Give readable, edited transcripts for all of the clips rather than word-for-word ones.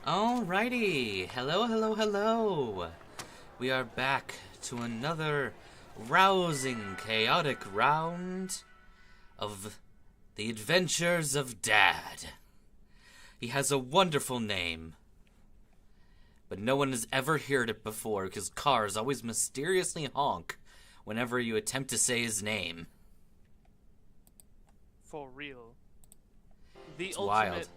Alrighty, hello, hello, hello. We are back to another rousing, chaotic round of the adventures of Dad. He has a wonderful name, but no one has ever heard it before because cars always mysteriously honk whenever you attempt to say his name. For real. The It's ultimate wild.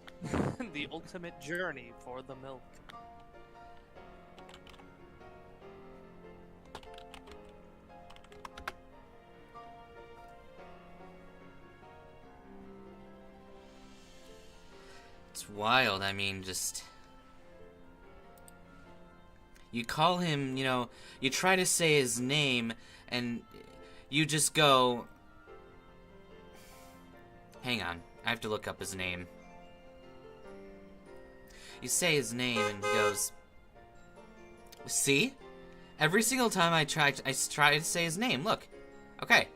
the ultimate journey for the milk. It's wild. I mean, just... You call him, you try to say his name, and you just go... Hang on, I have to look up his name. You say his name, and he goes... See? Every single time I try to say his name, look. Okay,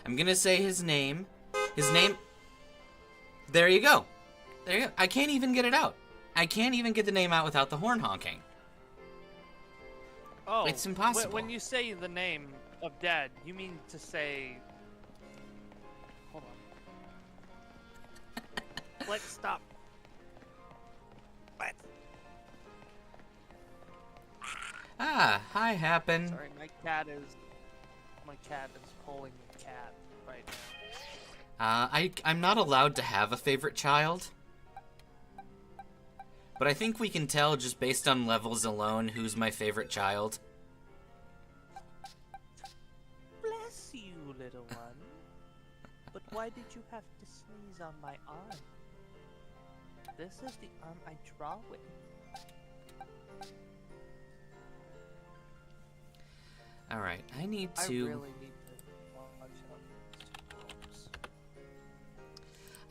I'm gonna say his name. His name... There you go. There you go. I can't even get it out. I can't even get the name out without the horn honking. Oh, It's impossible. When you say the name of Dad, you mean to say... Hold on. Let's stop. What? Ah, hi, Happen. Sorry, my cat is pulling the cat right now. I'm not allowed to have a favorite child. But I think we can tell just based on levels alone who's my favorite child. Bless you, little one. But why did you have to sneeze on my arm? This is the arm I draw with. Alright, I need I to... really need to watch out.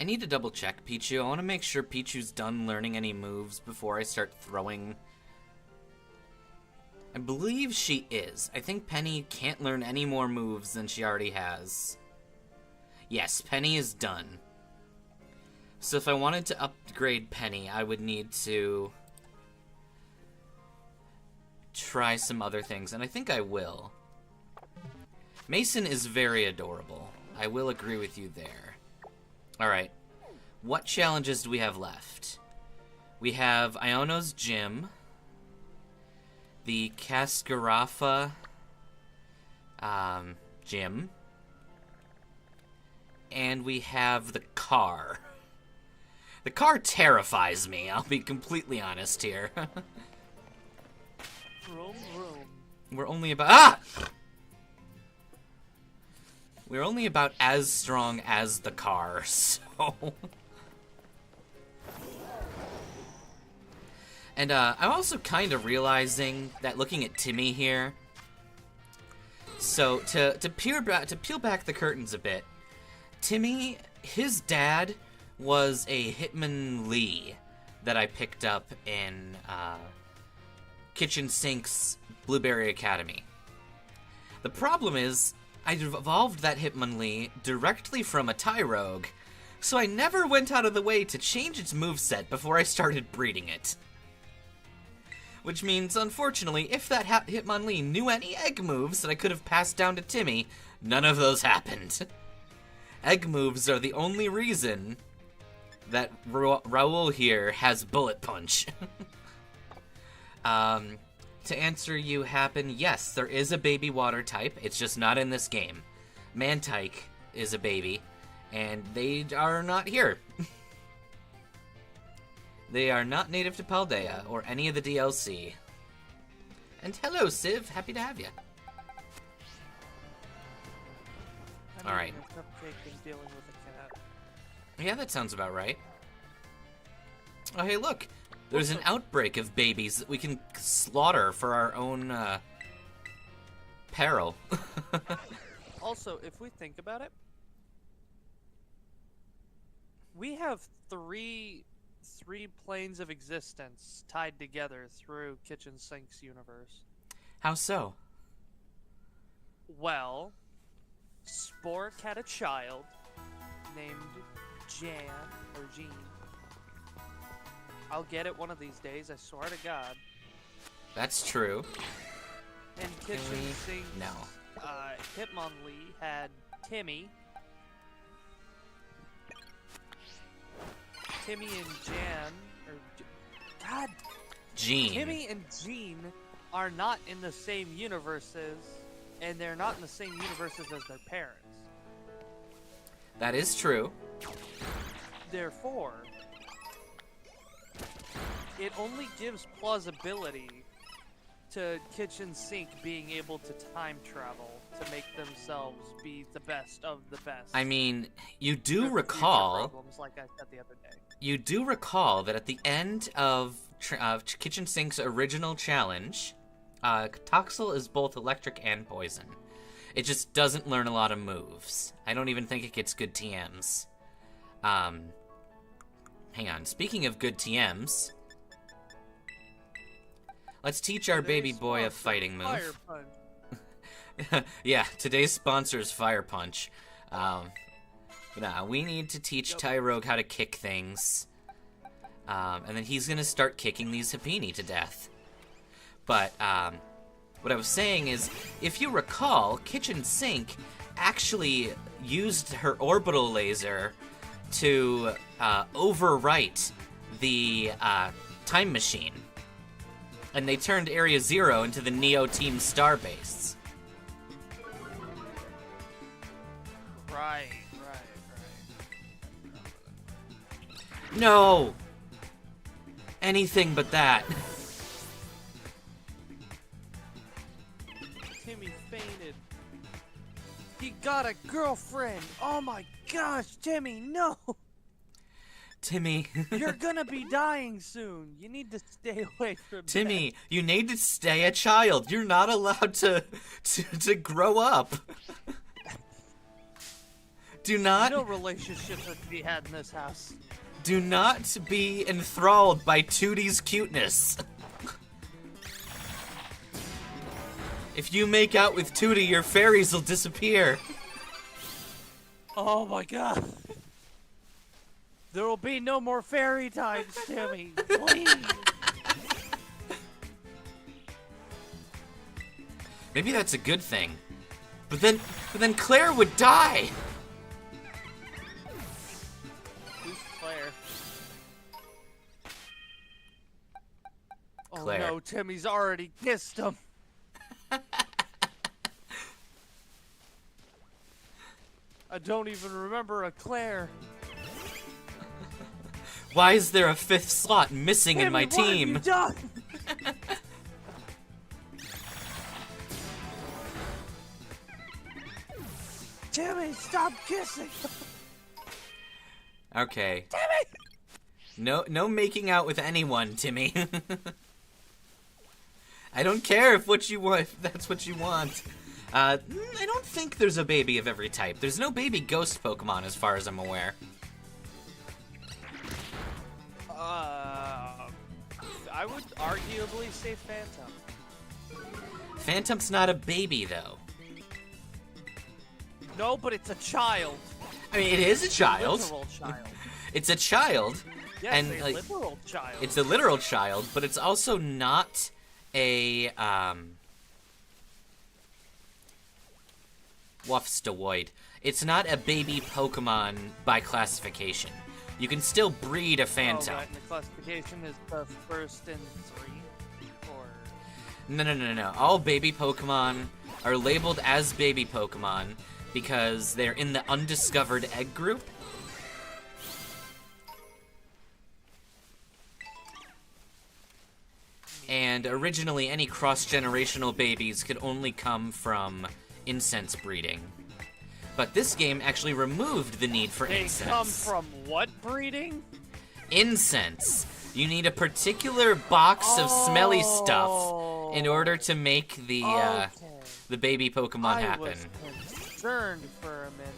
I need to double check Pichu. I want to make sure Pichu's done learning any moves before I start throwing. I believe she is. I think Penny can't learn any more moves than she already has. Yes, Penny is done. So if I wanted to upgrade Penny, I would need to try some other things, and I think I will. Mason is very adorable. I will agree with you there. Alright, what challenges do we have left? We have Iono's Gym, the Cascarafa Gym, and we have the car. The car terrifies me, I'll be completely honest here. Vroom, vroom. We're only about... We're only about as strong as the car, so... And, I'm also kind of realizing that looking at Timmy here... So, to peel back the curtains a bit, Timmy, his dad was a Hitmonlee that I picked up in, Kitchen Sink's Blueberry Academy. The problem is, I evolved that Hitmonlee directly from a Tyrogue, so I never went out of the way to change its moveset before I started breeding it. Which means, unfortunately, if that Hitmonlee knew any egg moves that I could have passed down to Timmy, none of those happened. Egg moves are the only reason that Raoul here has Bullet Punch. To answer you, Happen, yes, there is a baby water type. It's just not in this game. Mantike is a baby, and they are not here. They are not native to Paldea or any of the DLC. And hello, Civ. Happy to have you. All right. Dealing with a cat. Yeah, that sounds about right. Oh, hey, look. There's an outbreak of babies that we can slaughter for our own, peril. Also, if we think about it, we have three planes of existence tied together through Kitchen Sink's universe. How so? Well, Spork had a child named Jan, or Jean. I'll get it one of these days, I swear to God. That's true. And Kitchen Sink, No. Hitmonlee had Timmy. Timmy and Jan, God, Gene. Timmy and Jean are not in the same universes, and they're not in the same universes as their parents. That is true. Therefore, it only gives plausibility to Kitchen Sink being able to time travel to make themselves be the best of the best. I mean, you do With recall. problems, like I said the other day. You do recall that at the end of Kitchen Sink's original challenge, Toxel is both electric and poison. It just doesn't learn a lot of moves. I don't even think it gets good TMs. Hang on. Speaking of good TMs, let's teach our baby boy a fighting move. Fire punch. Yeah, today's sponsor is Fire Punch. Nah, we need to teach Tyrogue how to kick things. And then he's gonna start kicking these Happini to death. But, what I was saying is, if you recall, Kitchen Sink actually used her orbital laser to overwrite the time machine. And they turned Area Zero into the Neo Team Starbase. Right. No! Anything but that. Timmy fainted. He got a girlfriend. Oh my gosh, Timmy, no! Timmy. You're gonna be dying soon. You need to stay away from Timmy, you need to stay a child. You're not allowed to grow up. Do not. No relationships are to be had in this house. Do not be enthralled by Tootie's cuteness. If you make out with Tootie, your fairies will disappear. Oh my god. There will be no more fairy times, Timmy. Please. Maybe that's a good thing. But then Claire would die. Who's Claire? Claire. Oh no, Timmy's already kissed him. I don't even remember a Claire. Why is there a fifth slot missing Timmy, in my team? What have you done? Timmy, stop kissing! Okay. Timmy! No making out with anyone, Timmy. I don't care if that's what you want. I don't think there's a baby of every type. There's no baby ghost Pokemon as far as I'm aware. I would arguably say Phantom. Phantom's not a baby, though. No, but it's a child. I mean, it is a child. Literal child. It's a child. Yes, and, a like, literal child. It's a literal child, but it's also not a, Wuffstewoid. It's not a baby Pokemon by classification. You can still breed a Phantom. Oh, right, and the classification is the first and 3? Or... No. All baby Pokemon are labeled as baby Pokemon because they're in the undiscovered egg group. And originally, any cross-generational babies could only come from incense breeding. But this game actually removed the need for incense. They come from what breeding? Incense. You need a particular box of smelly stuff in order to make the baby Pokemon happen. I was concerned for a minute.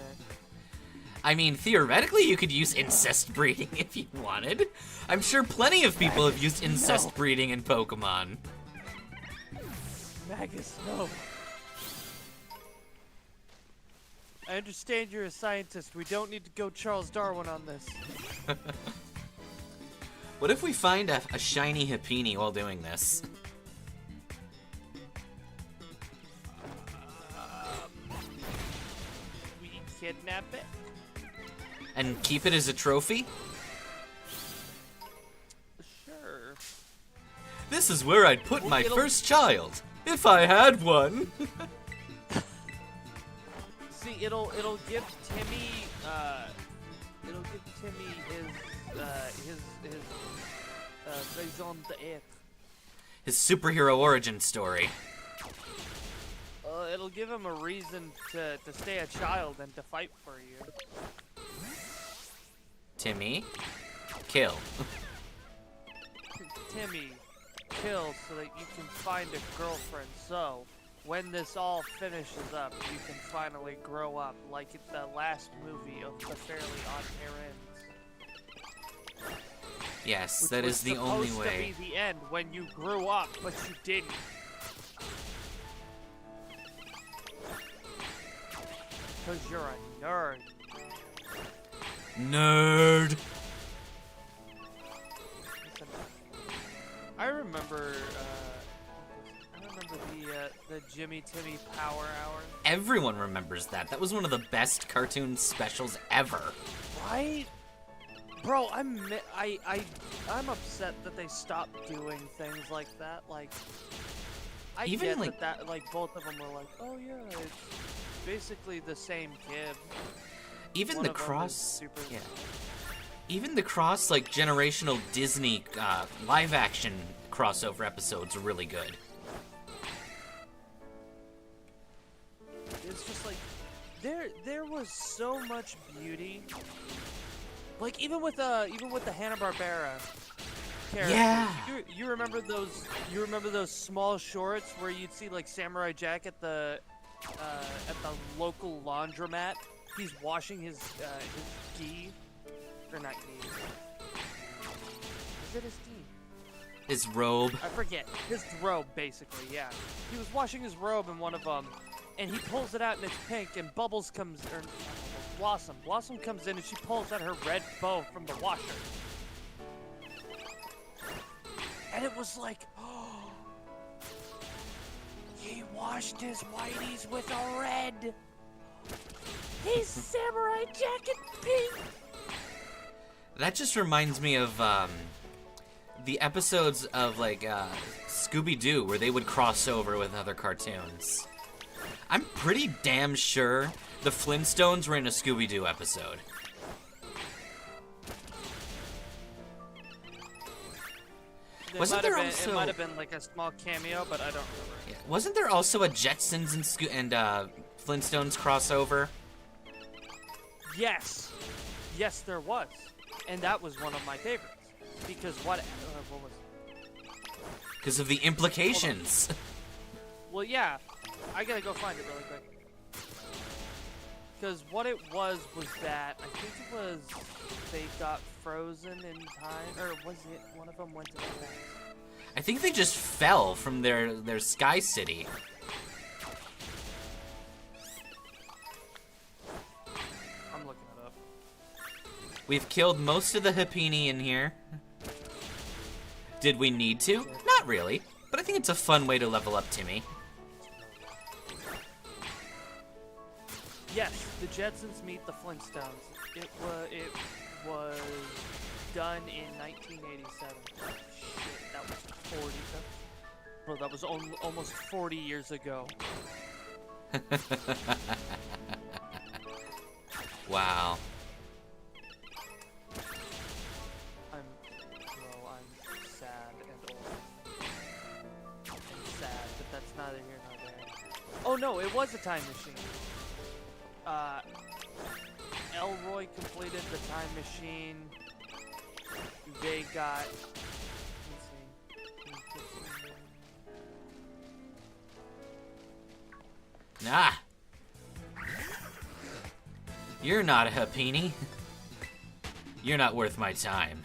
I mean, theoretically, you could use incest breeding if you wanted. I'm sure plenty of people have used incest breeding in Pokemon. Magus, no. I understand you're a scientist. We don't need to go Charles Darwin on this. What if we find a shiny Happini while doing this? We kidnap it? And keep it as a trophy? Sure. This is where I'd put my first child, if I had one. See, it'll give Timmy his raison d'être. His superhero origin story. It'll give him a reason to stay a child and to fight for you. Timmy, kill. Timmy, kill so that you can find a girlfriend. So, when this all finishes up, you can finally grow up like the last movie of The Fairly Odd Parents. Yes, that is the only way. Which was supposed to be the end when you grew up, but you didn't. Because you're a nerd. Nerd! I remember the Jimmy Timmy Power Hour. Everyone remembers that. That was one of the best cartoon specials ever. Right? Bro, I'm upset that they stopped doing things like that. Like, I Even get like that like both of them were like, oh yeah, it's basically the same kid. Even One the of them cross, is super... yeah. Even the cross like generational Disney live action crossover episodes are really good. It's just like there was so much beauty. Like even with the Hanna-Barbera characters. Yeah. You remember those? You remember those small shorts where you'd see like Samurai Jack at the local laundromat. He's washing his gi, or not gi. Is it his gi? His robe. I forget. His robe, basically. Yeah. He was washing his robe in one of them, and he pulls it out and it's pink, and Bubbles comes, or Blossom comes in and she pulls out her red bow from the washer. And it was like, oh, he washed his whiteys with a red. He's Samurai Jack in pink. That just reminds me of the episodes of like Scooby-Doo where they would cross over with other cartoons. I'm pretty damn sure the Flintstones were in a Scooby-Doo episode. It might have been like a small cameo, but I don't remember. Yeah. Wasn't there also a Jetsons and Flintstones crossover? Yes, there was, and that was one of my favorites because what was it? Because of the implications. Well, yeah, I gotta go find it really quick. Because what it was that I think it was they got frozen in time, or was it one of them went to the past? I think they just fell from their sky city. I'm looking it up. We've killed most of the Happini in here. Did we need to? Not really, but I think it's a fun way to level up Timmy. Yes, the Jetsons meet the Flintstones. It was done in 1987. Shit, that was 40. Bro, that was almost 40 years ago. Wow. I'm sad and old. I'm sad, but that's neither here nor there. Oh no, it was a time machine. Elroy completed the time machine. They got... Nah. You're not a Happini. You're not worth my time.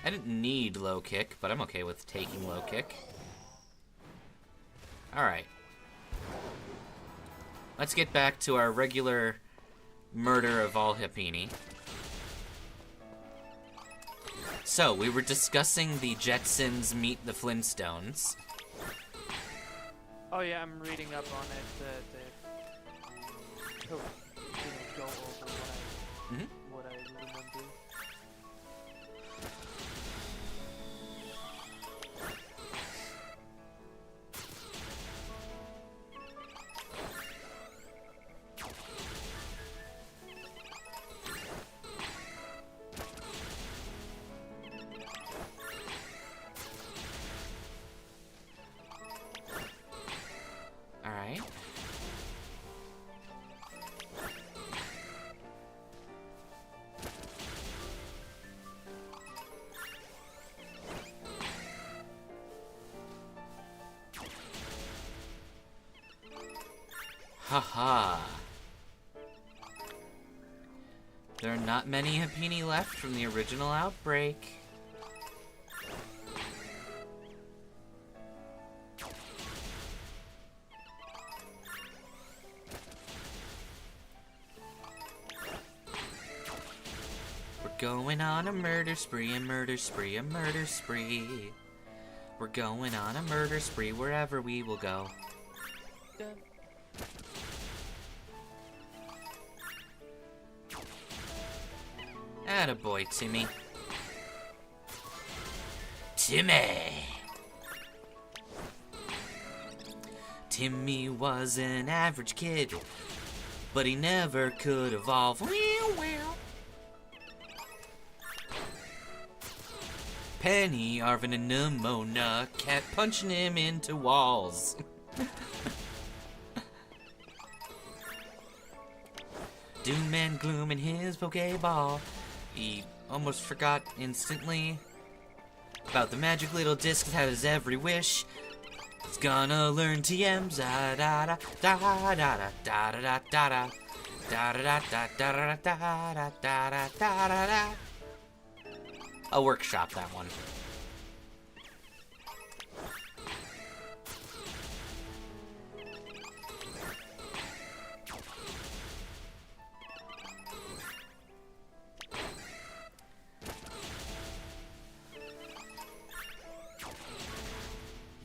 I didn't need low kick, but I'm okay with taking low kick. Alright. Let's get back to our regular murder of all Happini. So, we were discussing the Jetsons meet the Flintstones. Oh yeah, I'm reading up on it. Go over what I remember. Alright. Haha. There are not many Happini left from the original outbreak. We're going on a murder spree, a murder spree, a murder spree. We're going on a murder spree wherever we will go. Dun. Attaboy, Timmy. Timmy! Timmy was an average kid, but he never could evolve. Penny, Arvin, and Nimona kept punching him into walls. Doom and Gloom in his Pokeball. He almost forgot instantly about the magic little disc that has every wish. He's gonna learn TMs. Da da da da da da da da da da da da da da da da da da. I'll workshop that one.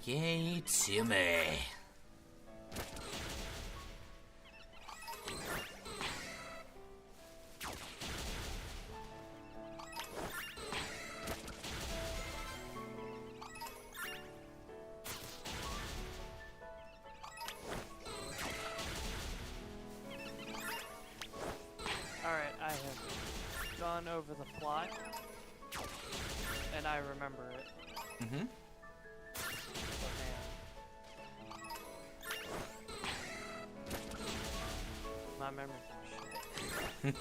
Yay, Timmy. Alright, I have gone over the plot, and I remember it. Mm-hmm. My memory shit.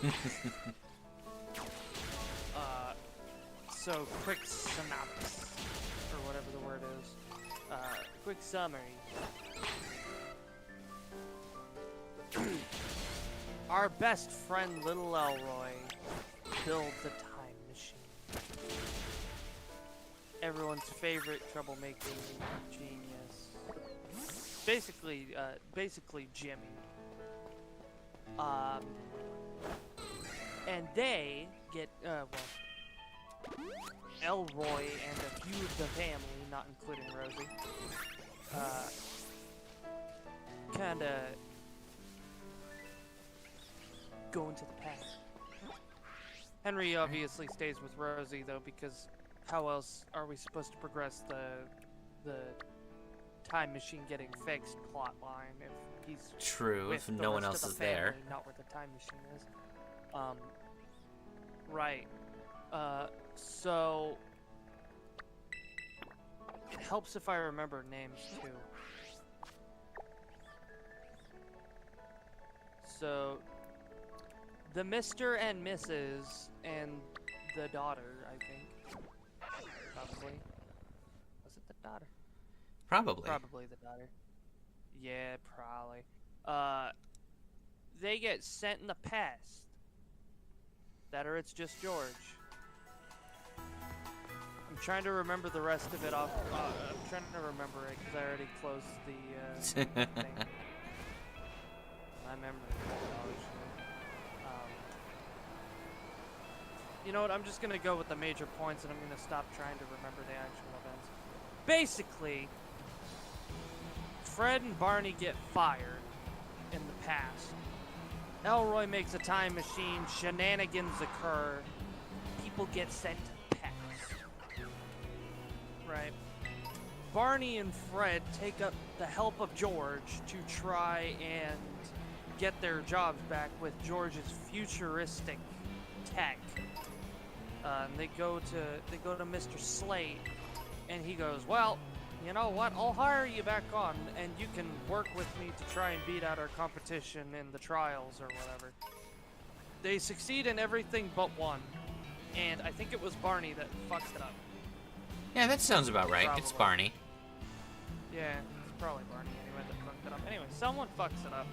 So quick synopsis, or whatever the word is. Quick summary. Our best friend, Little Elroy, builds a time machine. Everyone's favorite troublemaking genius. Basically Jimmy. And they get, Elroy and a few of the family, not including Rosie, kinda go into the past. Henry obviously stays with Rosie, though, because how else are we supposed to progress the time machine getting fixed plot line if he's True, with if the no one rest else of is the family, there. not where the time machine is. Right. So it helps if I remember names too. So the Mr. and Mrs. and the daughter, I think. Probably. Was it the daughter? Probably. Probably the daughter. Yeah, probably. They get sent in the past. That or it's just George. I'm trying to remember the rest of it off. I'm trying to remember it because I already closed the thing. My memory is You know what? I'm just gonna go with the major points, and I'm gonna stop trying to remember the actual events. Basically, Fred and Barney get fired in the past. Elroy makes a time machine. Shenanigans occur. People get sent to past. Right. Barney and Fred take up the help of George to try and get their jobs back with George's futuristic tech. And they go to Mr. Slate, and he goes, well, you know what? I'll hire you back on, and you can work with me to try and beat out our competition in the trials or whatever. They succeed in everything but one, and I think it was Barney that fucked it up. Yeah, that sounds about right. Probably. It's Barney. Yeah, it's probably Barney anyway that fucked it up. Anyway, someone fucks it up,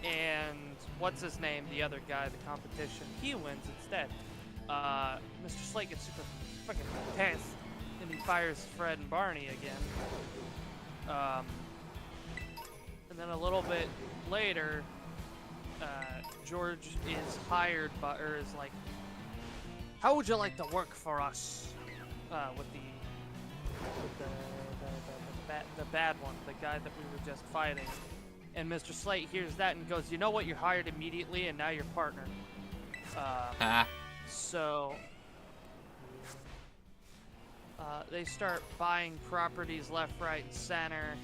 and what's his name? The other guy, the competition, he wins instead. Mr. Slate gets super fucking pissed, and he fires Fred and Barney again. And then a little bit later, George is hired by, or is like, how would you like to work for us? With the bad one, the guy that we were just fighting. And Mr. Slate hears that and goes, you know what, you're hired immediately, and now you're partner. So they start buying properties left, right, and center,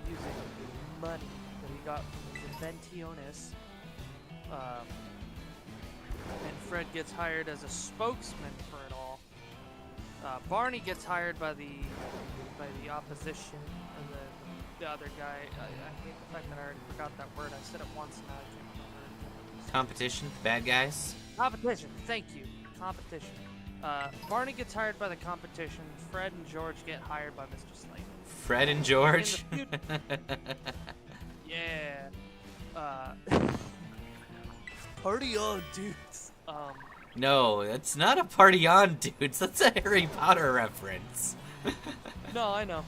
using money that he got from his Inventiones. And Fred gets hired as a spokesman for it all. Barney gets hired by the opposition, or the other guy. I hate the fact that I already forgot that word. I said it once and now I can't remember. Competition? Bad guys? Competition. Thank you. Competition. Barney gets hired by the competition. Fred and George get hired by Mr. Slate. Fred and George? Yeah. Party on, dudes. No, that's not a party on, dudes. That's a Harry Potter reference. No, I know.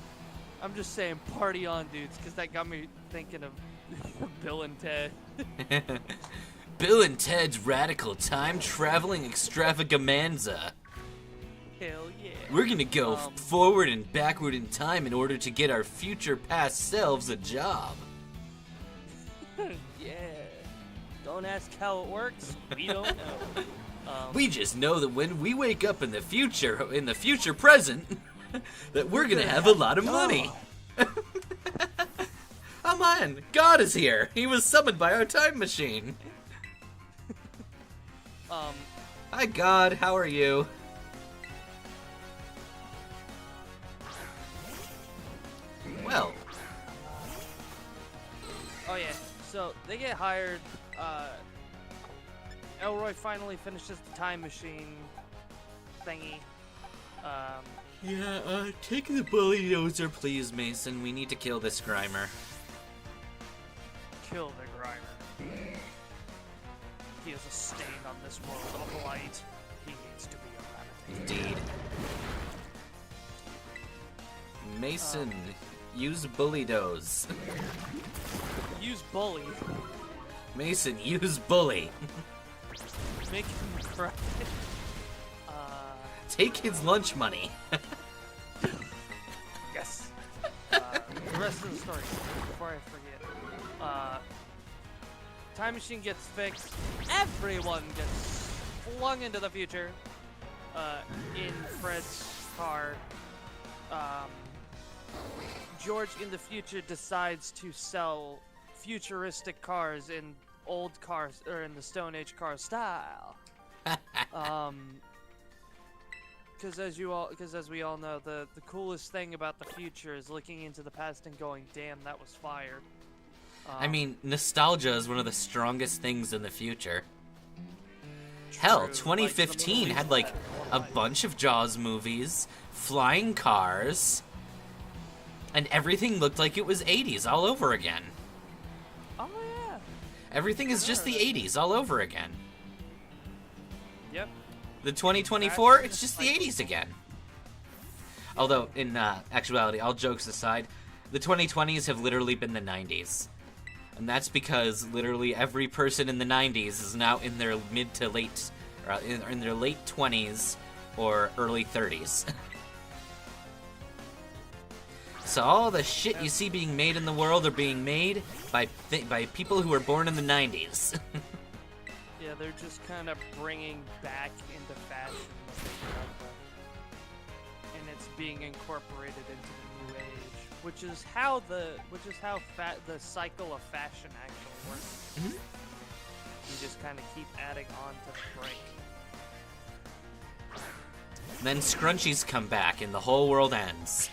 I'm just saying party on, dudes, because that got me thinking of Bill and Ted. Bill and Ted's Radical Time-Traveling Extravaganza. Hell yeah. We're gonna go forward and backward in time in order to get our future past selves a job. Yeah. Don't ask how it works. We don't know. We just know that when we wake up in the future present, that we're gonna have a lot of money. Oh man, God is here. He was summoned by our time machine. Hi God, how are you? Well. Oh yeah, so they get hired. Elroy finally finishes the time machine thingy. Yeah, take the bulldozer, please, Mason. We need to kill this Grimer. Kill the Grimer. He is a stain on this world of light. He needs to be eradicated. Indeed. Mason, use bully-doze. Use bully. Mason, use bully. Make him cry. Take his lunch money. Yes. The rest of the story, before I forget. Time machine gets fixed. Everyone gets flung into the future. In Fred's car. George in the future decides to sell futuristic cars in old cars, or in the Stone Age car style. Because as we all know, the coolest thing about the future is looking into the past and going, damn, that was fire. I mean, nostalgia is one of the strongest things in the future. Hell, 2015 had like a bunch of Jaws movies, flying cars, and everything looked like it was 80s all over again. Oh yeah. Everything is just the 80s all over again. Yep. The 2024, it's just the 80s again. Although, in actuality, all jokes aside, the 2020s have literally been the 90s. And that's because literally every person in the 90s is now in their mid to late, in their late 20s or early 30s. So all the shit you see being made in the world are being made by people who were born in the 90s. Yeah, they're just kind of bringing back into fashion what they love, and it's being incorporated into the new age, which is how the cycle of fashion actually works. Mm-hmm. You just kind of keep adding on to the break. Then scrunchies come back and the whole world ends.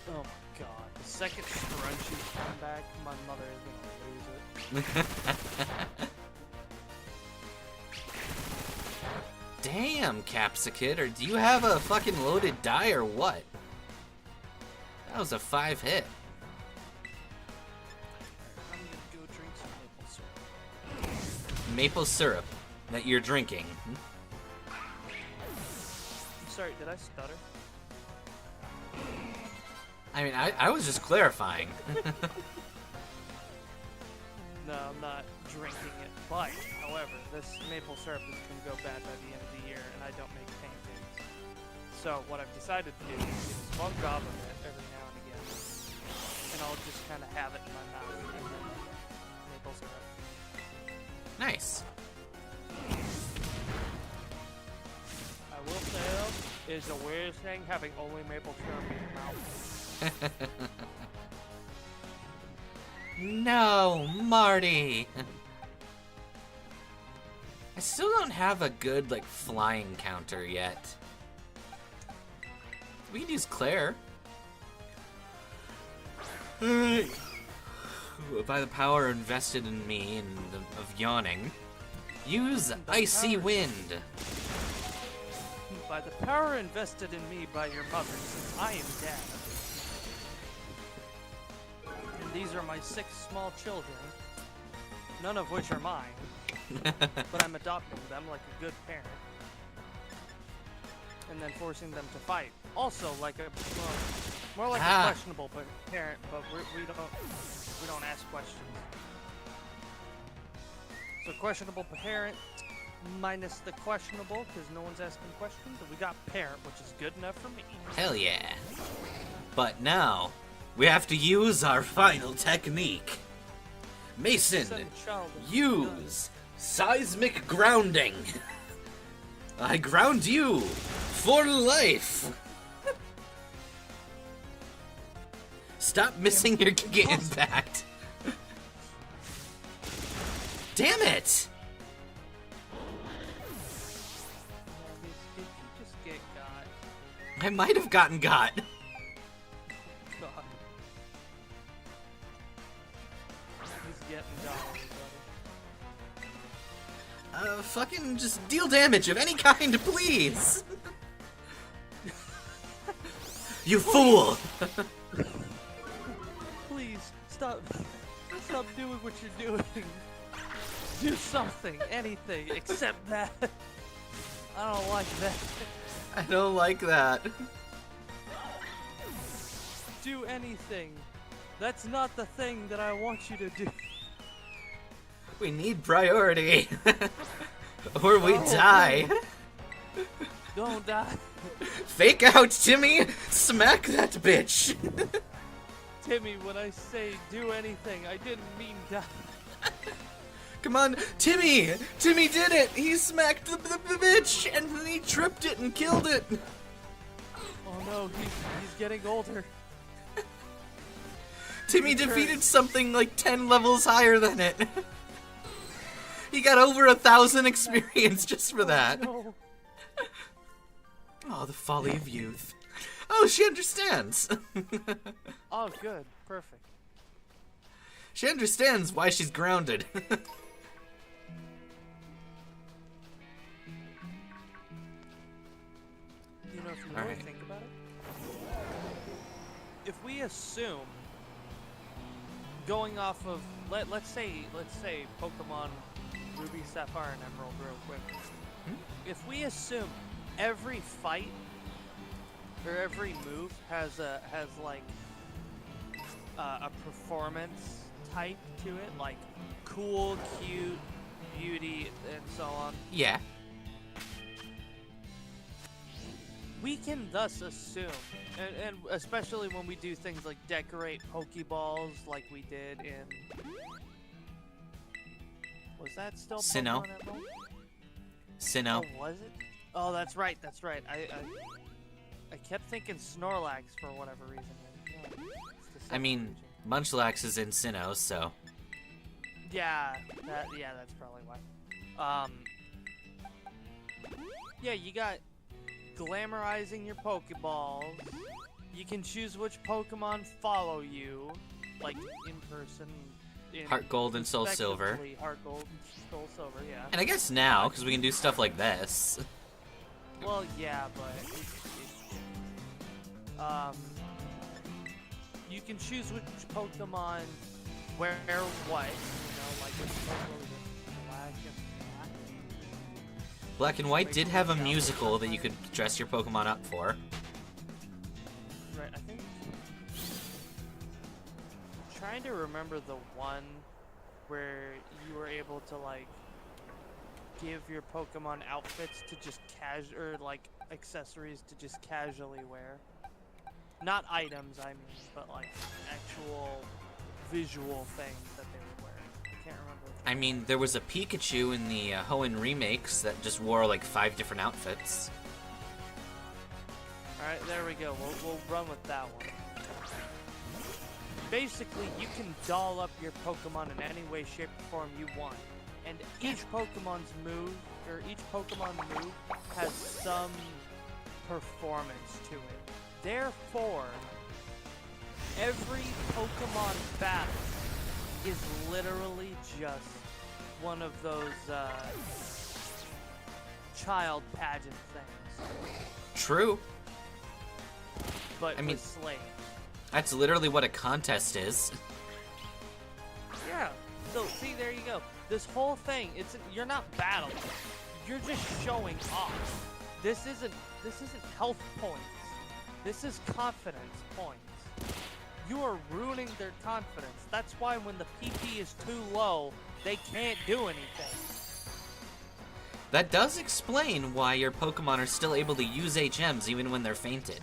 Oh my god! The second scrunchies come back, my mother is gonna lose it. Damn, Capsicid, or do you have a fucking loaded die or what? That was a 5-hit. I'm gonna go drink some maple syrup. Maple syrup that you're drinking. I'm sorry, did I stutter? I mean, I was just clarifying. No, I'm not drinking it. But, however, this maple syrup is going to go bad by the end of the year, and I don't make pancakes. So what I've decided to do is get a small gob of it every now and again, and I'll just kind of have it in my mouth and then maple syrup. Nice. I will say, though, it's the weirdest thing having only maple syrup in your mouth. No, Marty! I still don't have a good, like, flying counter yet. We can use Claire. Alright. By the power invested in me and of yawning, use Icy Wind. By the power invested in me by your mother, since I am dead. These are my 6 small children, none of which are mine, but I'm adopting them like a good parent, and then forcing them to fight. Also, like a more like a questionable parent, but we don't ask questions. So questionable parent minus the questionable, because no one's asking questions, and we got parent, which is good enough for me. Hell yeah! But now, we have to use our final technique. Mason, use seismic grounding. I ground you for life. Stop missing your Giga Impact. Damn it! Did you just get got? I might have gotten got. God. He's getting dollars, buddy. Fucking just deal damage of any kind, please! You fool! Please, stop doing what you're doing. Do something, anything, except that. I don't like that. I don't like that. Do anything. That's not the thing that I want you to do. We need priority. Or we die. Don't die. Fake out, Timmy! Smack that bitch! Timmy, when I say do anything, I didn't mean die. Come on, Timmy! Timmy did it! He smacked the bitch, and then he tripped it and killed it! Oh no, he's getting older. Timmy defeated something like 10 levels higher than it. He got over 1,000 experience just for that. No. Oh, the folly of youth. Oh, she understands. Oh, good. Perfect. She understands why she's grounded. You know, if you really think about it, if we assume, going off of, let's say Pokemon Ruby, Sapphire, and Emerald real quick. If we assume every fight or every move has like a performance type to it, like cool, cute, beauty, and so on. Yeah. We can thus assume, and especially when we do things like decorate Pokeballs like we did in... Was that still Sinnoh. Pokemon Emerald? Sinnoh. Oh, was it? Oh, that's right, that's right. I kept thinking Snorlax for whatever reason. No, it's the I mean, region. Munchlax is in Sinnoh, so... Yeah, that's probably why. Yeah, you got glamorizing your Pokeballs. You can choose which Pokemon follow you, like in person. Heart Gold and Soul Silver. Heart Gold and Soul Silver, yeah. And I guess now, because we can do stuff like this. Well, yeah, but you can choose which Pokemon wear what, you know, like which Pokemon black and Black and White did have a musical that you could dress your Pokemon up for. Right, I think. I'm trying to remember the one where you were able to like give your Pokemon outfits to just or like accessories to just casually wear. Not items, I mean, but like actual visual things that they would wear. I can't remember. I mean, there was a Pikachu in the Hoenn remakes that just wore like 5 different outfits. Alright, there we go. We'll run with that one. Basically, you can doll up your Pokemon in any way, shape, or form you want. And each Pokemon's move, or each Pokemon move, has some performance to it. Therefore, every Pokemon battle is literally just one of those child pageant things. True. But I mean, with Slade. That's literally what a contest is. Yeah. So see, there you go. This whole thing, you're not battling. You're just showing off. This isn't health points. This is confidence points. You are ruining their confidence. That's why when the PP is too low, they can't do anything. That does explain why your Pokemon are still able to use HMs even when they're fainted.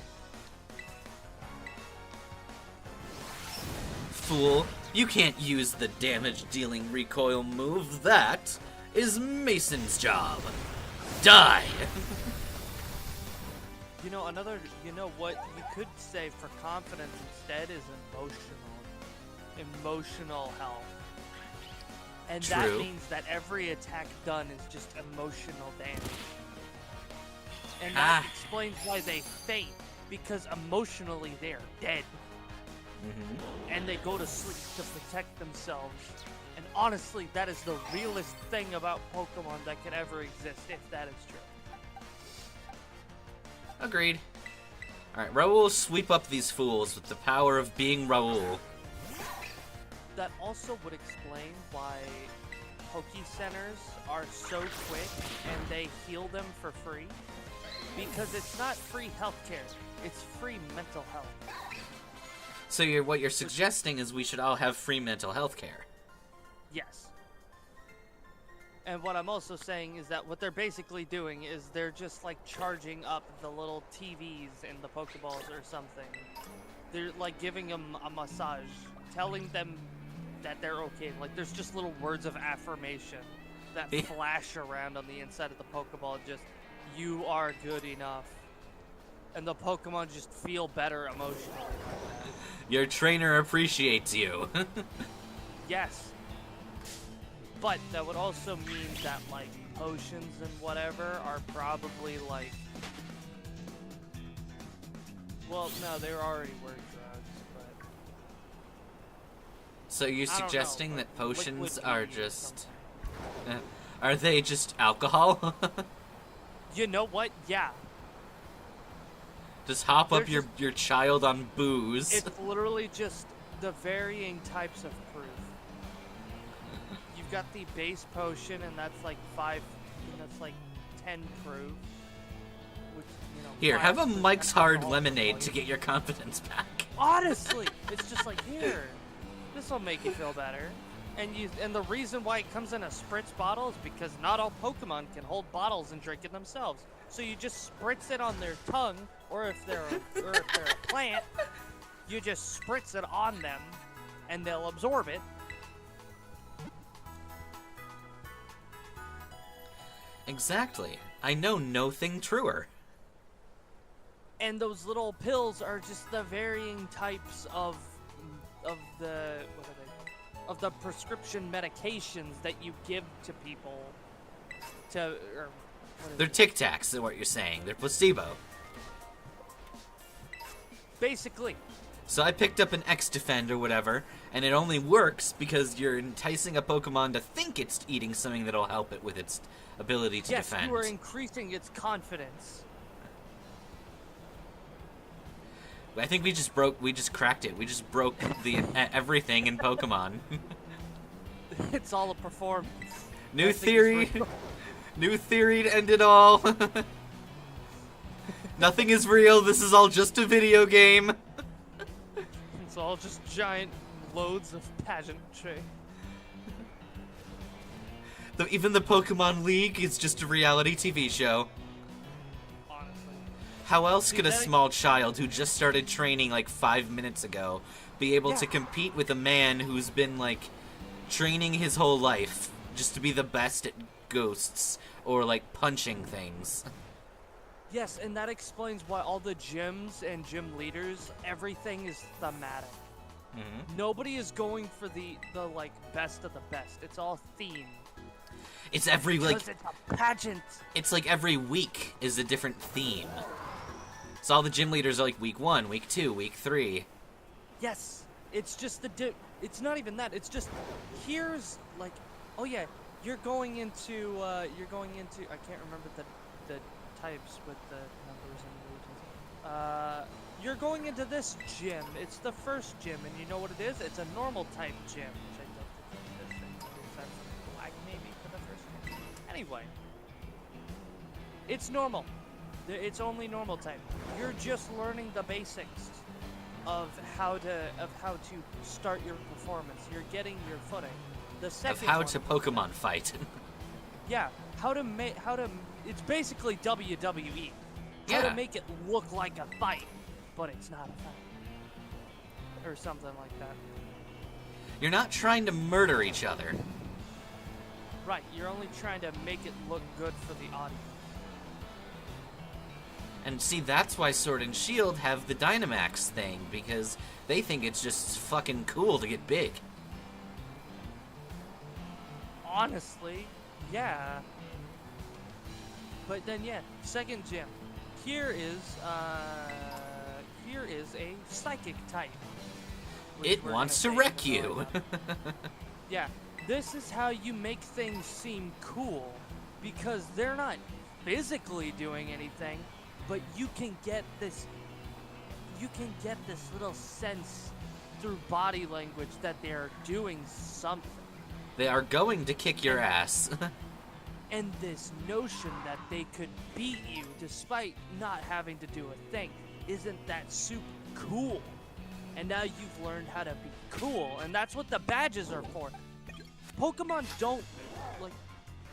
Fool, you can't use the damage-dealing recoil move. That is Mason's job. Die! You know what you could say for confidence instead is emotional health. And True. that means that every attack done is just emotional damage. And that explains why they faint, because emotionally they're dead. Mm-hmm. And they go to sleep to protect themselves. And honestly, that is the realest thing about Pokemon that could ever exist, if that is true. Agreed. Alright, Raoul will sweep up these fools with the power of being Raoul. That also would explain why Poke Centers are so quick and they heal them for free. Because it's not free healthcare, it's free mental health. So what you're suggesting is we should all have free mental health care. Yes. And what I'm also saying is that what they're basically doing is they're just like charging up the little TVs in the Pokeballs or something. They're like giving them a massage, telling them that they're okay. Like there's just little words of affirmation that flash around on the inside of the Pokeball, just, you are good enough. And the Pokemon just feel better emotionally. Your trainer appreciates you. Yes. But that would also mean that, like, potions and whatever are probably, like... Well, no, they already were drugs, but... So you're suggesting that potions are just... are they just alcohol? You know what? Yeah. Just hop up your child on booze. It's literally just the varying types of proof. You've got the base potion, and that's like 5, that's like 10 proof. Which, you know, Here, have a Mike's Hard alcohol lemonade volume. to get your confidence back. Honestly, it's just like, here, this will make you feel better. And the reason why it comes in a spritz bottle is because not all Pokemon can hold bottles and drink it themselves. So you just spritz it on their tongue, or if they're a plant, you just spritz it on them, and they'll absorb it. Exactly. I know nothing truer. And those little pills are just the varying types of the prescription medications that you give to people They're Tic Tacs, is what you're saying. They're placebo. Basically. So I picked up an X-Defend or whatever, and it only works because you're enticing a Pokemon to think it's eating something that'll help it with its ability to defend. Yes, you are increasing its confidence. I think we just cracked it. We just broke everything in Pokemon. It's all a performance. New theory to end it all. Nothing is real. This is all just a video game. It's all just giant loads of pageantry. Even the Pokemon League is just a reality TV show. Honestly. How else could a small child who just started training like 5 minutes ago be able to compete with a man who's been like training his whole life just to be the best at ghosts or like punching things? Yes, and that explains why all the gyms and gym leaders, everything is thematic. Mm-hmm. Nobody is going for the like best of the best. It's all themed. It's every like because it's a pageant. It's like every week is a different theme. So all the gym leaders are like week 1, week 2, week 3. Yes, it's just it's not even that. It's just here's like, oh yeah, you're going into I can't remember the types with the numbers and regions. You're going into this gym. It's the first gym, and you know what it is? It's a normal type gym. Which I don't think this thing makes sense. Black maybe for the first one. Anyway, it's normal. It's only normal type. You're just learning the basics of how to start your performance. You're getting your footing. The second of how one, to Pokemon fight. yeah, it's basically WWE. How to make it look like a fight, but it's not a fight. Or something like that. You're not trying to murder each other. Right, you're only trying to make it look good for the audience. And see, that's why Sword and Shield have the Dynamax thing, because they think it's just fucking cool to get big. Honestly, yeah. But then, yeah, second gym. Here is a psychic type. It wants to wreck you. Yeah, this is how you make things seem cool, because they're not physically doing anything, but you can get this little sense through body language that they're doing something. They are going to kick your ass. And this notion that they could beat you despite not having to do a thing, isn't that super cool? And now you've learned how to be cool, and that's what the badges are for. Pokemon don't, like,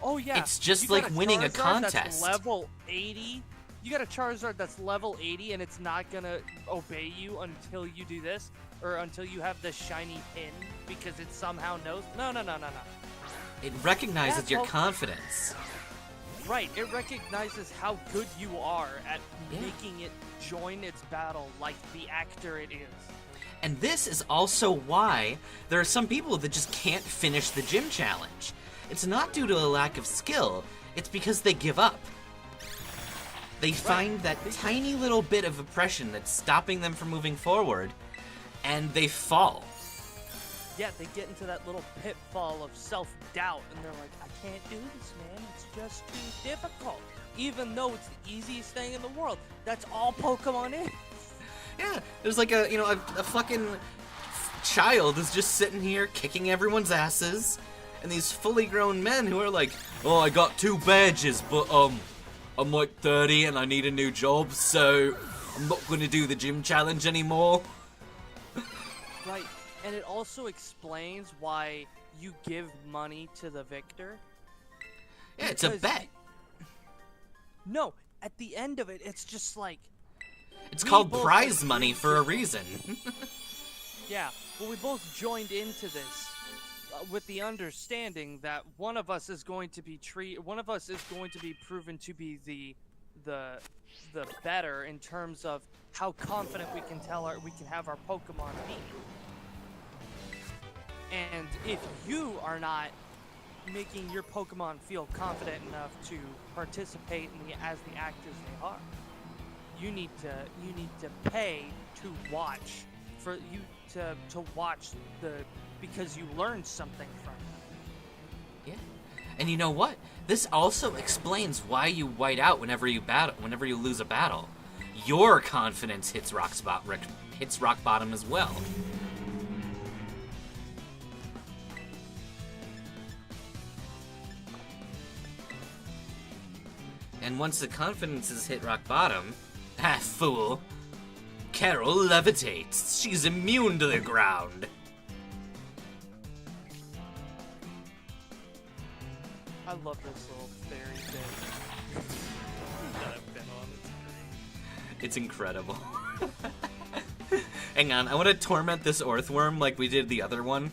oh yeah. It's just like winning a contest. That's level 80. You got a Charizard that's level 80, and it's not gonna obey you until you do this, or until you have the shiny pin, because it somehow knows. No. It recognizes your confidence. Right, it recognizes how good you are at making it join its battle like the actor it is. And this is also why there are some people that just can't finish the gym challenge. It's not due to a lack of skill, it's because they give up. They find that tiny little bit of oppression that's stopping them from moving forward, and they fall. Yeah, they get into that little pitfall of self-doubt, and they're like, I can't do this, man. It's just too difficult. Even though it's the easiest thing in the world. That's all Pokemon is. Yeah, there's like a fucking child is just sitting here kicking everyone's asses, and these fully grown men who are like, oh, I got 2 badges, but I'm like 30 and I need a new job, so I'm not going to do the gym challenge anymore. Right, and it also explains why you give money to the victor. Yeah, it's a bet. No, at the end of it, it's just like... It's called prize money for a reason. Yeah, well, we both joined into this with the understanding that one of us is going to be proven to be the better in terms of how confident we can have our Pokemon be. And if you are not making your Pokemon feel confident enough to participate as the actors they are, you need to pay to watch to watch because you learned something from them. Yeah. And you know what? This also explains why you white out whenever you lose a battle. Your confidence hits rock bottom as well. And once the confidence has hit rock bottom, fool, Carol levitates. She's immune to the ground. I love this little fairy bit that I've been on. It's incredible. Hang on, I want to torment this earthworm like we did the other one.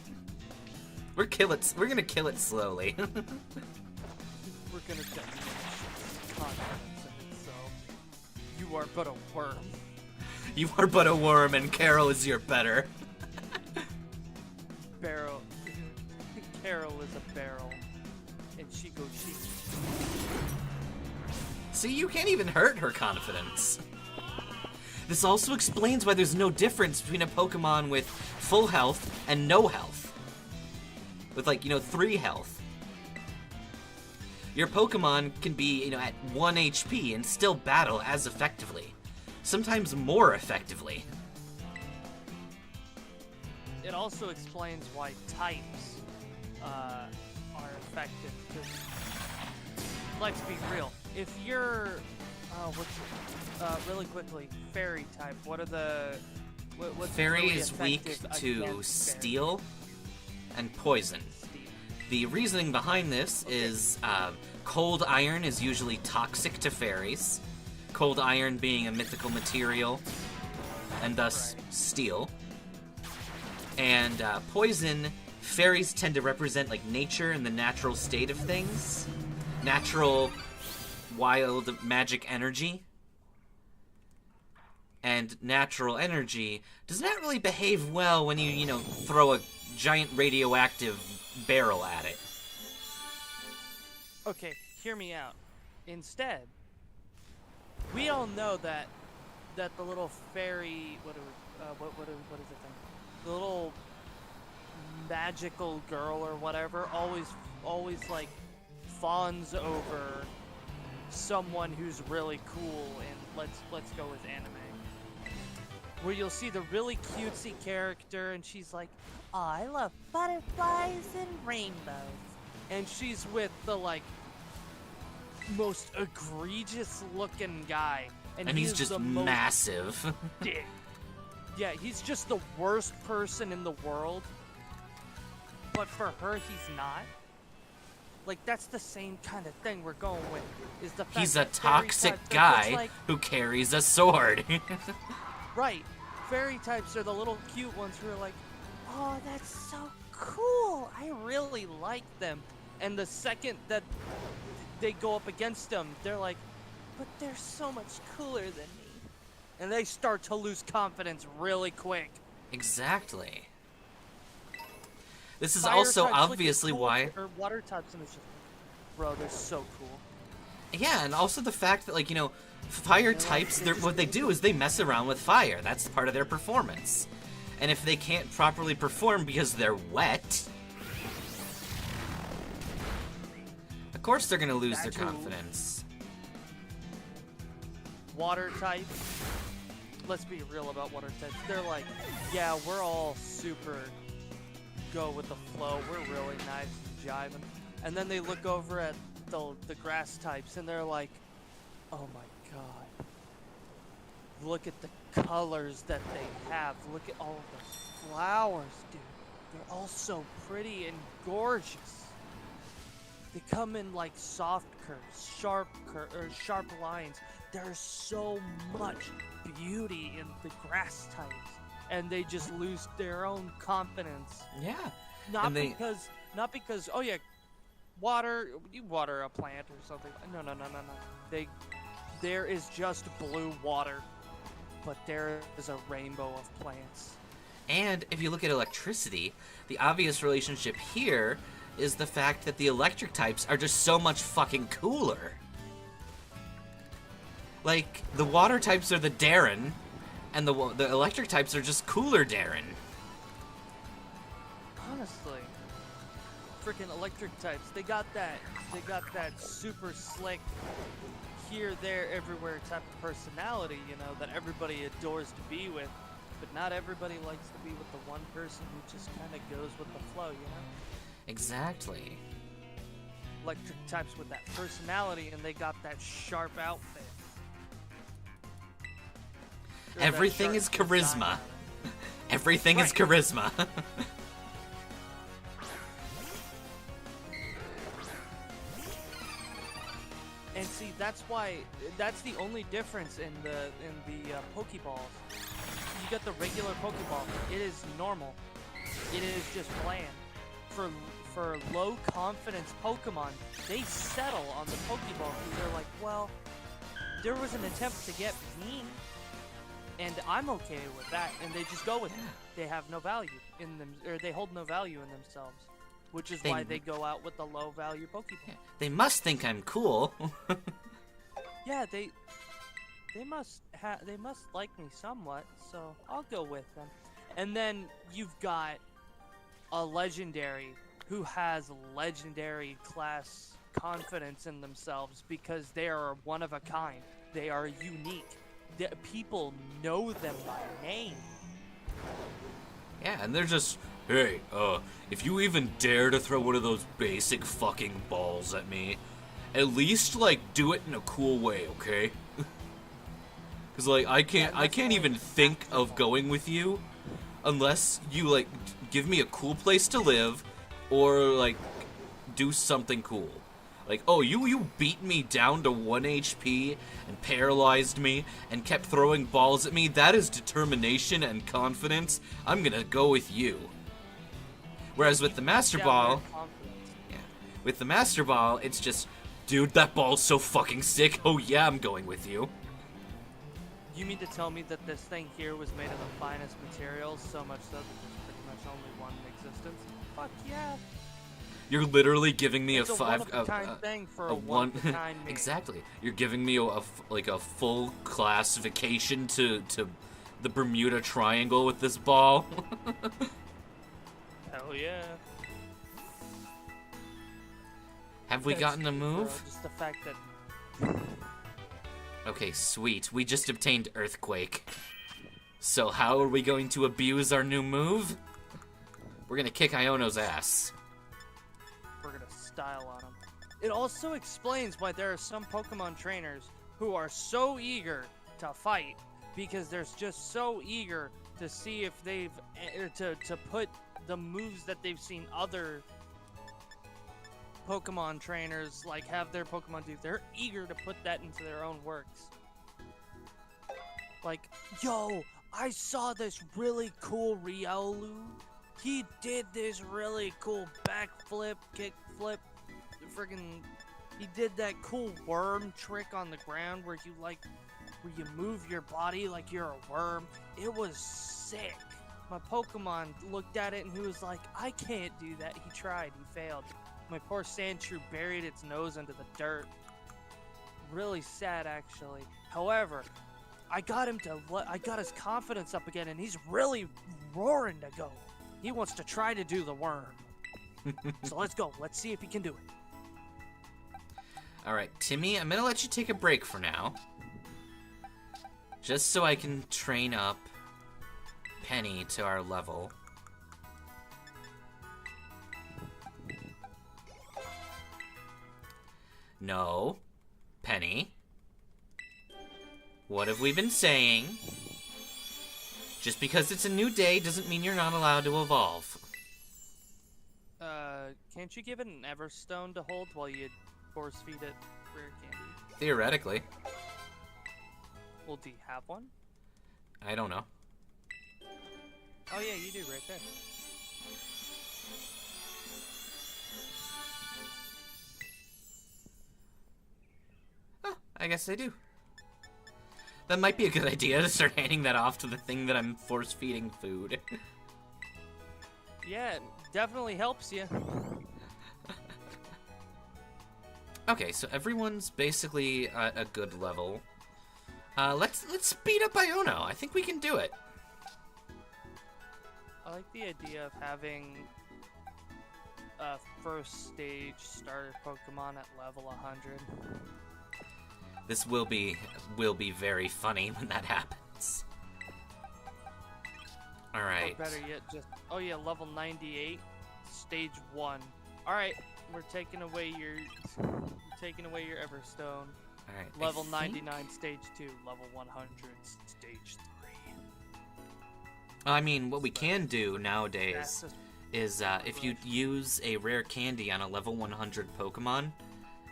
We're gonna kill it slowly. We're gonna diminish confidence in itself. You are but a worm. You are but a worm, and Carol is your better. Carol is a barrel, and she goes cheap. See, you can't even hurt her confidence. This also explains why there's no difference between a Pokemon with full health and no health. With 3 health. Your Pokemon can be, at 1 HP and still battle as effectively. Sometimes more effectively. It also explains why types are effective. Let's be real. If you're, really quickly, fairy type. What are the? What's Fairy really is weak to steel and poison. The reasoning behind this is cold iron is usually toxic to fairies. Cold iron being a mythical material, and thus steel. And poison, fairies tend to represent nature and the natural state of things. Natural, wild, magic energy. And natural energy does not really behave well when you throw a giant radioactive barrel at it. Okay, hear me out. Instead, we all know that the little fairy, what is it then? The little magical girl or whatever always fawns over someone who's really cool, and let's go with anime. Where you'll see the really cutesy character and she's like, "Oh, I love butterflies and rainbows." And she's with the most egregious looking guy. And he's just massive. Dick. Yeah, he's just the worst person in the world. But for her, he's not. That's the same kind of thing we're going with. Is the fact he's a that toxic guy who carries a sword. Right. Fairy types are the little cute ones who are like, "Oh, that's so cool. I really like them." And the second that they go up against them, they're like, "But they're so much cooler than me." And they start to lose confidence really quick. Exactly. This is Fire also types obviously cool, why... Or water types, and it's just, bro, they're so cool. Yeah, and also the fact that, fire types, what they do is they mess around with fire. That's part of their performance. And if they can't properly perform because they're wet, of course they're going to lose their confidence. Water types, let's be real about water types. They're like, yeah, we're all super go with the flow. We're really nice and jiving. And then they look over at the grass types and they're like, "Oh my god. Look at the colors that they have. Look at all of those flowers, dude. They're all so pretty and gorgeous. They come in like soft curves, sharp lines. There's so much beauty in the grass types, and they just lose their own confidence. Yeah. Not because oh yeah, you water a plant or something. No. There is just blue water, but there is a rainbow of plants. And if you look at electricity, the obvious relationship here is the fact that the electric types are just so much fucking cooler. Like, the water types are the Darren, and the electric types are just cooler Darren. Honestly, freaking electric types, they got that super slick, here, there, everywhere type of personality, you know, that everybody adores to be with. But not everybody likes to be with the one person who just kind of goes with the flow, you know? Exactly. Electric types with that personality, and they got that sharp outfit. Everything is charisma. Everything is charisma. And see, that's the only difference in the Pokeballs. You got the regular Pokeball. It is normal. It is just bland. For low confidence Pokemon, they settle on the Pokeball because they're like, well, there was an attempt to get me, and I'm okay with that, and they just go with it. They have no value in them, or they hold no value in themselves, which is why they go out with the low value Pokeball. They must think I'm cool. Yeah, they must like me somewhat, so I'll go with them. And then you've got a legendary who has legendary class confidence in themselves because they are one of a kind. They are unique. People know them by name. Yeah, and they're just, hey, if you even dare to throw one of those basic fucking balls at me, at least, like, do it in a cool way, okay? Because, like, I can't even think of going with you unless you, like, give me a cool place to live or, like, do something cool. Like, oh, you beat me down to 1 HP and paralyzed me and kept throwing balls at me. That is determination and confidence. I'm gonna go with you. Whereas with the Master Ball, with the Master Ball, it's just, dude, that ball's so fucking sick. Oh yeah, I'm going with you. You mean to tell me that this thing here was made of the finest materials, so much so that there's pretty much only one in existence? Fuck yeah. You're literally giving me it's a one-of-a-kind thing for a one-of-a-kind man. Exactly. You're giving me a full class vacation to the Bermuda Triangle with this ball. Hell yeah. Have we gotten a move? Bro, just the fact that... Okay, sweet. We just obtained Earthquake. So how are we going to abuse our new move? We're gonna kick Iono's ass. We're gonna style on him. It also explains why there are some Pokemon trainers who are so eager to fight because they're just so eager to see if they've to put the moves that they've seen other Pokemon trainers like have their Pokemon do. They're eager to put that into their own works. Like, yo, I saw this really cool Riolu. He did this really cool backflip, kickflip, friggin'. He did that cool worm trick on the ground where you move your body like you're a worm. It was sick. My Pokemon looked at it and he was like, I can't do that. He tried, he failed. My poor Sandshrew buried its nose into the dirt. Really sad, actually. However, I got his confidence up again, and he's really roaring to go. He wants to try to do the worm. So let's go. Let's see if he can do it. All right, Timmy, I'm gonna let you take a break for now, just so I can train up Penny to our level. No. Penny. What have we been saying? Just because it's a new day doesn't mean you're not allowed to evolve. Can't you give it an Everstone to hold while you force feed it rare candy? Theoretically. Well, do you have one? I don't know. Oh yeah, you do right there. Oh, I guess I do. That might be a good idea to start handing that off to the thing that I'm force feeding food. Yeah, it definitely helps you. Okay, so everyone's basically at a good level. Let's speed up Iono. I think we can do it. I like the idea of having a first stage starter Pokemon at level 100. This will be very funny when that happens. All right. Or better yet, just level 98, stage 1. All right, we're taking away your Everstone. All right. Level 99, stage 2. Level 100, stage 3. I mean, what we can do nowadays is if you use a rare candy on a level 100 Pokemon,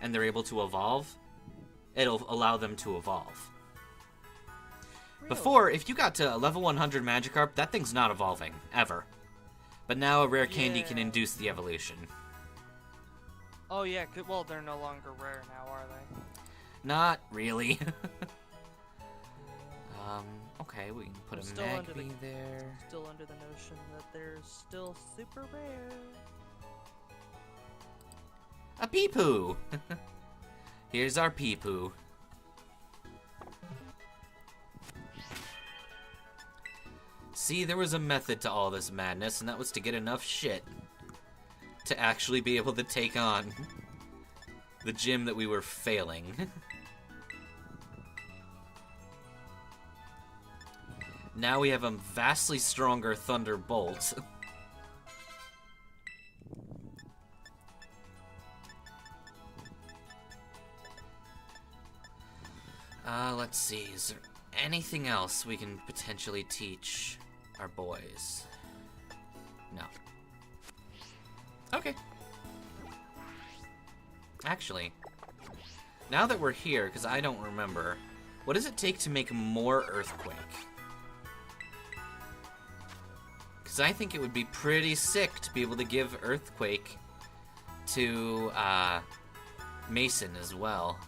and they're able to evolve, it'll allow them to evolve. Really? Before, if you got to a level 100 Magikarp, that thing's not evolving, ever. But now a rare candy can induce the evolution. Oh yeah, well, they're no longer rare now, are they? Not really. Okay, we can put a Magby there. Still under the notion that they're still super rare. A Peepoo! Here's our Peepoo. See, there was a method to all this madness, and that was to get enough shit to actually be able to take on the gym that we were failing. Now we have a vastly stronger Thunderbolt. Let's see, is there anything else we can potentially teach our boys? No. Okay. Actually, now that we're here, because I don't remember, what does it take to make more Earthquake? Because I think it would be pretty sick to be able to give Earthquake to Mason as well.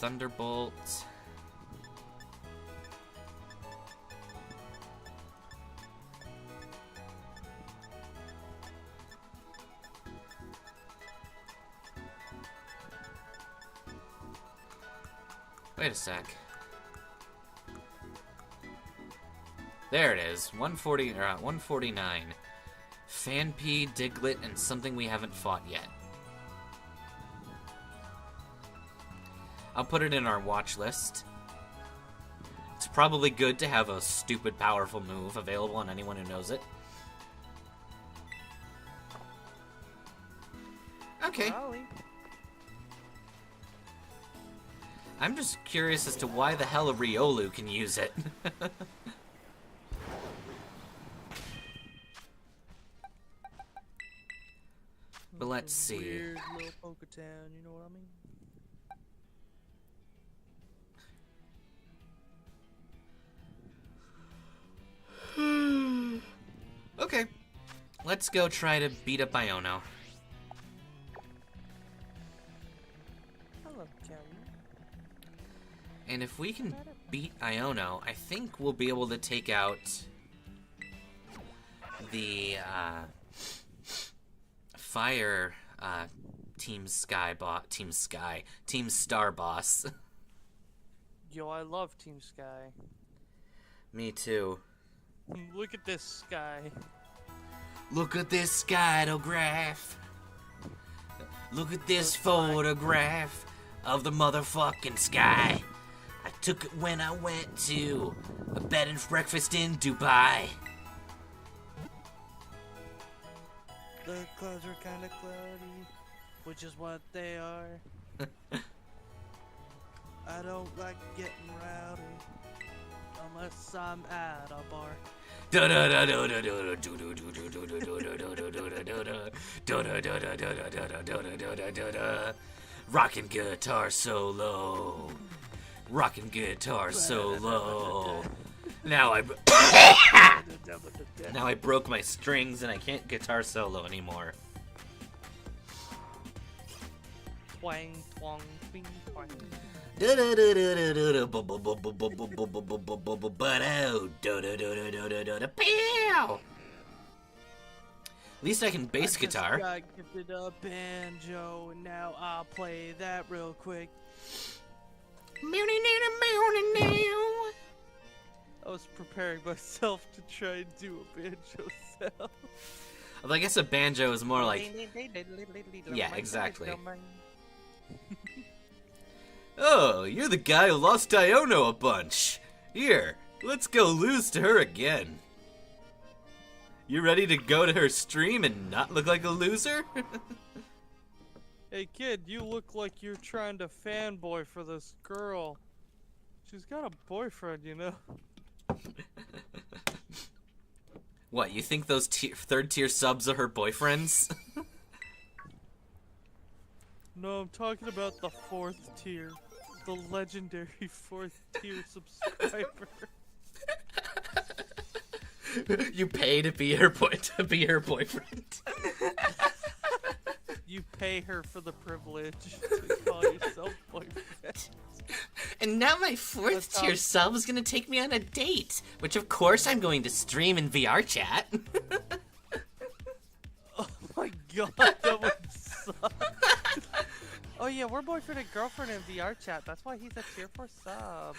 Thunderbolt. Wait a sec. There it is. 149. Phanpy, Diglett, and something we haven't fought yet. I'll put it in our watch list. It's probably good to have a stupid powerful move available on anyone who knows it. Okay. Probably. I'm just curious as to why the hell a Riolu can use it. But let's see. Weird little Poketown, you know what I mean? Okay, let's go try to beat up Iono. Hello, Kelly. And if we can beat Iono, I think we'll be able to take out the Fire Team Star boss. Yo, I love Team Sky. Me too. Look at this sky. Look at this skydograph. Look at this photograph of the motherfucking sky. I took it when I went to a bed and breakfast in Dubai. The clouds are kinda cloudy. which is what they are. I don't like getting rowdy unless I'm at a bar. Rockin' guitar solo. Rockin' guitar solo. Now I broke my strings and I can't guitar solo anymore. Twang, twang, bing, twang. At least I can bass guitar. I just got gifted a banjo, and now I'll play that real quick. I was preparing myself to try and do a banjo sound. Well, I guess a banjo is more like... Yeah, exactly. Oh, you're the guy who lost Iono a bunch. Here, let's go lose to her again. You ready to go to her stream and not look like a loser? Hey kid, you look like you're trying to fanboy for this girl. She's got a boyfriend, you know. What, you think those third tier subs are her boyfriends? No, I'm talking about the 4th tier. The legendary 4th tier subscriber. You pay to be her boyfriend. You pay her for the privilege to call yourself boyfriend. And now my 4th tier sub is gonna take me on a date, which of course I'm going to stream in VR chat. Oh my god, that would suck. Oh yeah, we're boyfriend and girlfriend in VR chat. That's why he's a tier 4 sub.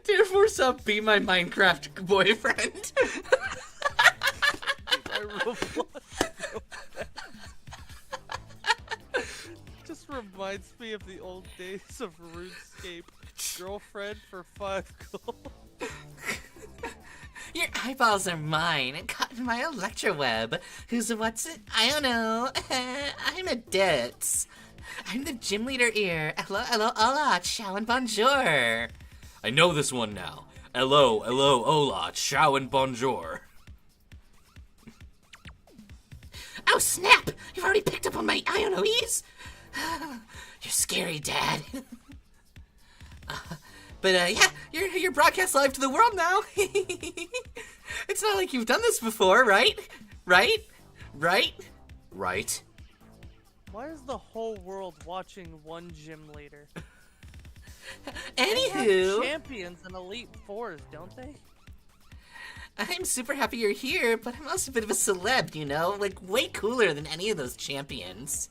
Tier 4 sub, be my Minecraft boyfriend. My Roblox just reminds me of the old days of RuneScape. Girlfriend for 5 gold. Your eyeballs are mine, caught in my electroweb. What's it? I don't know. I'm a ditz. I'm the gym leader here. Hello, hola, ciao and bonjour. I know this one now. Hello, hola, ciao and bonjour. Oh snap! You've already picked up on my Ionoes? You're scary, Dad. Yeah, you're broadcast live to the world now. It's not like you've done this before, right? Right? Why is the whole world watching one gym leader? Anywho, they have champions and elite 4s, don't they? I'm super happy you're here, but I'm also a bit of a celeb, you know? Like, way cooler than any of those champions.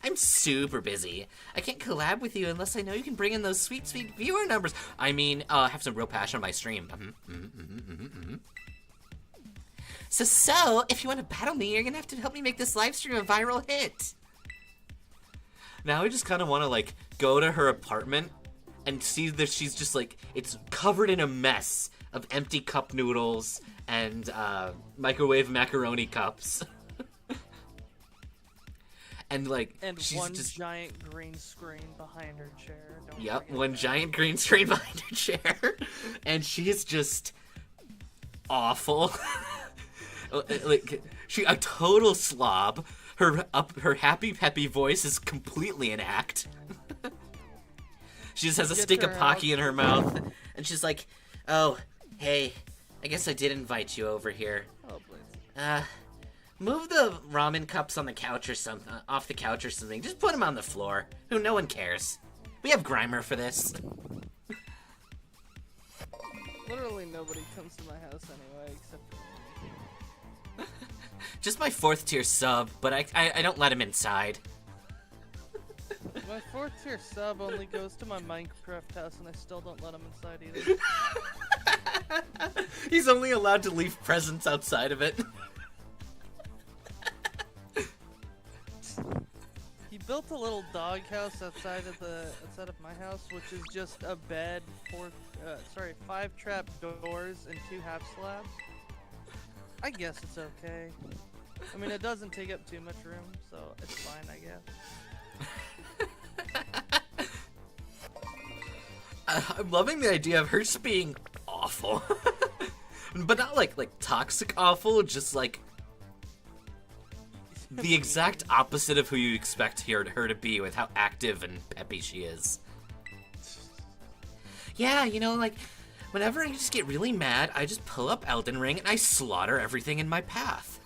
I'm super busy. I can't collab with you unless I know you can bring in those sweet, sweet viewer numbers. I mean, have some real passion on my stream. So, if you want to battle me, you're gonna have to help me make this live stream a viral hit. Now I just kind of want to, like, go to her apartment and see that she's just, like, it's covered in a mess of empty cup noodles and microwave macaroni cups. And, like, she's one just... giant green screen behind her chair. Yep, one giant green screen behind her chair. And she's just awful. Like, a total slob. Her happy peppy voice is completely an act. She just has a stick of Pocky in her mouth, and she's like, "Oh, hey, I guess I did invite you over here. Oh, please. Move the ramen cups on the couch or something, off the couch or something. Just put them on the floor. No one cares. We have Grimer for this." Literally nobody comes to my house anyway, except for me. Just my 4th tier sub, but I don't let him inside. My 4th tier sub only goes to my Minecraft house, and I still don't let him inside either. He's only allowed to leave presents outside of it. He built a little doghouse outside of my house, which is just a bed, 5 trap doors and 2 half slabs. I guess it's okay. I mean, it doesn't take up too much room, so it's fine, I guess. I'm loving the idea of her just being awful. But not like toxic awful, just like the exact opposite of who you expect her to be with how active and peppy she is. Yeah, you know, like, whenever I just get really mad, I just pull up Elden Ring and I slaughter everything in my path.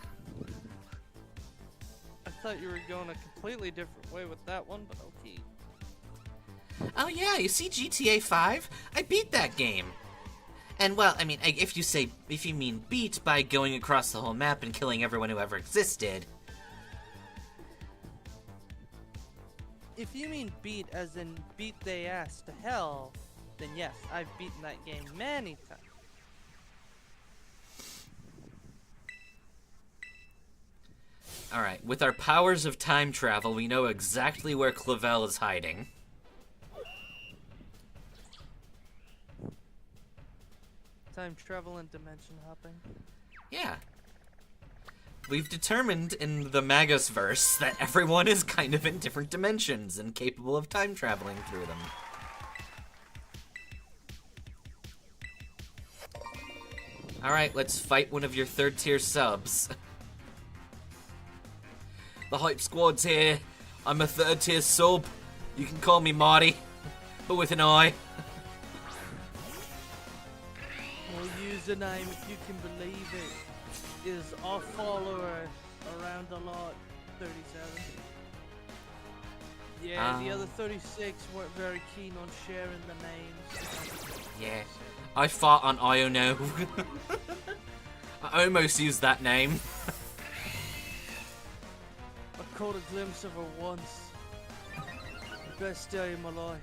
I thought you were going a completely different way with that one, but okay. Oh yeah, you see GTA 5? I beat that game. And well, I mean, if you mean beat by going across the whole map and killing everyone who ever existed. If you mean beat as in beat they ass to hell, then yes, I've beaten that game many times. Alright, with our powers of time travel, we know exactly where Clavel is hiding. Time travel and dimension hopping. Yeah. We've determined in the Magus-verse that everyone is kind of in different dimensions and capable of time traveling through them. Alright, let's fight one of your third-tier subs. The Hype Squad's here. I'm a third-tier sub. You can call me Marty, but with an I. My username, if you can believe it, is our follower around a lot 37. Yeah, the other 36 weren't very keen on sharing the names. Yeah. I fought on Iono. I almost used that name. I caught a glimpse of her once. The best day of my life.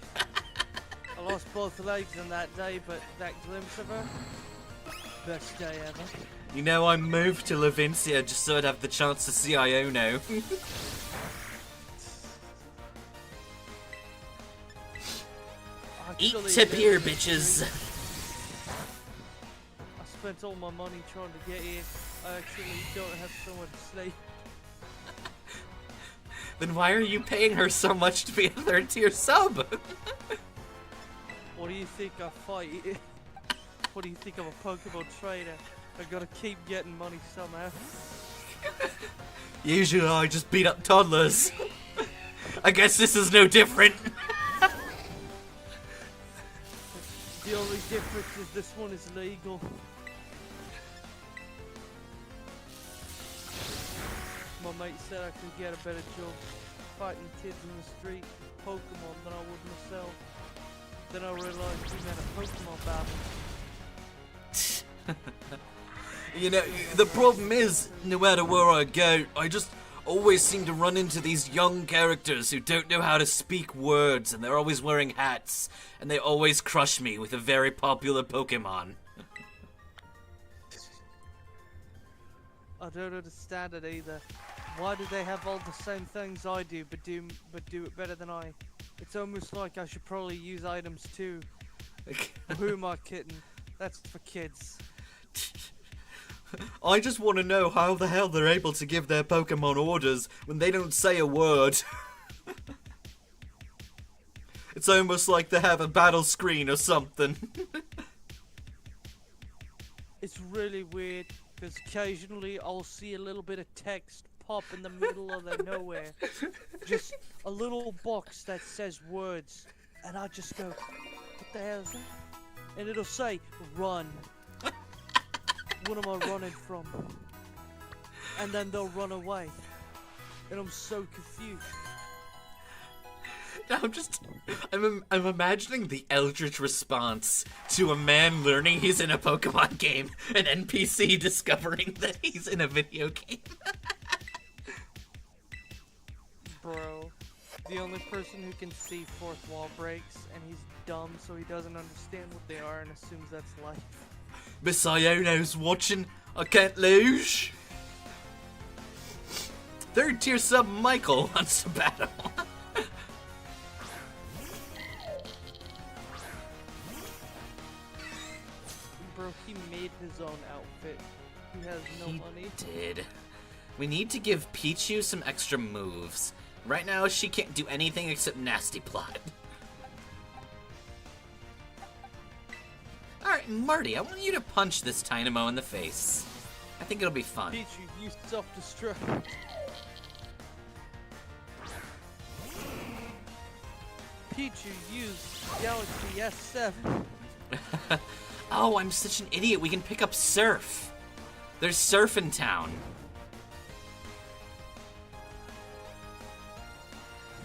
I lost both legs on that day, but that glimpse of her, best day ever. You know, I moved to Levincia just so I'd have the chance to see Iono. Eat tip here, bitches. I spent all my money trying to get here. I actually don't have somewhere to sleep. Then why are you paying her so much to be a third-tier sub? What do you think I fight? What do you think I'm a Pokemon trader? I gotta keep getting money somehow. Usually I just beat up toddlers. I guess this is no different. The only difference is this one is legal. My mate said I could get a better job fighting kids in the street, Pokemon, than I would myself. Then I realized we meant a Pokemon battle. You know, the problem is, no matter where I go, I just always seem to run into these young characters who don't know how to speak words, and they're always wearing hats, and they always crush me with a very popular Pokemon. I don't understand it either. Why do they have all the same things I do, but do it better than I? It's almost like I should probably use items too. Who am I kidding? That's for kids. I just want to know how the hell they're able to give their Pokemon orders when they don't say a word. It's almost like they have a battle screen or something. It's really weird, because occasionally I'll see a little bit of text pop in the middle of the nowhere. Just a little box that says words, and I just go, what the hell is that? And it'll say, run. What am I running from? And then they'll run away. And I'm so confused. Now I'm imagining the eldritch response to a man learning he's in a Pokemon game, an NPC discovering that he's in a video game. Bro, the only person who can see fourth wall breaks, and he's dumb so he doesn't understand what they are and assumes that's life. Miss Iono's watching, I can't lose. Third tier sub Michael wants to battle. Bro, he made his own outfit. He has no money. He did. We need to give Pichu some extra moves. Right now, she can't do anything except nasty plot. Alright, Marty, I want you to punch this Tynamo in the face. I think it'll be fun. Pichu, use self-destruct. Pichu, use Galaxy S7. Oh, I'm such an idiot. We can pick up Surf. There's Surf in town.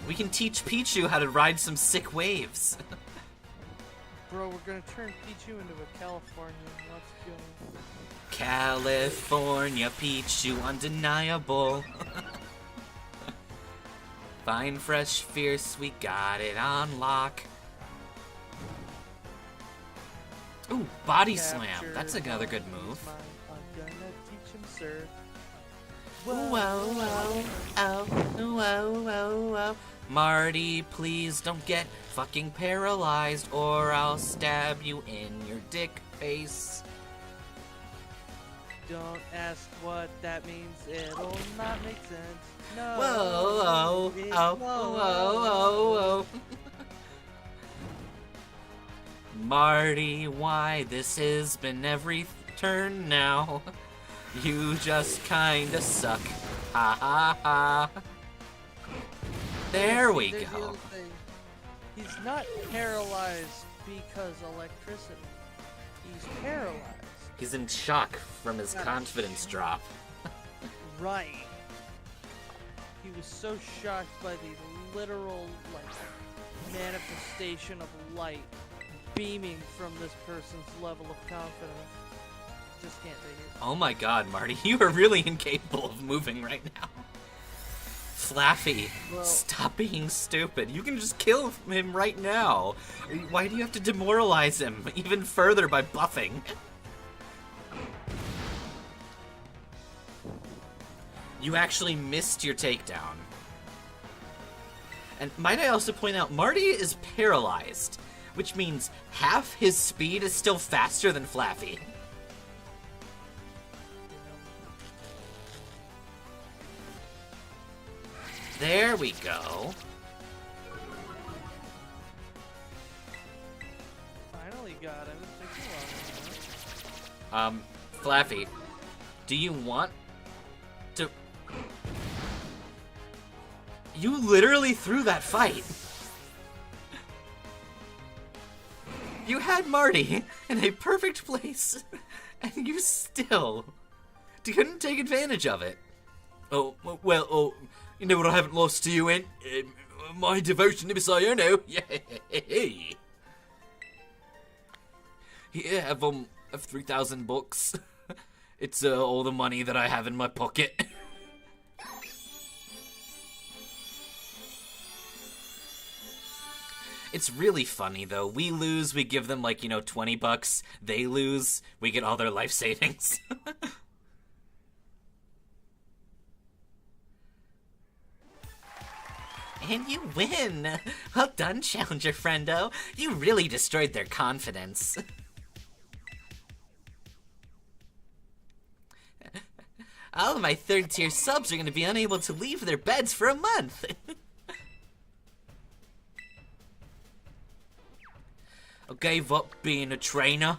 We can teach Pichu how to ride some sick waves. Bro, we're gonna turn Pichu into a Californian. Let's go. California Pichu, undeniable. Fine, fresh, fierce, we got it on lock. Ooh, body slam. That's another good move. I'm gonna teach him surf. Whoa, whoa, oh, whoa, whoa, whoa. Marty, please don't get fucking paralyzed or I'll stab you in your dick face. Don't ask what that means, it'll not make sense. No. Whoa, oh, oh, oh, oh, oh. Marty, why this has been every turn now? You just kinda suck. Ha ha ha. There we go. He's not paralyzed because electricity. He's paralyzed. He's in shock from his confidence drop. Right. He was so shocked by the literal, like, manifestation of light beaming from this person's level of confidence. Just can't take it. Oh my god, Marty, you are really incapable of moving right now. Flaffy, Well, stop being stupid. You can just kill him right now. Why do you have to demoralize him even further by buffing? You actually missed your takedown. And might I also point out, Marty is paralyzed, which means half his speed is still faster than Flaffy. There we go. finally got him. It took a while. Flaffy, do you want to... You literally threw that fight. You had Marty in a perfect place, and you still couldn't take advantage of it. Oh, well, oh, you know what I haven't lost to you in? My devotion to Miss Iono. Yay! Here, have 3,000 bucks. It's all the money that I have in my pocket. It's really funny, though. We lose, we give them, like, 20 bucks. They lose, we get all their life savings. And you win! Well done, Challenger Friendo. You really destroyed their confidence. All of my third-tier subs are going to be unable to leave their beds for a month. I gave up being a trainer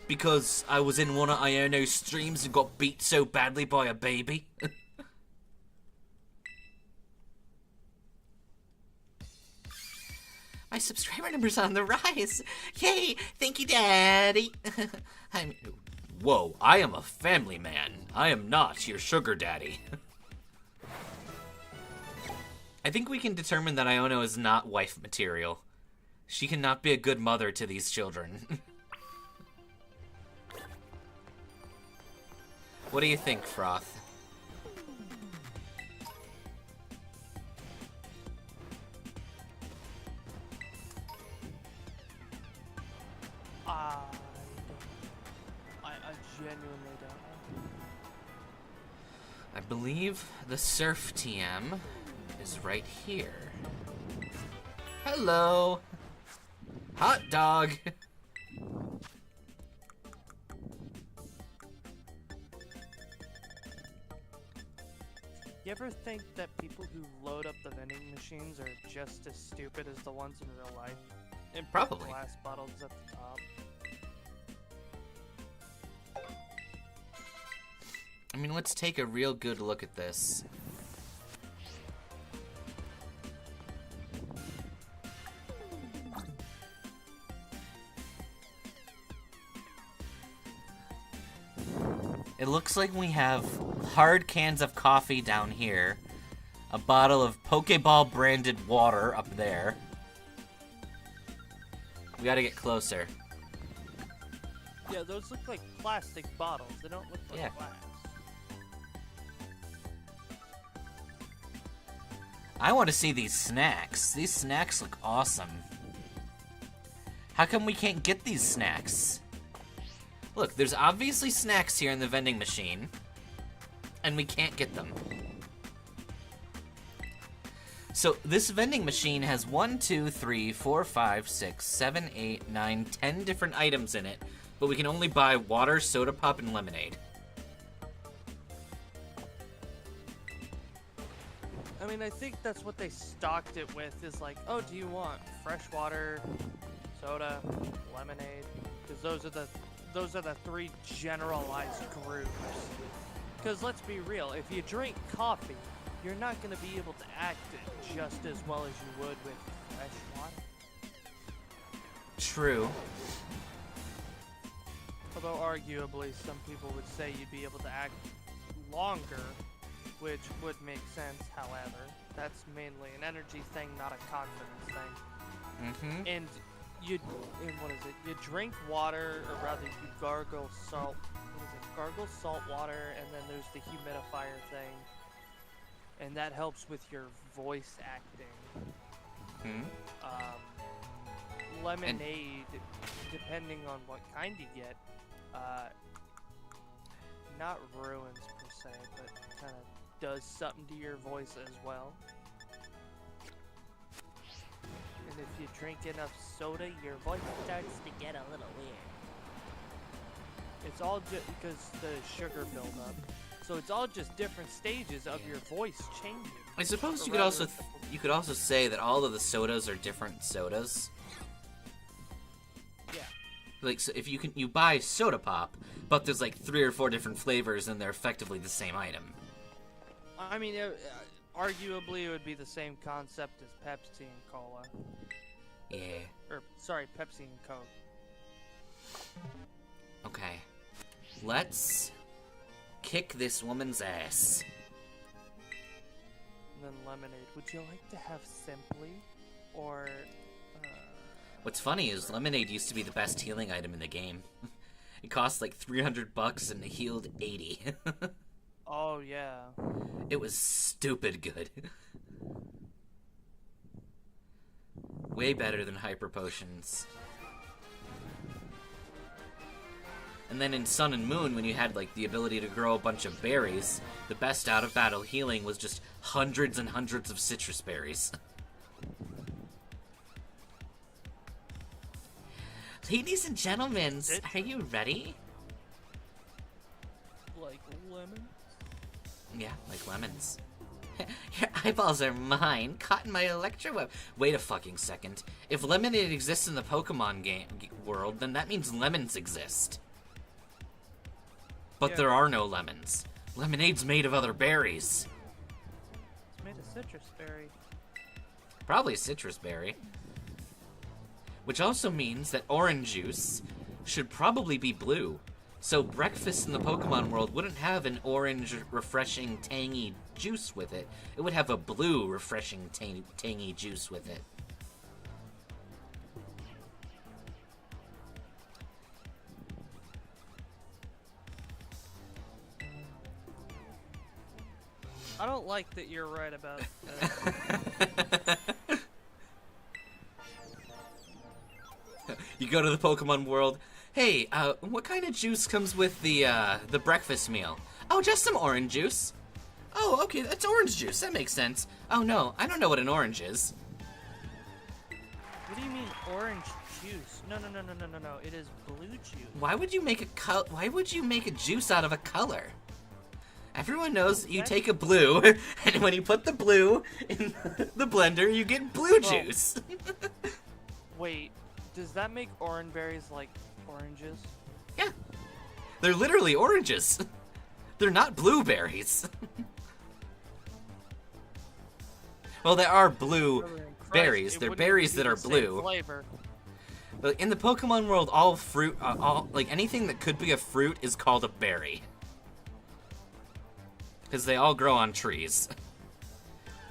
because I was in one of Iono's streams and got beat so badly by a baby. My subscriber number's on the rise. Yay! Thank you, Daddy. Whoa, I am a family man. I am not your sugar daddy. I think we can determine that Iono is not wife material. She cannot be a good mother to these children. What do you think, Froth? I genuinely don't know. I believe the Surf TM is right here. Hello! Hot dog! You ever think that people who load up the vending machines are just as stupid as the ones in real life? And put Probably. glass bottles at the top. I mean, let's take a real good look at this. It looks like we have hard cans of coffee down here, a bottle of Pokeball branded water up there. We gotta get closer. Yeah, those look like plastic bottles. They don't look like glass. I want to see these snacks. These snacks look awesome. How come we can't get these snacks? Look, there's obviously snacks here in the vending machine, and we can't get them. So this vending machine has 1, 2, 3, 4, 5, 6, 7, 8, 9, 10 different items in it, but we can only buy water, soda pop, and lemonade. I mean, I think that's what they stocked it with, is like, oh, do you want fresh water, soda, lemonade? Because those are the three generalized groups. Because let's be real, if you drink coffee, you're not going to be able to act just as well as you would with fresh water. True. Although arguably some people would say you'd be able to act longer, which would make sense, however. That's mainly an energy thing, not a confidence thing. Mm-hmm. And what is it? You drink water, or rather you gargle salt. What is it? Gargle salt water, and then there's the humidifier thing. And that helps with your voice acting. Lemonade, depending on what kind you get, not ruins per se, but kind of does something to your voice as well. And if you drink enough soda, your voice starts to get a little weird. It's all just because the sugar buildup. So it's all just different stages of your voice changing. I suppose you could also say that all of the sodas are different sodas. Yeah. Like, so if you buy soda pop, but there's like 3 or 4 different flavors and they're effectively the same item. I mean, arguably it would be the same concept as Pepsi and Cola. Yeah. Or, sorry, Pepsi and Coke. Okay. Let's kick this woman's ass. And then lemonade. Would you like to have simply? Or, What's funny is lemonade used to be the best healing item in the game. It cost like $300 and it healed 80. Oh, yeah. It was stupid good. Way better than hyper potions. And then in Sun and Moon, when you had like the ability to grow a bunch of berries, the best out of battle healing was just hundreds and hundreds of citrus berries. Ladies and gentlemen, are you ready? Like lemon? Yeah, like lemons. Your eyeballs are mine, caught in my electro web. Wait a fucking second. If lemonade exists in the Pokemon game world, then that means lemons exist. But there are no lemons. Lemonade's made of other berries. It's made of citrus berry. Probably a citrus berry. Which also means that orange juice should probably be blue. So breakfast in the Pokemon world wouldn't have an orange, refreshing, tangy juice with it. It would have a blue, refreshing, tangy juice with it. I don't like that you're right about that. You go to the Pokemon world. Hey, what kind of juice comes with the breakfast meal? Oh, just some orange juice. Oh, okay, that's orange juice. That makes sense. Oh no, I don't know what an orange is. What do you mean orange juice? No. It is blue juice. Why would you make a juice out of a color? Everyone knows you Okay. take a blue, and when you put the blue in the blender, you get blue juice. Wait, does that make orange berries like oranges? Yeah. They're literally oranges. They're not blueberries. Well, there are blue berries. They're berries that are blue. Flavor. But in the Pokemon world, all fruit, like anything that could be a fruit is called a berry. Because they all grow on trees.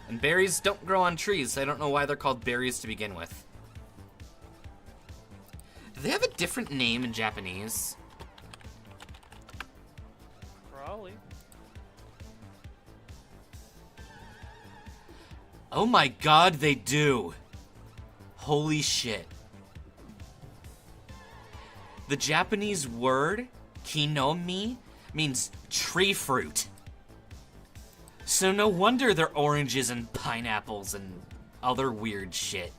And berries don't grow on trees, so I don't know why they're called berries to begin with. Do they have a different name in Japanese? Probably. Oh my god, they do! Holy shit. The Japanese word, kinomi, means tree fruit. So no wonder they're oranges and pineapples and other weird shit.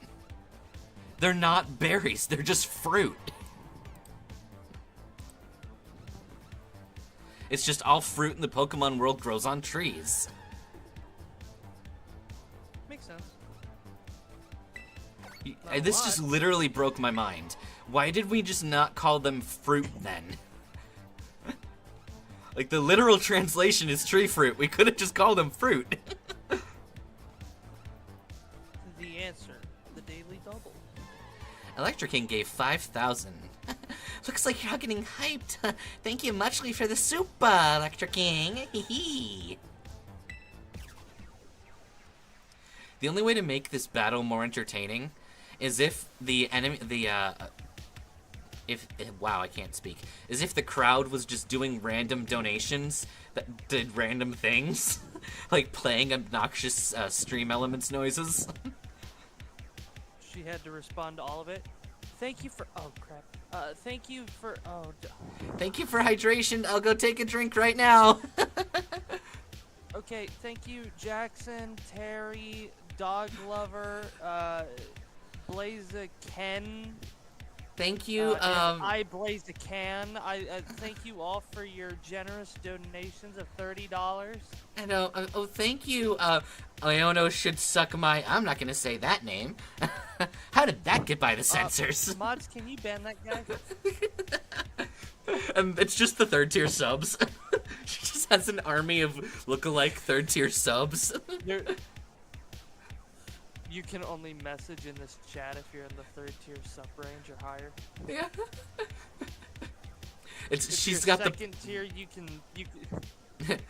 They're not berries, they're just fruit. It's just all fruit in the Pokemon world grows on trees. Makes sense. This just literally broke my mind. Why did we just not call them fruit then? Like, the literal translation is tree fruit. We could have just called them fruit. The answer, the Daily Double. Electric King gave 5,000. Looks like you're getting hyped. Thank you muchly for the super, Electric King. Hee. The only way to make this battle more entertaining is if the enemy, wow, I can't speak. Is if the crowd was just doing random donations that did random things, like playing obnoxious stream elements noises. She had to respond to all of it. Thank you for. Oh crap. Thank you for. Oh. Thank you for hydration. I'll go take a drink right now. Okay. Thank you, Jackson, Terry, Dog Lover, Blaze Ken. Thank you. I Blaze a Can. I thank you all for your generous donations of $30. I know. Oh, thank you. Iono should suck my. I'm not gonna say that name. How did that get by the censors? Mods, can you ban that guy? It's just the third tier subs. She just has an army of lookalike third tier subs. You can only message in this chat if you're in the third tier sub range or higher. Yeah. If She's you're got second tier, you can.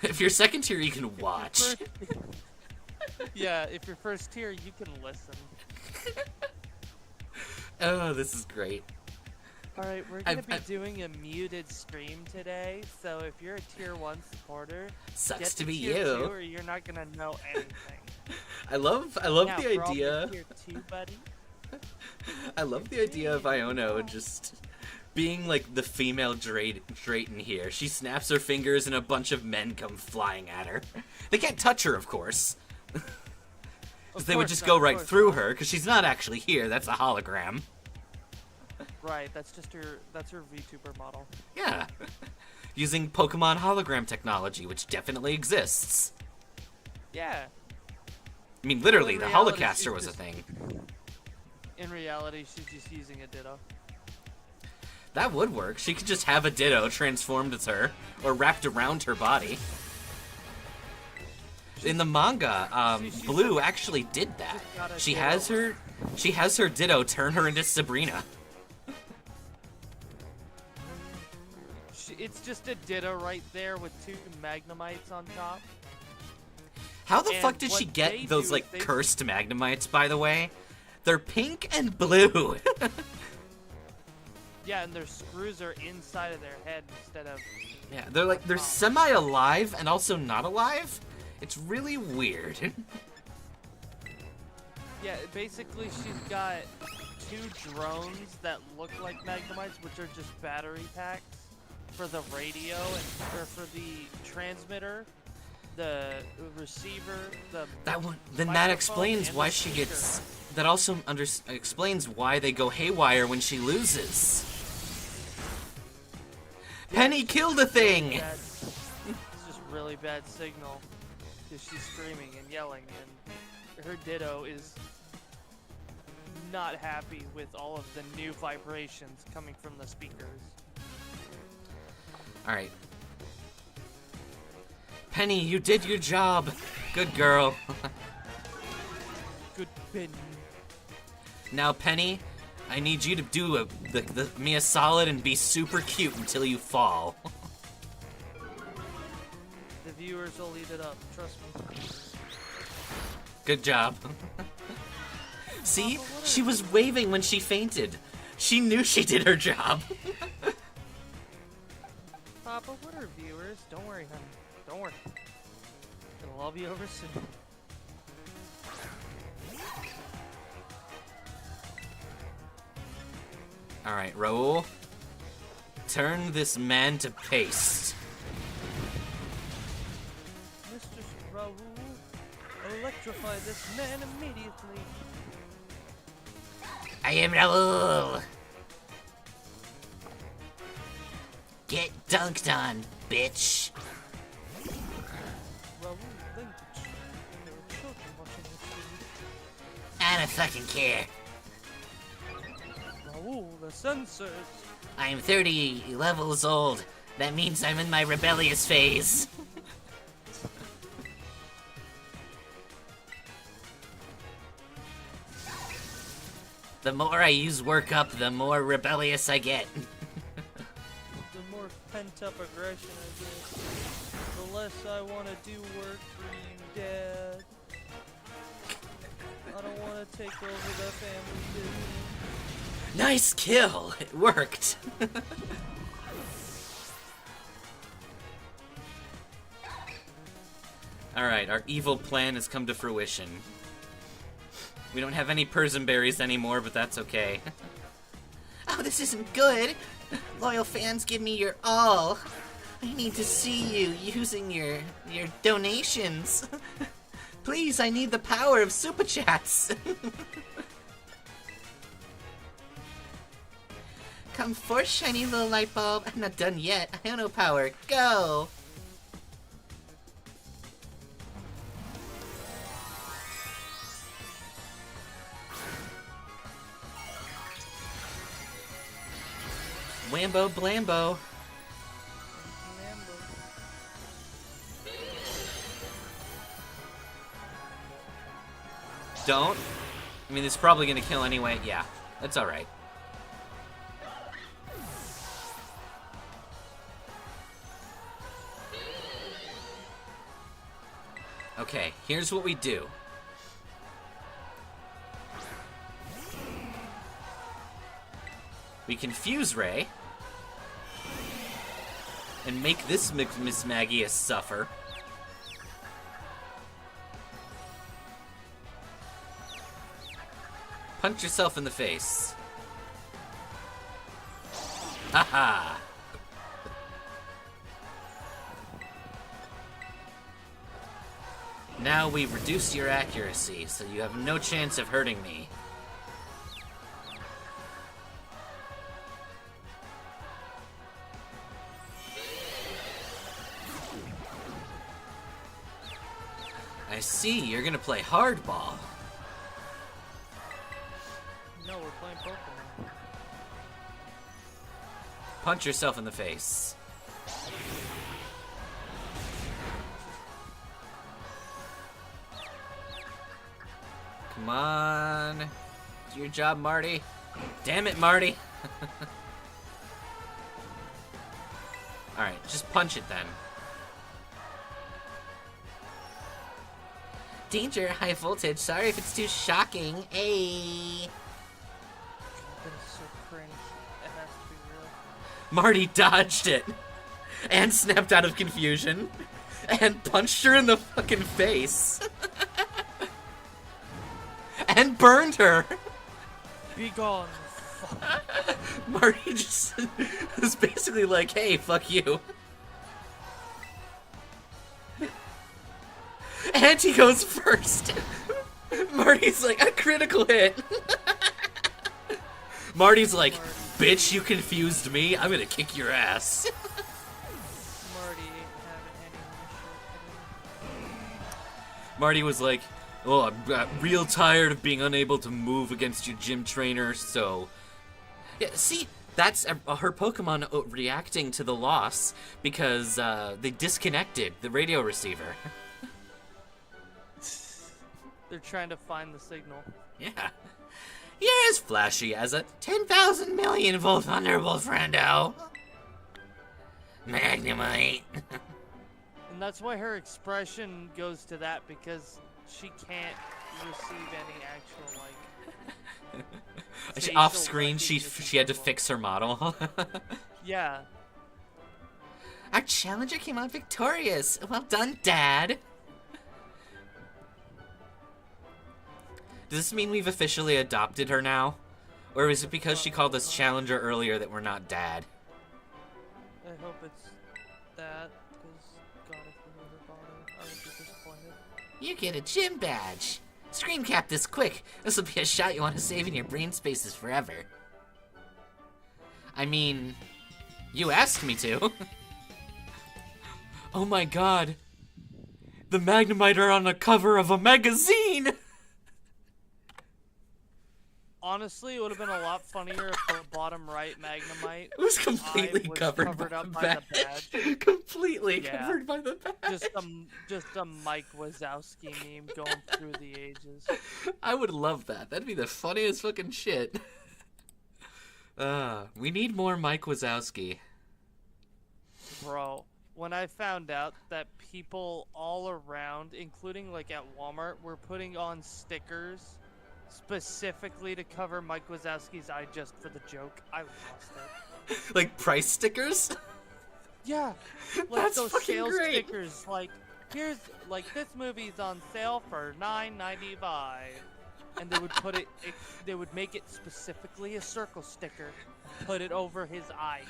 If you're second tier, you can watch. Yeah, if you're first tier, you can listen. Oh, this is great. Alright, we're gonna be doing a muted stream today, so if you're a tier 1 supporter, Sucks get to be tier you. 2 or you're not gonna know anything. I love Now, the for all idea. the tier 2 buddy. I love the idea of Iono just being like the female Drayton here. She snaps her fingers and a bunch of men come flying at her. They can't touch her, of course. Because they would just go right through her, because she's not actually here. That's a hologram. Right, that's her Vtuber model. Yeah. Using Pokemon hologram technology, which definitely exists. Yeah. I mean, literally, In the reality, Holocaster she's was a just- thing. In reality, she's just using a Ditto. That would work. She could just have a Ditto transformed as her, or wrapped around her body. In the manga, Blue actually did that. She has her Ditto turn her into Sabrina. It's just a Ditto right there with 2 Magnemites on top. How the And fuck did what she they get those, do like, is they- cursed Magnemites, by the way? They're pink and blue. Yeah, and their screws are inside of their head instead of... Yeah, they're semi-alive and also not alive. It's really weird. Yeah, basically she's got 2 drones that look like Magnemites, which are just battery packs for the radio and or for the transmitter, the receiver, the That microphone, explains and why the she speaker. gets. That also explains why they go haywire when she loses. Penny killed a thing. It's just really bad signal because she's screaming and yelling, and her Ditto is not happy with all of the new vibrations coming from the speakers. Alright. Penny, you did your job. Good girl. Good Penny. Now, Penny, I need you to do me a solid and be super cute until you fall. The viewers will eat it up, trust me. Good job. See? She was waving when she fainted. She knew she did her job. Papa, what are viewers? Don't worry, honey. Don't worry. It'll all be over soon. Alright, Raoul. Turn this man to paste. Mr. Raoul, electrify this man immediately. I am Raoul. Get dunked on, bitch. Raoul, language. There are children watching this video. I don't fucking care. Raoul, the censors. I'm 30 levels old. That means I'm in my rebellious phase. The more I use work up, the more rebellious I get. The more pent-up aggression I get, the less I want to do work for you, Dad. I don't want to take over the family business. Nice kill! It worked! Alright, our evil plan has come to fruition. We don't have any Persian anymore, but that's okay. Oh, this isn't good! Loyal fans, give me your all! I need to see you using your donations. Please, I need the power of super chats. Come forth, shiny little light bulb. I'm not done yet. I have no power. Go! Whambo blambo. Don't. I mean, it's probably gonna kill anyway. Yeah, that's alright. Okay, here's what we do. We confuse Ray and make this Miss Maggie suffer. Punch yourself in the face. Haha. Now we reduce your accuracy, so you have no chance of hurting me. I see, you're gonna play hardball. No, we're playing Pokemon. Punch yourself in the face. Come on. Do your job, Marty. Damn it, Marty. Alright, just punch it then. Danger, high voltage. Sorry if it's too shocking. Hey. That is so cringe. It has to be real. Marty dodged it. And snapped out of confusion. And punched her in the fucking face. And burned her. Be gone. Marty just was basically like, hey, fuck you. And he goes first. Marty's like, a critical hit. Marty's like, bitch, you confused me. I'm gonna kick your ass. Marty ain't having any Marty was like, "Oh, I'm real tired of being unable to move against your gym trainer, so..." Yeah, see, that's her Pokemon reacting to the loss because they disconnected the radio receiver. They're trying to find the signal. Yeah. You're as flashy as a 10,000 million volt thunderbolt, friendo. Magnemite. And that's why her expression goes to that, because she can't receive any actual, like... Off screen, she had to fix her model. Yeah. Our challenger came out victorious. Well done, Dad. Does this mean we've officially adopted her now? Or is it because she called us challenger earlier that we're not Dad? I hope it's that, because God, if we never bought her, I would be disappointed. You get a gym badge. Screen cap this quick. This will be a shot you want to save in your brain spaces forever. I mean, you asked me to. Oh my god. The Magnemite are on the cover of a magazine! Honestly, it would have been a lot funnier if the bottom right Magnemite was completely covered by up the by the badge. Completely covered by the badge. Just a Mike Wazowski meme going through the ages. I would love that. That'd be the funniest fucking shit. We need more Mike Wazowski. Bro, when I found out that people all around, including like at Walmart, were putting on stickers specifically to cover Mike Wazowski's eye just for the joke, I lost it. Like price stickers? Yeah, like That's those fucking sales great. stickers. Like, here's like this movie's on sale for $9.95, and they would put it. They would make it specifically a circle sticker, put it over his eye.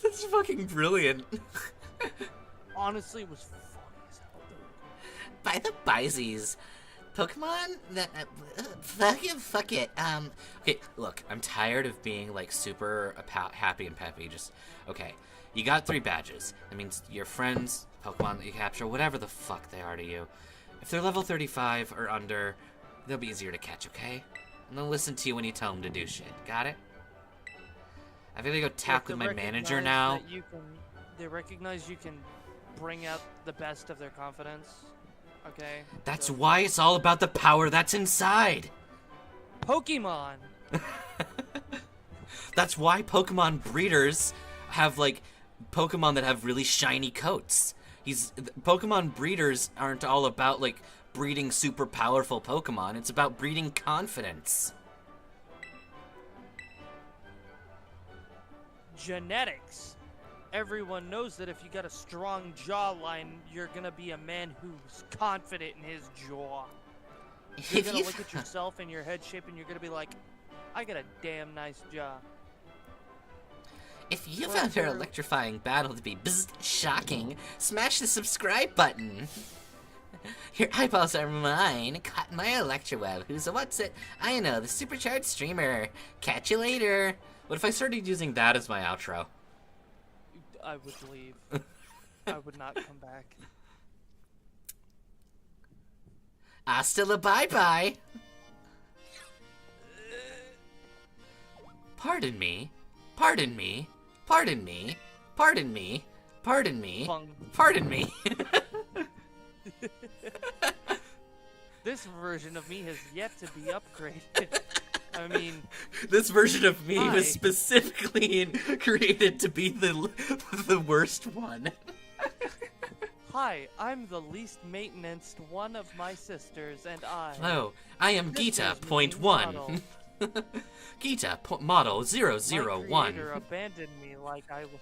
That's fucking brilliant. Honestly, it was funny as hell, dude. By the Byzies. Pokemon? Fuck it. Okay, look, I'm tired of being, like, super happy and peppy. Just, okay, you got 3 badges. That means your friends, Pokemon that you capture, whatever the fuck they are to you, if they're level 35 or under, they'll be easier to catch, okay? And they'll listen to you when you tell them to do shit. Got it? I've got to go tap with my manager now. They recognize you can bring out the best of their confidence. Okay. That's why it's all about the power that's inside. Pokemon. That's why Pokemon breeders have, like, Pokemon that have really shiny coats. Pokemon breeders aren't all about, like, breeding super powerful Pokemon. It's about breeding confidence. Genetics. Everyone knows that if you got a strong jawline, you're gonna be a man who's confident in his jaw. You're gonna look at yourself and your head shape and you're gonna be like, I got a damn nice jaw. If you found our electrifying battle to be shocking, smash the subscribe button. Your eyeballs are mine. Caught in my Electroweb. Who's a what's it? I know, the supercharged streamer. Catch you later. What if I started using that as my outro? I would leave. I would not come back. Hasta la bye-bye. Pardon me. Pardon me. Pardon me. Pardon me. Pardon me. Pardon me. This version of me has yet to be upgraded. I mean, this version of me was specifically created to be the worst one. Hi, I'm the least maintenanced one of my sisters, and Hello, I am Gita, point 1. Gita, model 001. My creator abandoned me like I was...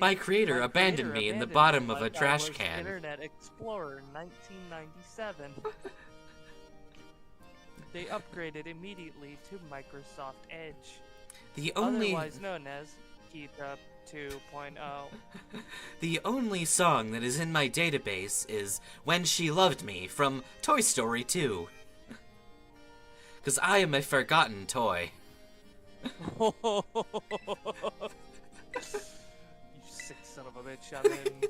My creator abandoned me in the bottom of a trash can. Internet Explorer 1997. They upgraded immediately to Microsoft Edge, otherwise known as Gita 2.0. The only song that is in my database is When She Loved Me from Toy Story 2. Because I am a forgotten toy. You sick son of a bitch, I mean...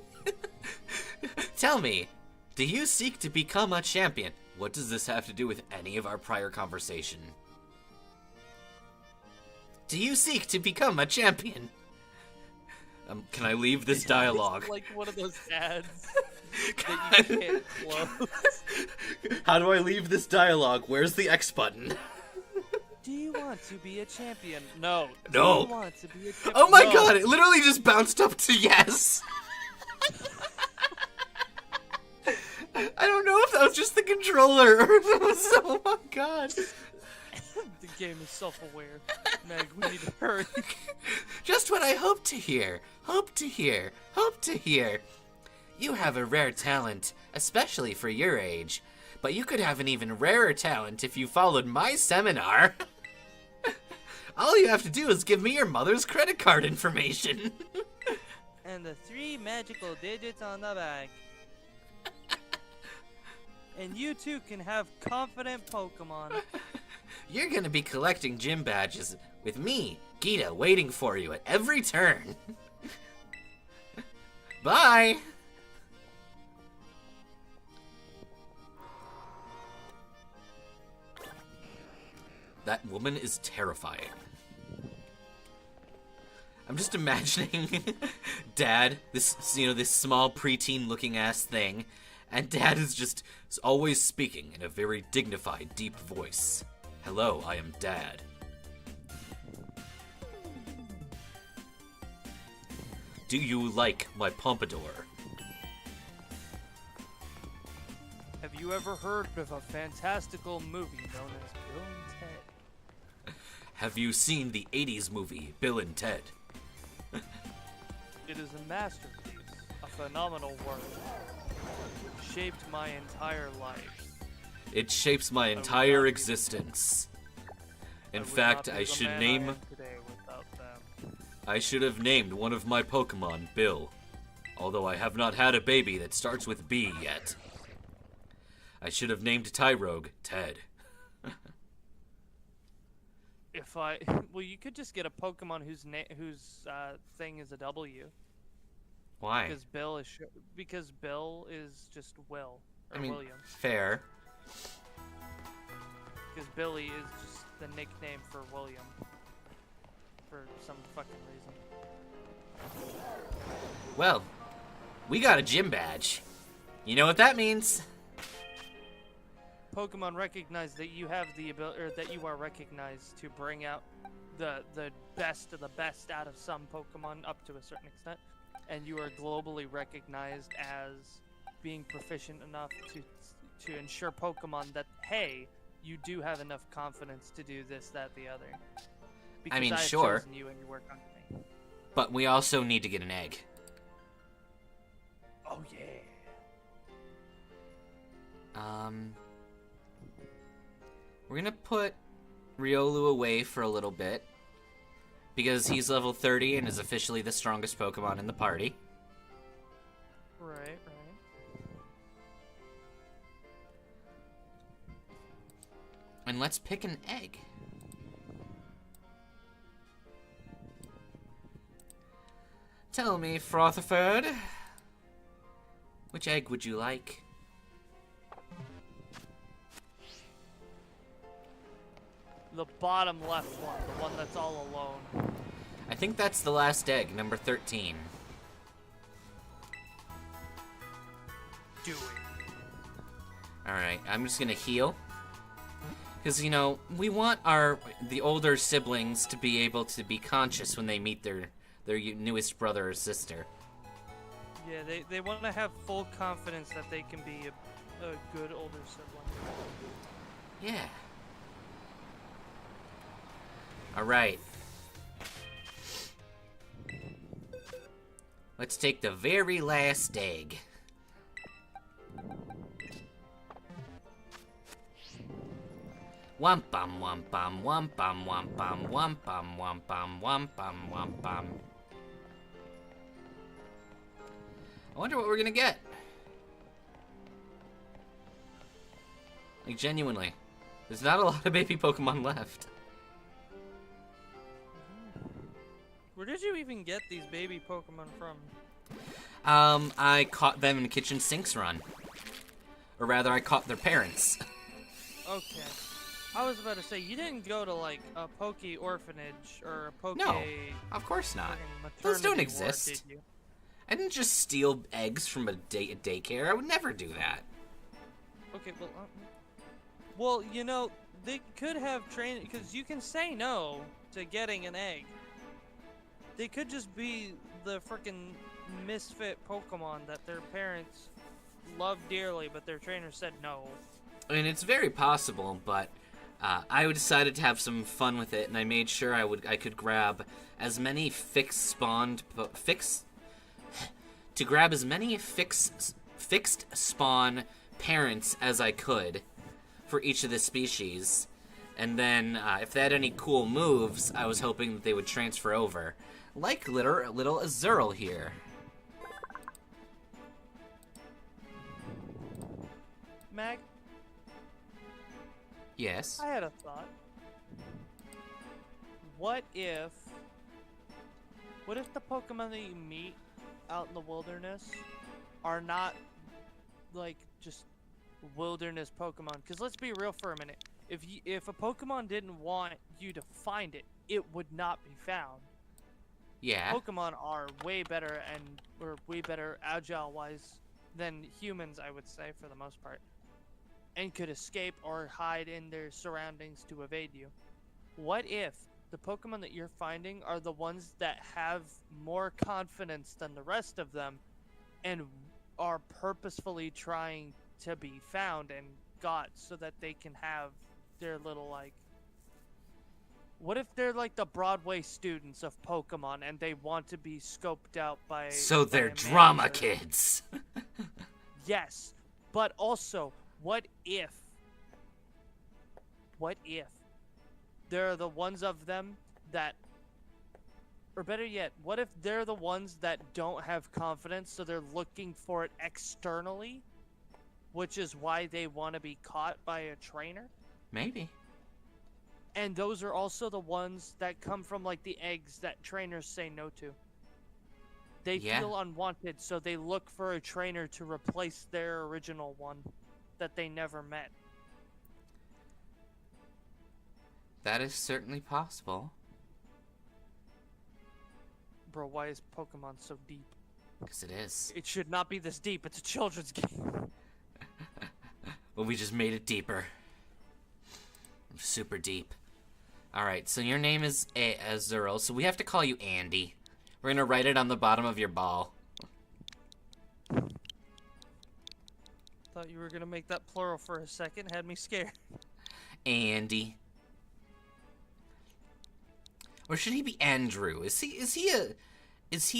Tell me, Do you seek to become a champion? What does this have to do with any of our prior conversation? Do you seek to become a champion? Can I leave this dialogue? It's like one of those ads that you can't close. How do I leave this dialogue? Where's the X button? Do you want to be a champion? No. No. Do you want to be a champion? Oh my No. god, it literally just bounced up to yes. I don't know if that was just the controller or if it was, oh my god. The game is self-aware. Meg, we need to hurry. Just what I hoped to hear. Hope to hear. Hope to hear. You have a rare talent, especially for your age. But you could have an even rarer talent if you followed my seminar. All you have to do is give me your mother's credit card information. And the 3 magical digits on the back. And you too can have confident Pokemon. You're gonna be collecting gym badges with me, Gita, waiting for you at every turn. Bye! That woman is terrifying. I'm just imagining Dad, this small preteen looking ass thing, and Dad is just always speaking in a very dignified, deep voice. Hello, I am Dad. Do you like my pompadour? Have you ever heard of a fantastical movie known as Bill and Ted? Have you seen the 80s movie, Bill and Ted? It is a masterpiece, a phenomenal work. It shaped my entire life. It shapes my entire existence. In fact, I should name... I should have named one of my Pokemon Bill. Although I have not had a baby that starts with B yet. I should have named Tyrogue Ted. Well, you could just get a Pokemon whose thing is a W. Why? Because Bill is just Will or William. Fair. Because Billy is just the nickname for William. For some fucking reason. Well, we got a gym badge. You know what that means? Pokemon recognize that you have the ability, or that you are recognized to bring out the best of the best out of some Pokemon up to a certain extent, and you are globally recognized as being proficient enough to ensure Pokemon that, hey, you do have enough confidence to do this, that, the other. Because I mean, have sure. chosen you and you work under me. But we also need to get an egg. Oh yeah. We're gonna put Riolu away for a little bit. Because he's level 30 and is officially the strongest Pokemon in the party. Right. And let's pick an egg. Tell me, Frotherford, which egg would you like? The bottom left one, the one that's all alone. I think that's the last egg, number 13. Do it. Alright, I'm just gonna heal. Because, we want the older siblings to be able to be conscious when they meet their newest brother or sister. Yeah, they want to have full confidence that they can be a good older sibling. Yeah. Alright. Let's take the very last egg. Wum-bum, wum-bum, wum-bum, wum-bum, wum-bum, wum-bum, wum-bum, wum-bum. I wonder what we're gonna get. Like, genuinely. There's not a lot of baby Pokemon left. Where did you even get these baby Pokemon from? I caught them in Kitchen Sink's run. Or rather, I caught their parents. Okay. I was about to say, you didn't go to, like, a Poke orphanage or a Poke... No, of course not. maternity Those don't ward, exist. did you? I didn't just steal eggs from a daycare. I would never do that. Okay, well, you know, they could have trained, because you can say no to getting an egg. They could just be the frickin' misfit Pokemon that their parents love dearly, but their trainer said no. I mean, it's very possible, but I decided to have some fun with it, and I made sure I could grab as many fixed spawn parents as I could for each of the species, and then if they had any cool moves, I was hoping that they would transfer over, like little Azurill here. Mag, Yes. I had a thought. What if the Pokemon that you meet out in the wilderness are not, like, just wilderness Pokemon? Because let's be real for a minute. If a Pokemon didn't want you to find it, it would not be found. Yeah. Pokemon are way better agile-wise than humans, I would say, for the most part, and could escape or hide in their surroundings to evade you. What if the Pokemon that you're finding are the ones that have more confidence than the rest of them and are purposefully trying to be found and got so that they can have their little, like... What if they're like the Broadway students of Pokemon and they want to be scoped out by... So they're by a drama manager? kids. Yes, but also, what if there are the ones of them that, or better yet, what if they're the ones that don't have confidence, so they're looking for it externally, which is why they want to be caught by a trainer? Maybe. And those are also the ones that come from, like, the eggs that trainers say no to. They feel unwanted, so they look for a trainer to replace their original one that they never met. That is certainly possible. Bro, why is Pokemon so deep? Because it is. It should not be this deep. It's a children's game. Well, we just made it deeper. Super deep. Alright, so your name is Azurill, so we have to call you Andy. We're gonna write it on the bottom of your ball. Thought you were gonna make that plural for a second. Had me scared. Andy. Or should he be Andrew? Is he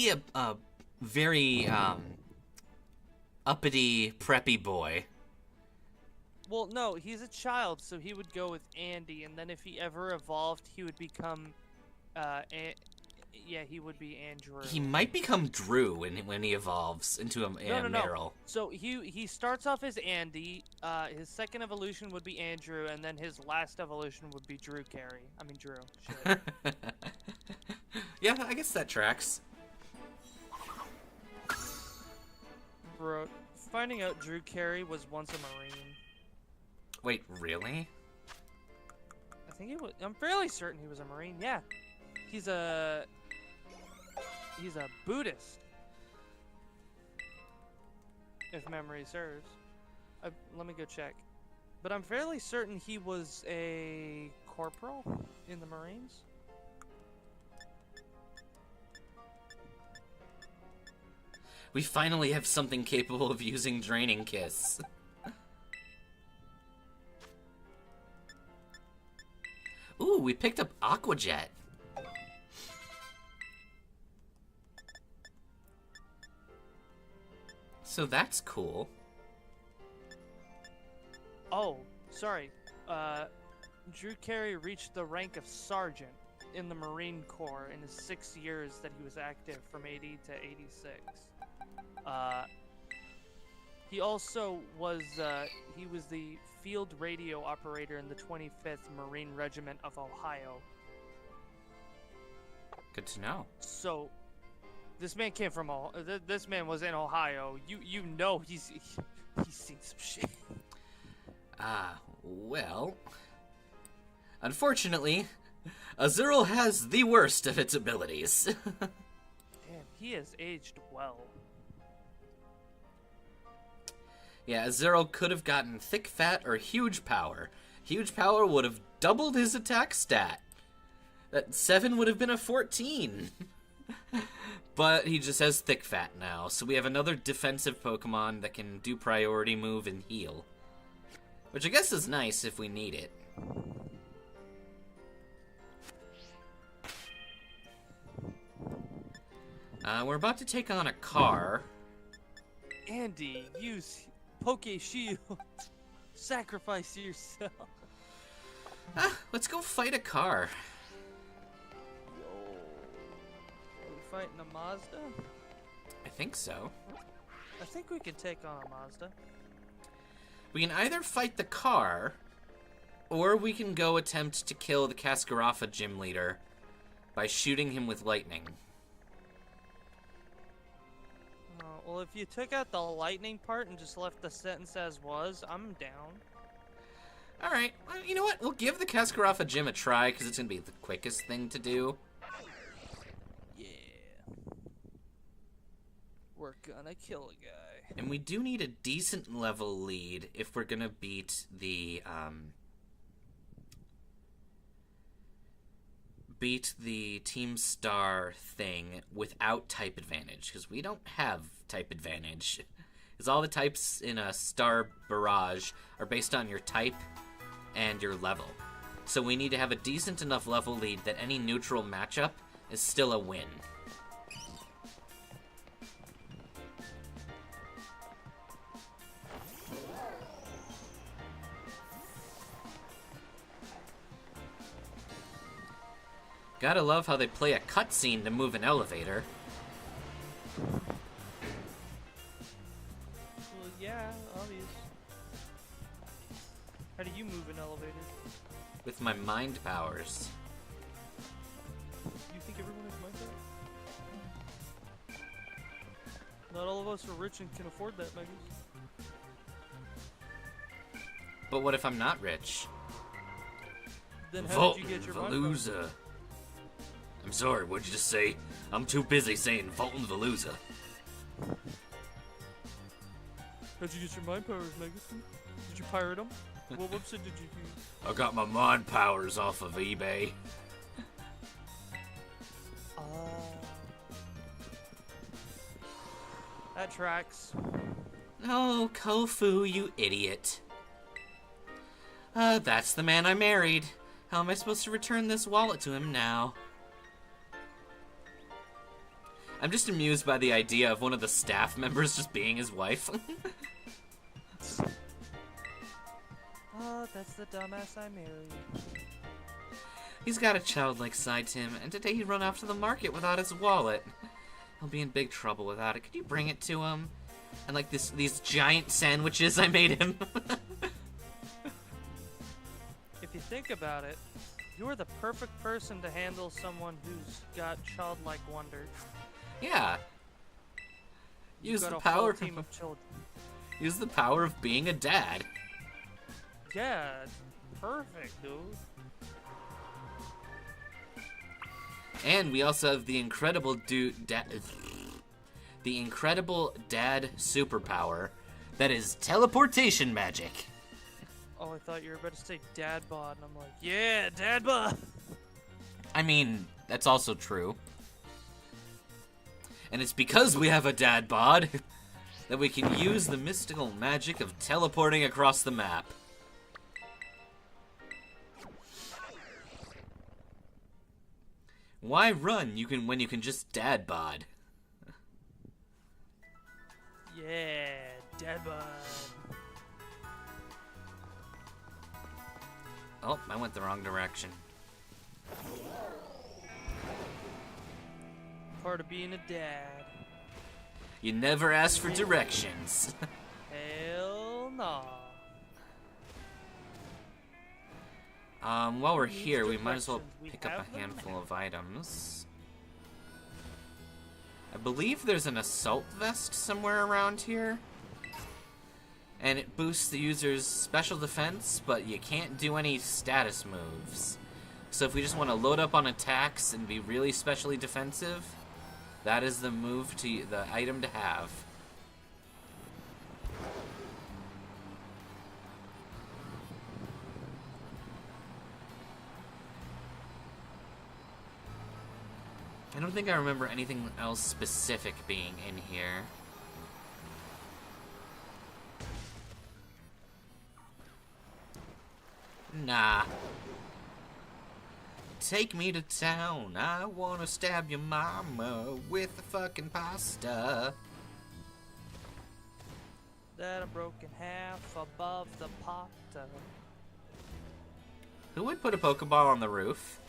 a very uppity preppy boy? Well, no, he's a child, so he would go with Andy, and then if he ever evolved, he would become, he would be Andrew. He might become Drew when he evolves into a Meryl. No. So he starts off as Andy, his second evolution would be Andrew, and then his last evolution would be Drew. Shit. Yeah, I guess that tracks. Bro, finding out Drew Carey was once a Marine. Wait, really? I think he was. I'm fairly certain he was a Marine. Yeah, he's a Buddhist, if memory serves. Let me go check. But I'm fairly certain he was a corporal in the Marines. We finally have something capable of using Draining Kiss. Ooh, we picked up Aqua Jet. So that's cool. Oh, sorry. Drew Carey reached the rank of sergeant in the Marine Corps in his 6 years that he was active, from 80 to 86. He also was, he was the field radio operator in the 25th Marine Regiment of Ohio. Good to know. So, this man came from, this man was in Ohio. You know He's seen some shit. Well... Unfortunately, Azurill has the worst of its abilities. Damn, he has aged well. Yeah, Azurill could have gotten thick fat or huge power. Huge power would have doubled his attack stat. That 7 would have been a 14. But he just has thick fat now, so we have another defensive Pokemon that can do priority move and heal. Which I guess is nice if we need it. We're about to take on a car. Andy, use Poke Shield. Sacrifice yourself. Let's go fight a car. Yo. Are we fighting a Mazda? I think so. I think we can take on a Mazda. We can either fight the car, or we can go attempt to kill the Cascarafa gym leader by shooting him with lightning. Well, if you took out the lightning part and just left the sentence as was, I'm down. Alright, well, you know what? We'll give the Cascarafa gym a try, because it's going to be the quickest thing to do. Yeah. We're gonna kill a guy. And we do need a decent level lead if we're going to beat the Team Star thing without type advantage, because we don't have type advantage. Because all the types in a Star Barrage are based on your type and your level. So we need to have a decent enough level lead that any neutral matchup is still a win. Gotta love how they play a cutscene to move an elevator. Well, yeah, obvious. How do you move an elevator? With my mind powers. You think everyone has mind powers? Not all of us are rich and can afford that, Megas. But what if I'm not rich? Then how did you get your mind powers? Veluza. I'm sorry, what'd you just say? I'm too busy saying Fulton Veluza. How'd you get your mind powers, Megas? Did you pirate them? What website did you use? I got my mind powers off of eBay. That tracks. Oh, Kofu, you idiot. That's the man I married. How am I supposed to return this wallet to him now? I'm just amused by the idea of one of the staff members just being his wife. Oh, that's the dumbass I married. He's got a childlike side to him, and today he'd run off to the market without his wallet. He'll be in big trouble without it. Could you bring it to him? And like these giant sandwiches I made him. If you think about it, you're the perfect person to handle someone who's got childlike wonder. Yeah. You've Use got the a power. full team of children. Use the power of being a dad. Yeah, perfect, dude. And we also have the incredible the incredible dad superpower that is teleportation magic. Oh, I thought you were about to say dad bod, and I'm like, yeah, dad bod. I mean, that's also true. And it's because we have a dad bod that we can use the mystical magic of teleporting across the map. Why run when you can just dad bod? Yeah, dad bod. Oh, I went the wrong direction. Part of being a dad. You never ask for directions. Hell no. While we're here, we might as well directions. We pick up have a them handful now. of items. I believe there's an assault vest somewhere around here. And it boosts the user's special defense, but you can't do any status moves. So if we just want to load up on attacks and be really specially defensive, that is the item to have. I don't think I remember anything else specific being in here. Nah. Take me to town. I wanna stab your mama with the fucking pasta. That a broken half above the pot. Who would put a Pokeball on the roof?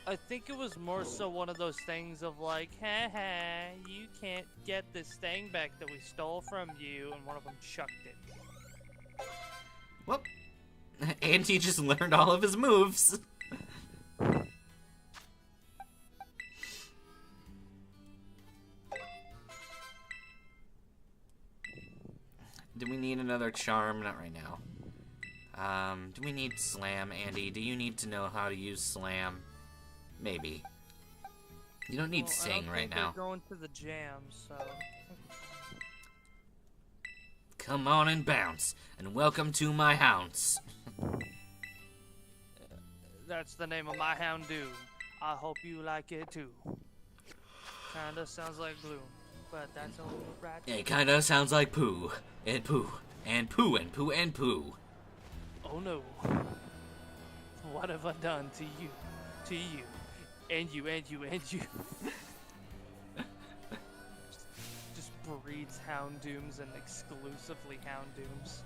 I think it was more so one of those things of like, haha, you can't get this thing back that we stole from you, and one of them chucked it. Well, and he just learned all of his moves. Do we need another charm? Not right now. Do we need Slam, Andy? Do you need to know how to use Slam? Maybe. You don't need Sing right now. We're going to the jam, so... Come on and bounce, and welcome to my hounds. That's the name of my Houndoom. I hope you like it too. Kinda sounds like Gloom, but that's alright. It kinda sounds like poo, and poo, and poo, and poo, and poo. Oh no. What have I done to you? To you. And you, and you, and you. Just breeds Houndooms and exclusively Houndooms.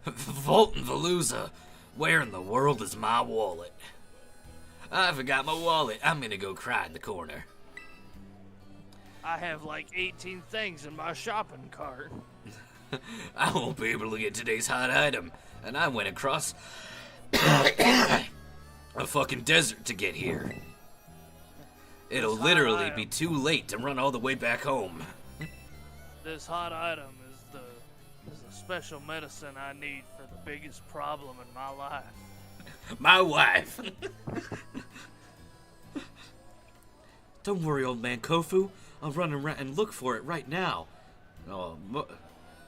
Volton Veluza, where in the world is my wallet? I forgot my wallet. I'm gonna go cry in the corner. I have like 18 things in my shopping cart. I won't be able to get today's hot item, and I went across a fucking desert to get here. It'll literally be too late to run all the way back home. This hot item is the special medicine I need for the biggest problem in my life. My wife. Don't worry, old man Kofu. I'll run around and look for it right now. Oh,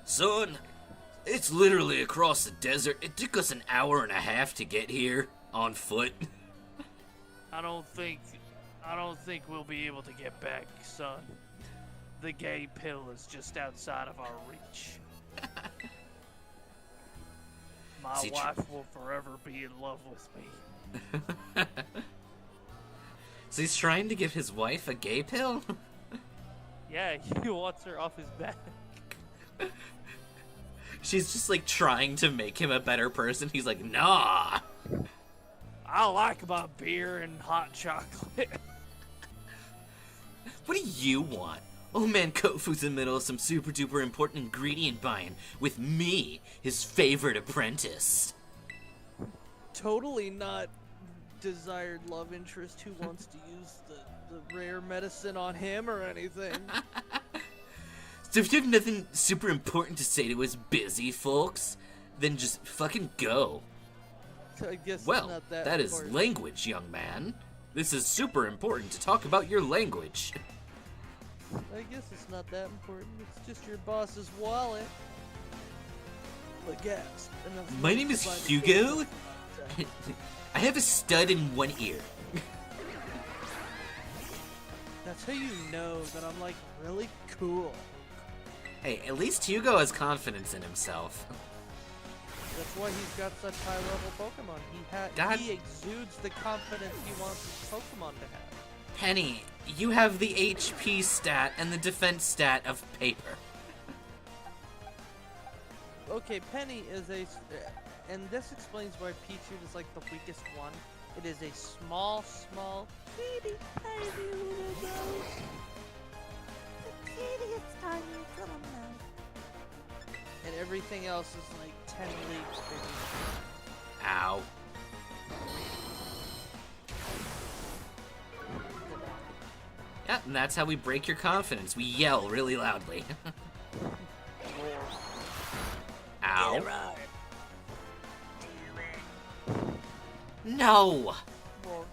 son, it's literally across the desert. It took us an hour and a half to get here on foot. I don't think we'll be able to get back, son. The gay pill is just outside of our reach. My wife will forever be in love with me. So he's trying to give his wife a gay pill? Yeah, he wants her off his back. She's just like trying to make him a better person. He's like, nah. I like my beer and hot chocolate. What do you want? Oh man, Kofu's in the middle of some super duper important ingredient buying with me, his favorite apprentice. Totally not desired love interest who wants to use the rare medicine on him or anything. So if you have nothing super important to say to us busy folks, then just fucking go. I guess Well, it's not that that is important. language, young man. This is super important to talk about your language. I guess it's not that important. It's just your boss's wallet. The gas. My name is Hugo. I have a stud in one ear. That's how you know that I'm like really cool. Hey, at least Hugo has confidence in himself. That's why he's got such high level Pokemon. He exudes the confidence he wants his Pokemon to have. Penny, you have the HP stat and the defense stat of paper. Okay, Penny is and this explains why Pichu is like the weakest one. It is a small, teeny tiny little ghost. The teeniest tiny little mouse. And everything else is like 10 leagues bigger. Ow. Yeah, and that's how we break your confidence. We yell really loudly. Ow. No! Well,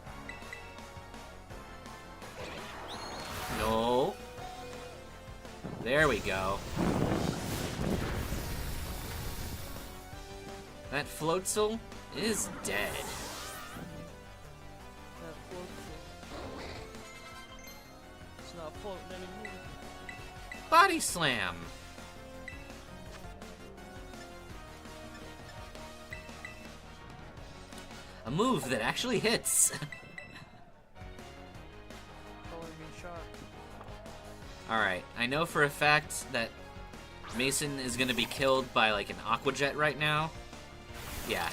No. There we go. That Floatzel is dead. that floats. It's not floating anymore. Body Slam! A move that actually hits. Calling me shark. Alright, I know for a fact that Mason is gonna be killed by like an Aqua Jet right now. Yeah.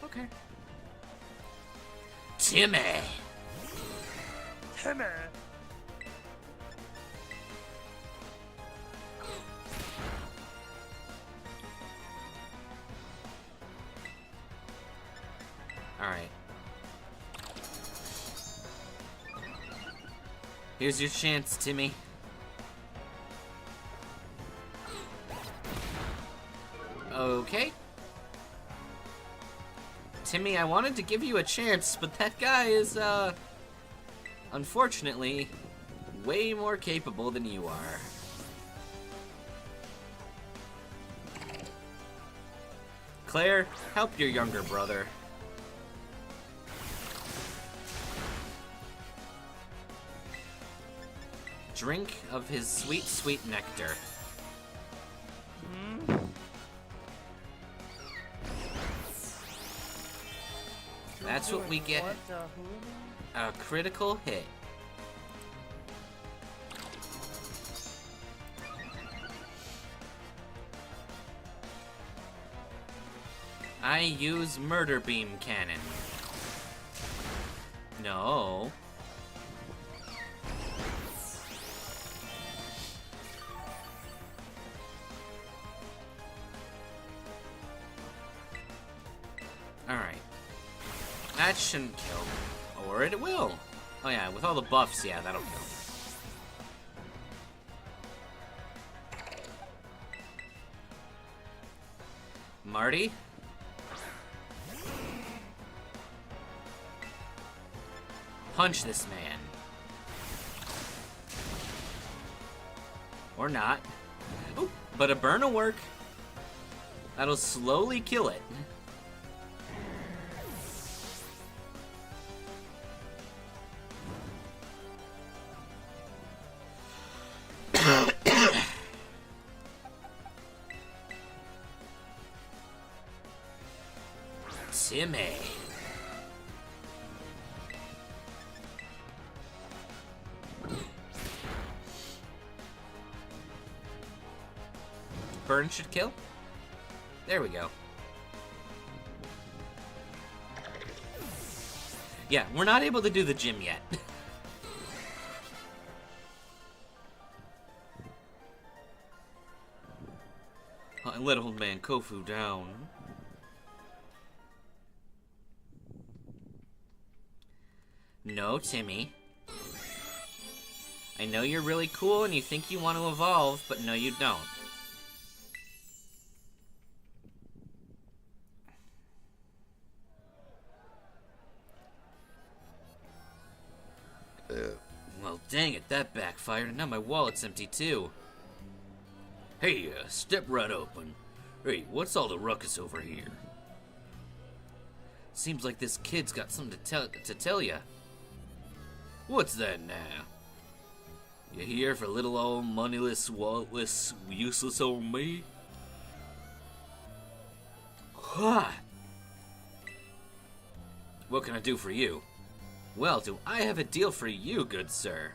Okay. Timmy! Timmy! Alright. Here's your chance, Timmy. Okay. Timmy, I wanted to give you a chance, but that guy is, unfortunately, way more capable than you are. Claire, help your younger brother. Drink of his sweet, sweet nectar. That's what we get. A critical hit. I use Murder Beam Cannon. No. Alright. That shouldn't kill. Or it will. Oh yeah, with all the buffs, yeah, that'll kill. Marty? Punch this man. Or not. Ooh, but a burn will work. That'll slowly kill it. Timmy. Burn should kill. There we go. Yeah, we're not able to do the gym yet. I let old man Kofu down. No, Timmy. I know you're really cool and you think you want to evolve, but no, you don't. Well, dang it, that backfired, and now my wallet's empty too. Hey, step right open. Hey, what's all the ruckus over here? Seems like this kid's got something to tell ya. What's that now? You here for little old moneyless, walletless, useless old me? Ha! What can I do for you? Well, do I have a deal for you, good sir.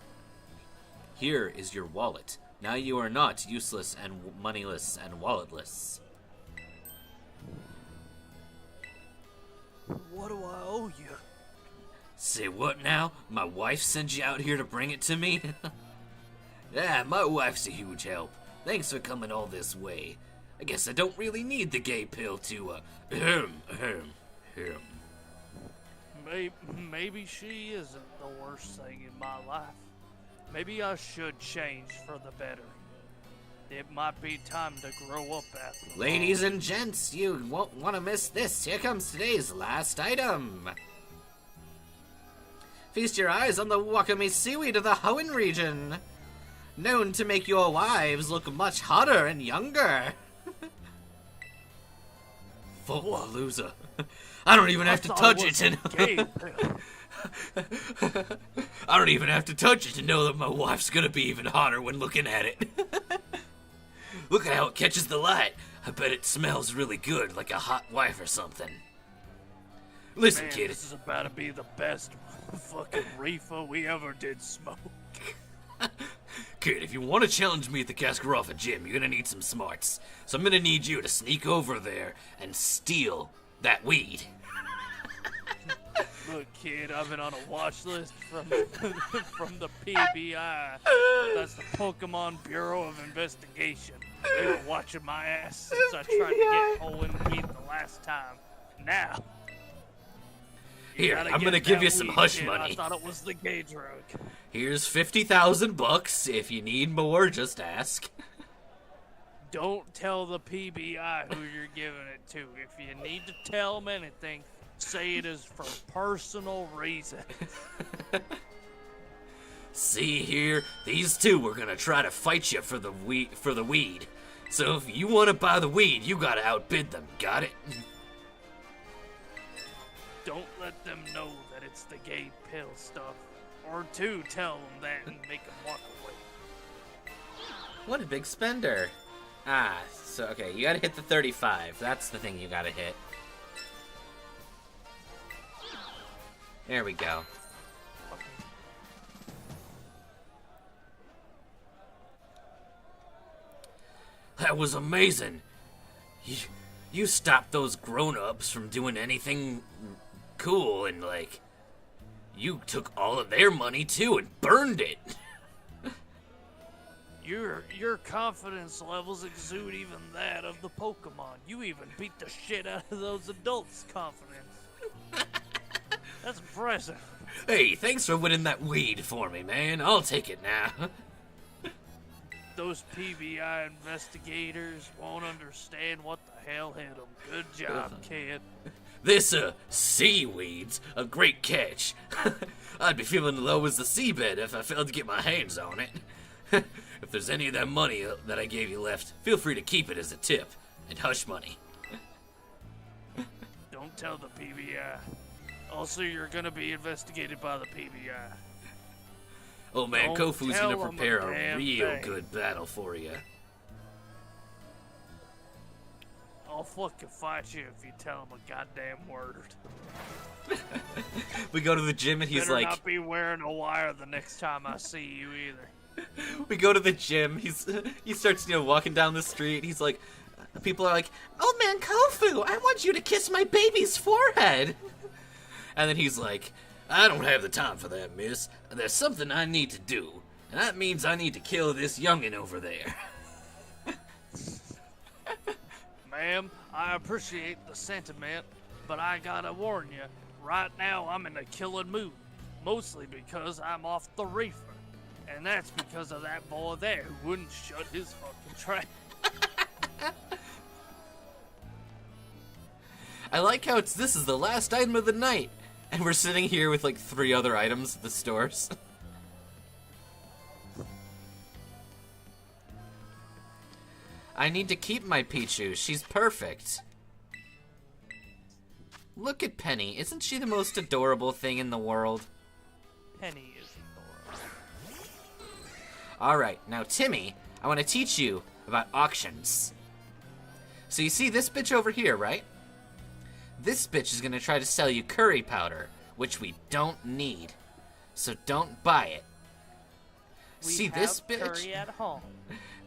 Here is your wallet. Now you are not useless and moneyless and walletless. What do I owe you? Say what now? My wife sent you out here to bring it to me? Yeah, my wife's a huge help. Thanks for coming all this way. I guess I don't really need the gay pill to, ahem. Maybe she isn't the worst thing in my life. Maybe I should change for the better. It might be time to grow up after all. Ladies and gents, you won't want to miss this. Here comes today's last item. Feast your eyes on the wakame seaweed of the Hoenn region. Known to make your wives look much hotter and younger. Full loser. I don't even have to touch it to know. I don't even have to touch it to know that my wife's gonna be even hotter when looking at it. Look at how it catches the light. I bet it smells really good, like a hot wife or something. Listen, Man, kid. this is about to be the best fucking reefer we ever did smoke. Kid, if you want to challenge me at the Cascaroffa gym, you're gonna need some smarts. So I'm gonna need you to sneak over there and steal that weed. Look, kid, I've been on a watch list from from the PBI. That's the Pokemon Bureau of Investigation. They were watching my ass since I tried to get Hoenn weed the last time. Now, here, I'm gonna give you some hush kid. money. I thought it was the gay drug. Here's $50,000. If you need more, just ask. Don't tell the PBI who you're giving it to. If you need to tell them anything, say it is for personal reasons. See here, these two are gonna try to fight you for the weed. So if you want to buy the weed, you gotta outbid them. Got it? Don't let them know that it's the gay pill stuff. Or two, tell them that and make them walk away. What a big spender. Ah, so okay, you gotta hit the 35. That's the thing you gotta hit. There we go. That was amazing. You stopped those grown-ups from doing anything cool, and like, you took all of their money too and burned it. Your confidence levels exude even that of the Pokemon. You even beat the shit out of those adults' confidence. That's impressive. Hey, thanks for winning that weed for me, man. I'll take it now. Those PBI investigators won't understand what the hell hit them. Good job, kid. This, seaweed's a great catch. I'd be feeling low as the seabed if I failed to get my hands on it. If there's any of that money that I gave you left, feel free to keep it as a tip and hush money. Don't tell the PBI. Also, you're gonna be investigated by the PBI. Oh man, Don't Kofu's tell gonna him a prepare a damn real thing. good battle for you. I'll fucking fight you if you tell him a goddamn word. We go to the gym and he's Better like, not be wearing a wire the next time I see you either. we go to the gym. He starts, walking down the street. He's like, people are like, "Old man Kofu, I want you to kiss my baby's forehead." And then he's like, "I don't have the time for that, miss. There's something I need to do, and that means I need to kill this youngin' over there." Ma'am, I appreciate the sentiment, but I gotta warn you, right now I'm in a killing mood. Mostly because I'm off the reefer. And that's because of that boy there who wouldn't shut his fucking trap. I like how this is the last item of the night, and we're sitting here with like 3 other items at the stores. I need to keep my Pichu. She's perfect. Look at Penny. Isn't she the most adorable thing in the world? Penny is adorable. Alright, now Timmy, I want to teach you about auctions. So you see this bitch over here, right? This bitch is going to try to sell you curry powder, which we don't need. So don't buy it. See this bitch? Curry at home.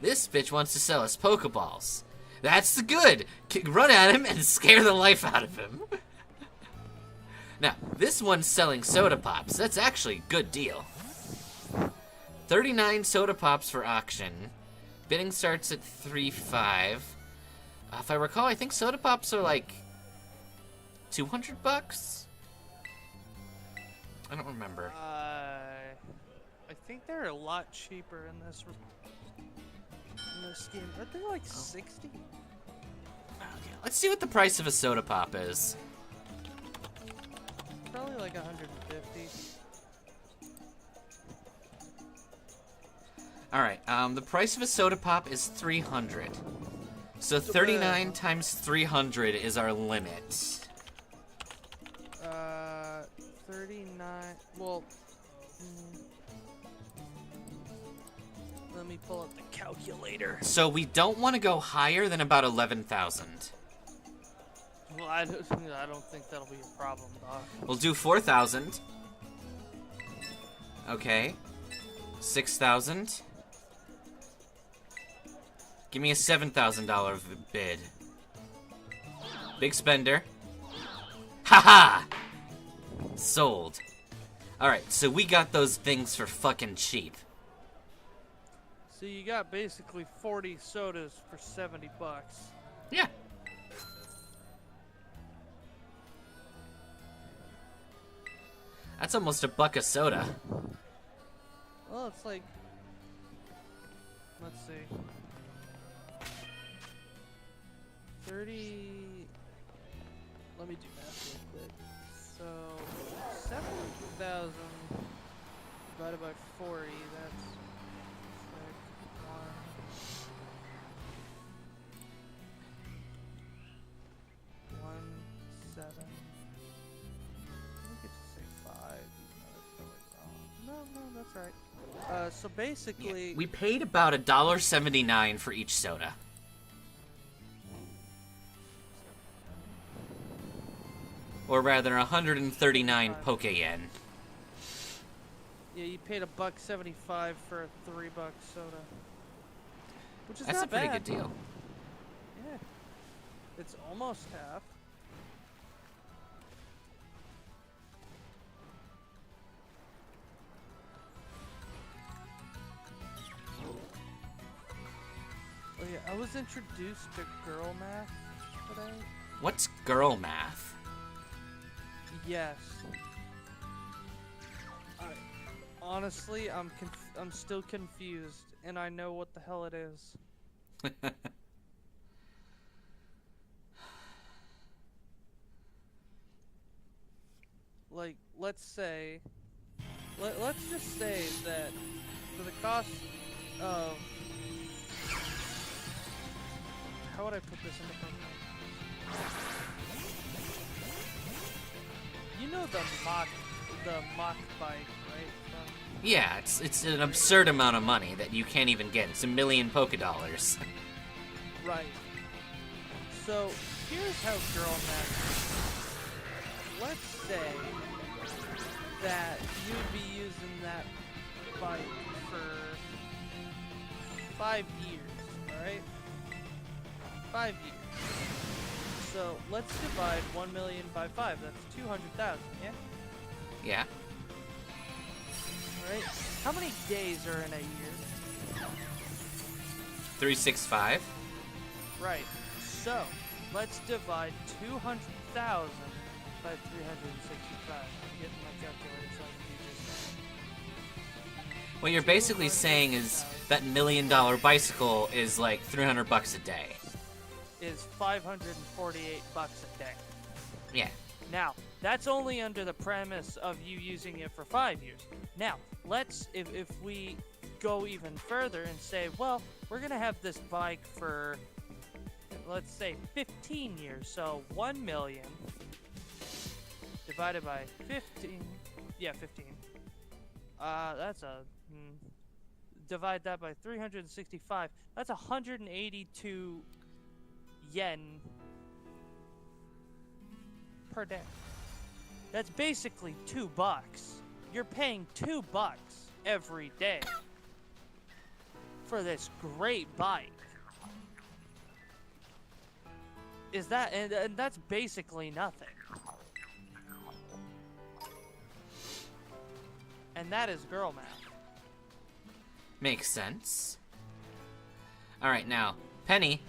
This bitch wants to sell us Pokeballs. That's the good. Run at him and scare the life out of him. Now, this one's selling soda pops. That's actually a good deal. 39 soda pops for auction. Bidding starts at 3.5. If I recall, I think soda pops are like $200. I don't remember. I think they're a lot cheaper in this game. Aren't they like 60? Okay, let's see what the price of a soda pop is. Probably like 150. All right. The price of a soda pop is $300. So 39 times 300 is our limit. 39. Well, let me pull up the calculator. So we don't want to go higher than about 11,000. Well, I don't think that'll be a problem, Doc. We'll do 4,000. Okay. 6,000. Give me a $7,000 bid. Big spender. Haha! Sold. Alright, so we got those things for fucking cheap. So you got basically 40 sodas for $70. Yeah. That's almost a buck of soda. Well, it's like, let's see. 30, let me do math real quick. So, 7,000 divided by 40, that's like 7. Let me get to say 5, even though that's probably wrong. No, that's right. So basically... Yeah, we paid about $1.79 for each soda. Or rather, 139 Pokéyen. Yeah, you paid $1.75 for a $3 soda, which is That's not a pretty bad. good deal. Yeah, it's almost half. Oh yeah, I was introduced to girl math today. What's girl math? Yes. Honestly, I'm still confused, and I know what the hell it is. Like, let's say, let's just say that for the cost of, how would I put this into Pokemon? You know the mock bike, right? Yeah, it's an absurd amount of money that you can't even get. It's $1 million Pokédollars. Right. So here's how girl math works. Let's say that you'd be using that bike for 5 years, alright? 5 years. So let's divide 1 million by 5. That's 200,000, yeah? Yeah. Alright. How many days are in a year? 365. Right. So let's divide 200,000 by 365. I'm getting my calculator so I can do this. What you're basically saying is that $1 million bicycle is like $300 a day. Is $548 a day. Yeah. Now, that's only under the premise of you using it for 5 years. Now, let's, if we go even further and say, well, we're going to have this bike for, let's say, 15 years. So 1 million divided by 15. Yeah, 15. That's a, divide that by 365. That's 182 yen per day. That's basically $2. You're paying $2 every day for this great bike. Is that, and that's basically nothing. And that is girl math. Makes sense. Alright, now, Penny,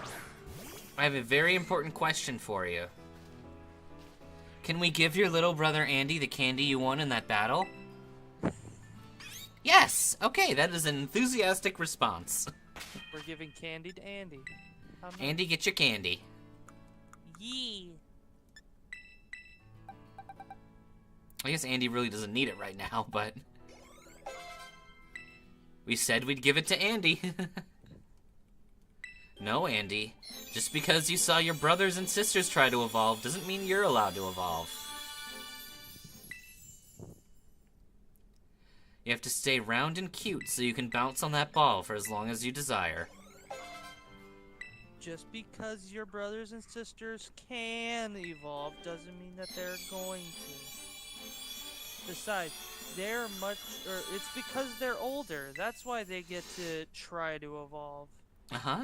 I have a very important question for you. Can we give your little brother Andy the candy you won in that battle? Yes! Okay, that is an enthusiastic response. We're giving candy to Andy. How nice. Andy, get your candy. Yee. I guess Andy really doesn't need it right now, but... we said we'd give it to Andy. No, Andy. Just because you saw your brothers and sisters try to evolve doesn't mean you're allowed to evolve. You have to stay round and cute so you can bounce on that ball for as long as you desire. Just because your brothers and sisters can evolve doesn't mean that they're going to. Besides, it's because they're older. That's why they get to try to evolve. Uh-huh.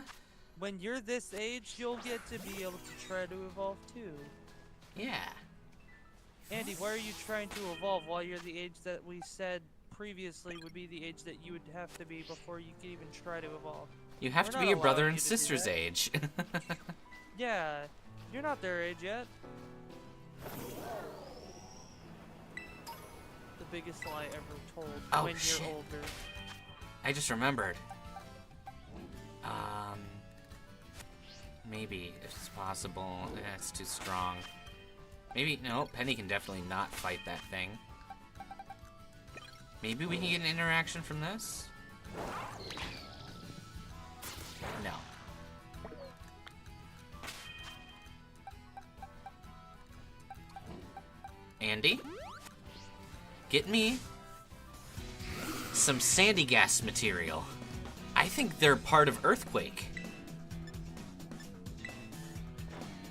When you're this age, you'll get to be able to try to evolve too. Yeah. Andy, why are you trying to evolve while you're the age that we said previously would be the age that you would have to be before you could even try to evolve? You have to be your brother and sister's age. Yeah, you're not their age yet. The biggest lie ever told when you're older. I just remembered. Maybe, if it's possible. It's too strong. Maybe, no, Penny can definitely not fight that thing. Maybe we can get an interaction from this? No. Andy? Get me some sandy gas material. I think they're part of Earthquake.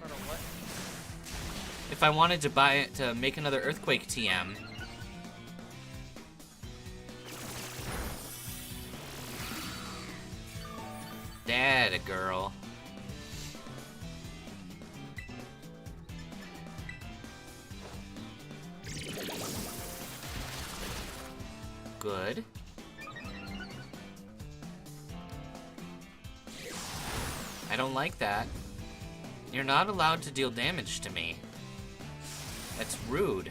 Part of what? If I wanted to buy it to make another Earthquake TM. Dad, a girl. Good. I don't like that. You're not allowed to deal damage to me. That's rude.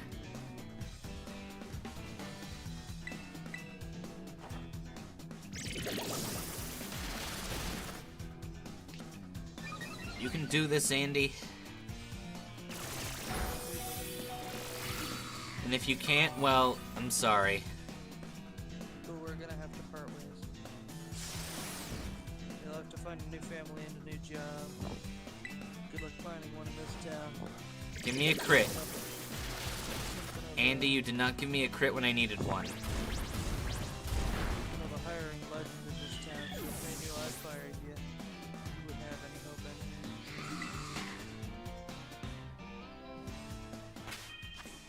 You can do this, Andy. And if you can't, well, I'm sorry. But we're gonna have to part ways. You'll have to find a new family and a new job. Good luck finding one in this town. Give me a crit. Andy, you did not give me a crit when I needed one. You know the hiring legend in this town, so if they knew I fired you, you wouldn't have any hope anymore.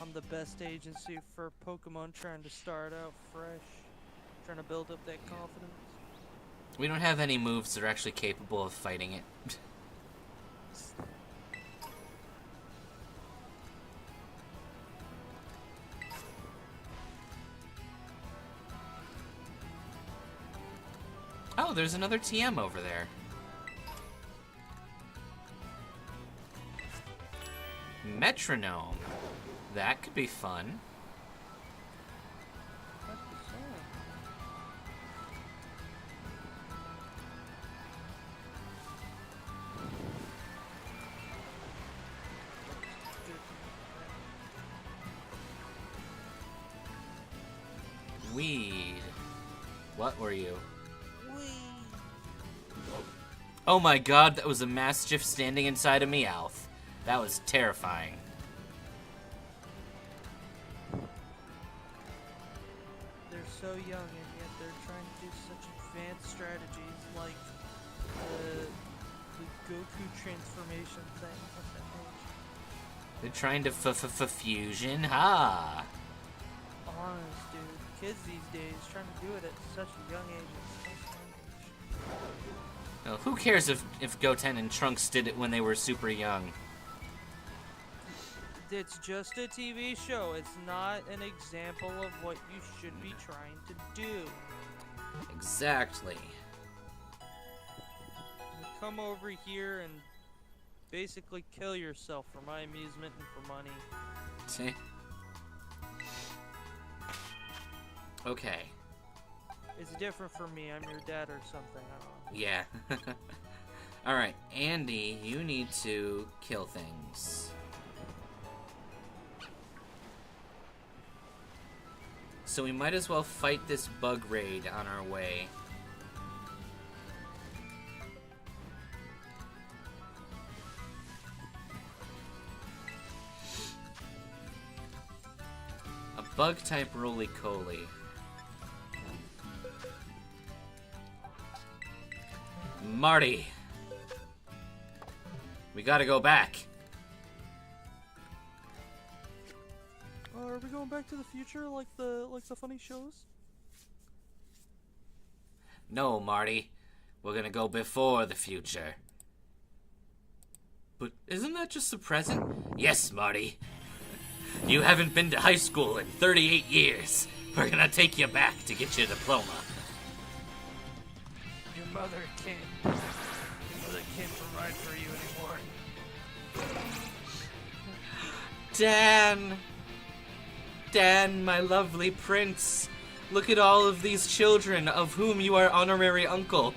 I'm the best agency for Pokemon trying to start out fresh. Trying to build up that confidence. We don't have any moves that are actually capable of fighting it. Oh, there's another TM over there. Metronome. That could be fun. Weed. What were you? Oh my god, that was a Mastiff standing inside a Meowth. That was terrifying. They're so young and yet they're trying to do such advanced strategies like the Goku transformation thing. What's that name? They're trying to fusion? Ha! Honest, dude. Kids these days trying to do it at such a young age. No, who cares if Goten and Trunks did it when they were super young? It's just a TV show. It's not an example of what you should be trying to do. Exactly. You come over here and basically kill yourself for my amusement and for money. See? Okay. It's different for me. I'm your dad or something. I don't know. Yeah. Alright, Andy, you need to kill things. So we might as well fight this bug raid on our way. A bug type roly-coly. Marty! We gotta go back. Are we going back to the future like the funny shows? No, Marty. We're gonna go before the future. But isn't that just the present? Yes, Marty. You haven't been to high school in 38 years. We're gonna take you back to get your diploma. Your mother can't provide for you anymore. Dan! Dan, my lovely prince. Look at all of these children of whom you are honorary uncle.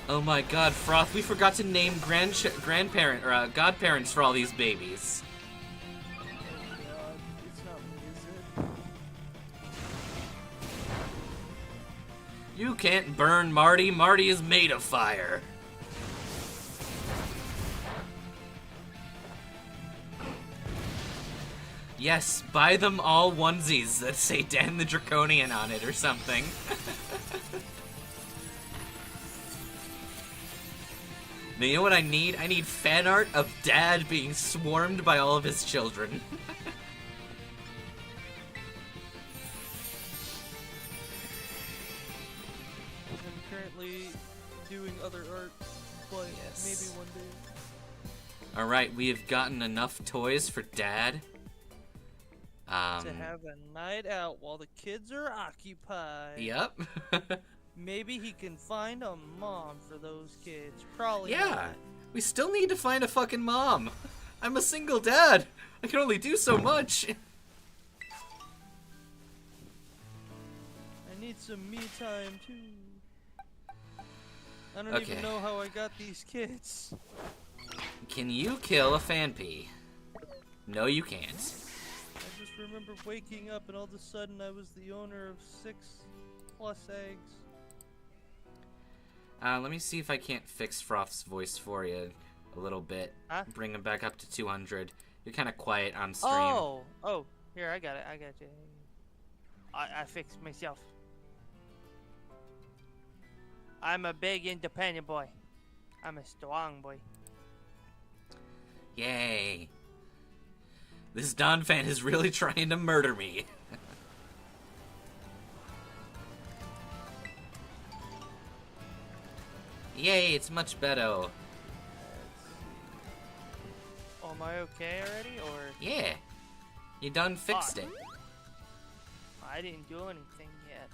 Oh my god, Froth, we forgot to name grandparent or godparents for all these babies. Oh god, it's not me, is it? You can't burn Marty. Marty is made of fire. Yes, buy them all onesies that say Dan the Draconian on it or something. Now, you know what I need? I need fan art of Dad being swarmed by all of his children. I'm currently doing other art, but Yes. maybe one day. Alright, we have gotten enough toys for Dad. To have a night out while the kids are occupied. Yep. Maybe he can find a mom for those kids. Probably Yeah. not. We still need to find a fucking mom. I'm a single dad. I can only do so much. I need some me time too. I don't Okay. even know how I got these kids. Can you kill a fanpea? No, you can't. I just remember waking up and all of a sudden I was the owner of 6+ eggs. Let me see if I can't fix Froth's voice for you a little bit. Huh? Bring him back up to 200. You're kind of quiet on stream. Oh, here, I got it, I got you. I fixed myself. I'm a big independent boy. I'm a strong boy. Yay. This Don fan is really trying to murder me. Yay, it's much better. Oh, am I okay already, or? Yeah. You done fixed it. I didn't do anything yet.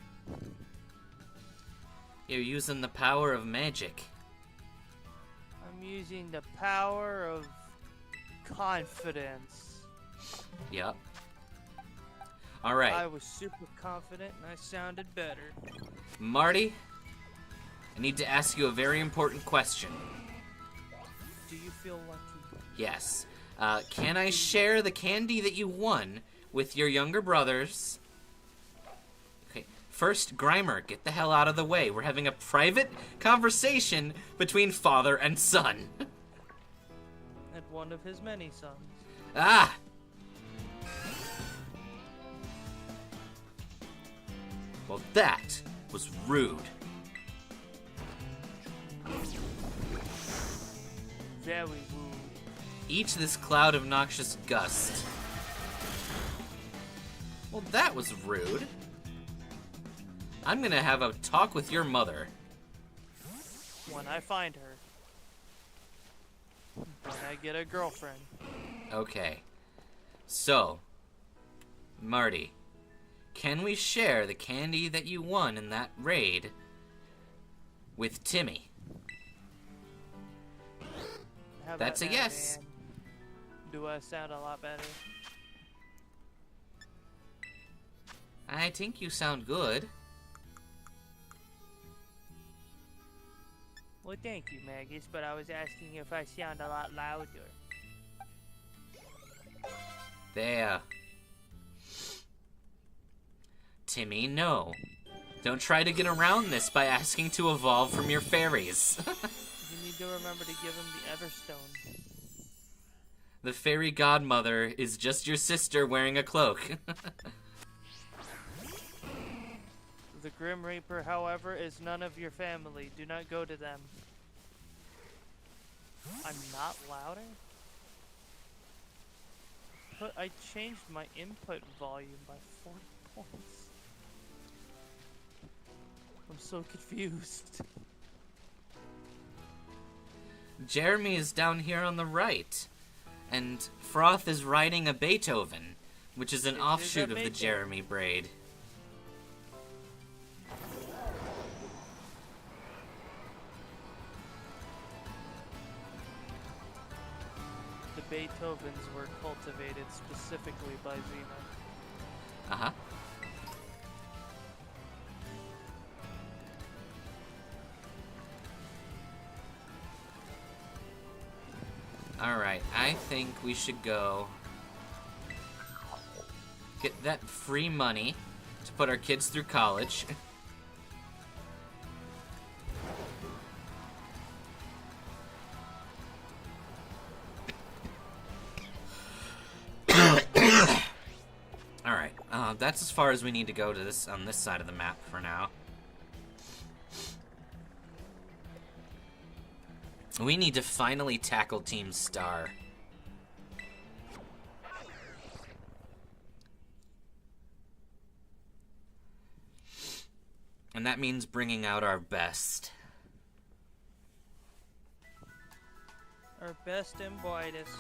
You're using the power of magic. I'm using the power of confidence. Yep. Alright. I was super confident and I sounded better. Marty, I need to ask you a very important question. Do you feel lucky? Yes. Can I share the candy that you won with your younger brothers? Okay. First, Grimer, get the hell out of the way. We're having a private conversation between father and son. And one of his many sons. Ah! Well, that was rude. Very rude. Eat this cloud of noxious gust. Well, that was rude. I'm gonna have a talk with your mother. When I find her. When I get a girlfriend. Okay. So, Marty, can we share the candy that you won in that raid with Timmy. How That's a about now, yes. Dan? Do I sound a lot better? I think you sound good. Well, thank you, Magus, but I was asking if I sound a lot louder. There. Timmy, no. Don't try to get around this by asking to evolve from your fairies. You need to remember to give him the Everstone. The fairy godmother is just your sister wearing a cloak. The Grim Reaper, however, is none of your family. Do not go to them. I'm not louder? But I changed my input volume by 40 points. I'm so confused. Jeremy is down here on the right. And Froth is riding a Beethoven, which is an offshoot of the Jeremy braid. The Beethovens were cultivated specifically by Xena. Uh-huh. Alright, I think we should go get that free money to put our kids through college. Alright, that's as far as we need to go to this on this side of the map for now. We need to finally tackle Team Star. And that means bringing out our best. Our best and brightest.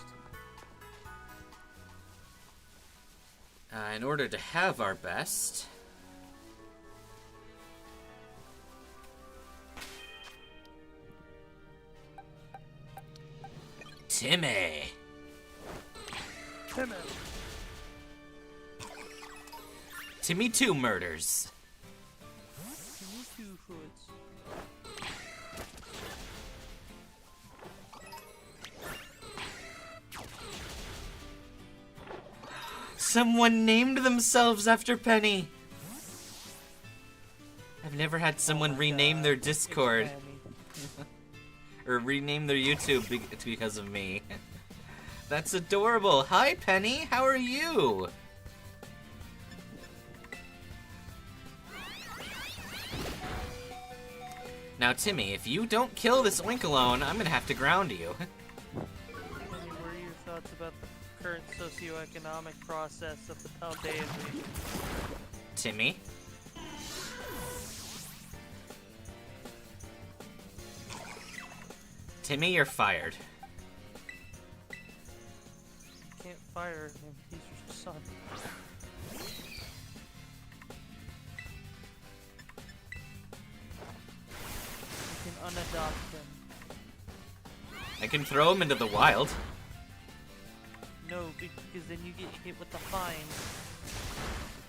In order to have our best... Timmy! Timmy! Timmy 2 murders. Timmy 2 hoods. Someone named themselves after Penny. I've never had someone rename their Discord. Or rename their YouTube because of me. That's adorable. Hi, Penny. How are you? Now, Timmy, if you don't kill this Oinkalone, I'm gonna have to ground you. Penny, what are your thoughts about the current socioeconomic process of the Paldean region? Timmy? Timmy, you're fired. You can't fire him. He's your son. You can unadopt him. I can throw him into the wild. No, because then you get hit with the fine.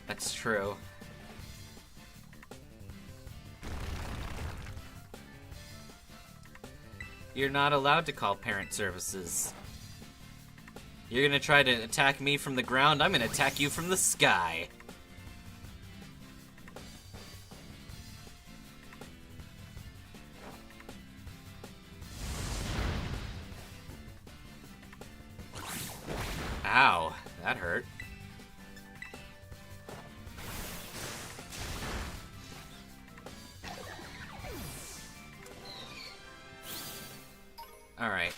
That's true. You're not allowed to call parent services. You're gonna try to attack me from the ground, I'm gonna attack you from the sky. Ow, that hurt. Alright.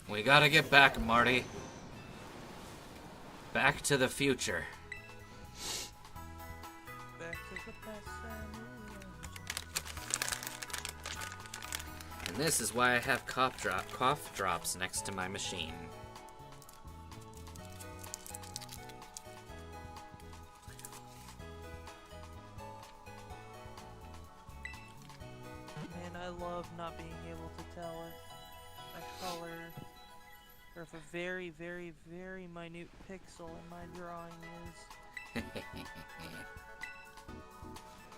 We gotta get back, Marty. Back to the future. Back to the past and And this is why I have cough drops next to my machine. Man, I love not being able to tell if a color or if a very, very, very minute pixel in my drawing is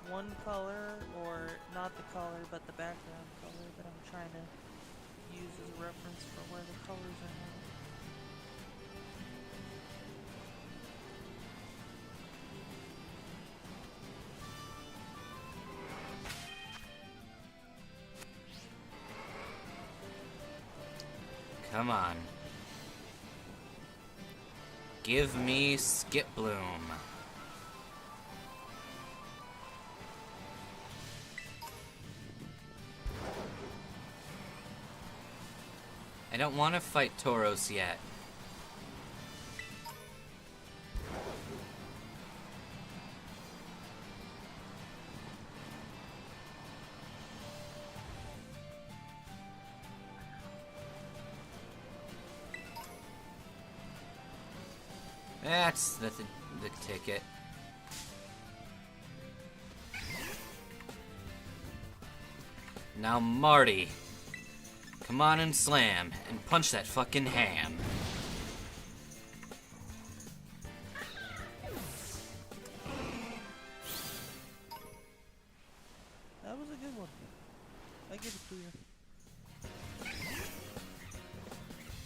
one color or not the color but the background color that I'm trying to use as a reference for where the colors are not. Come on. Give me Skip Bloom. I don't want to fight Tauros yet. That's the ticket. Now Marty, come on and slam and punch that fucking ham. That was a good one. I give it to you.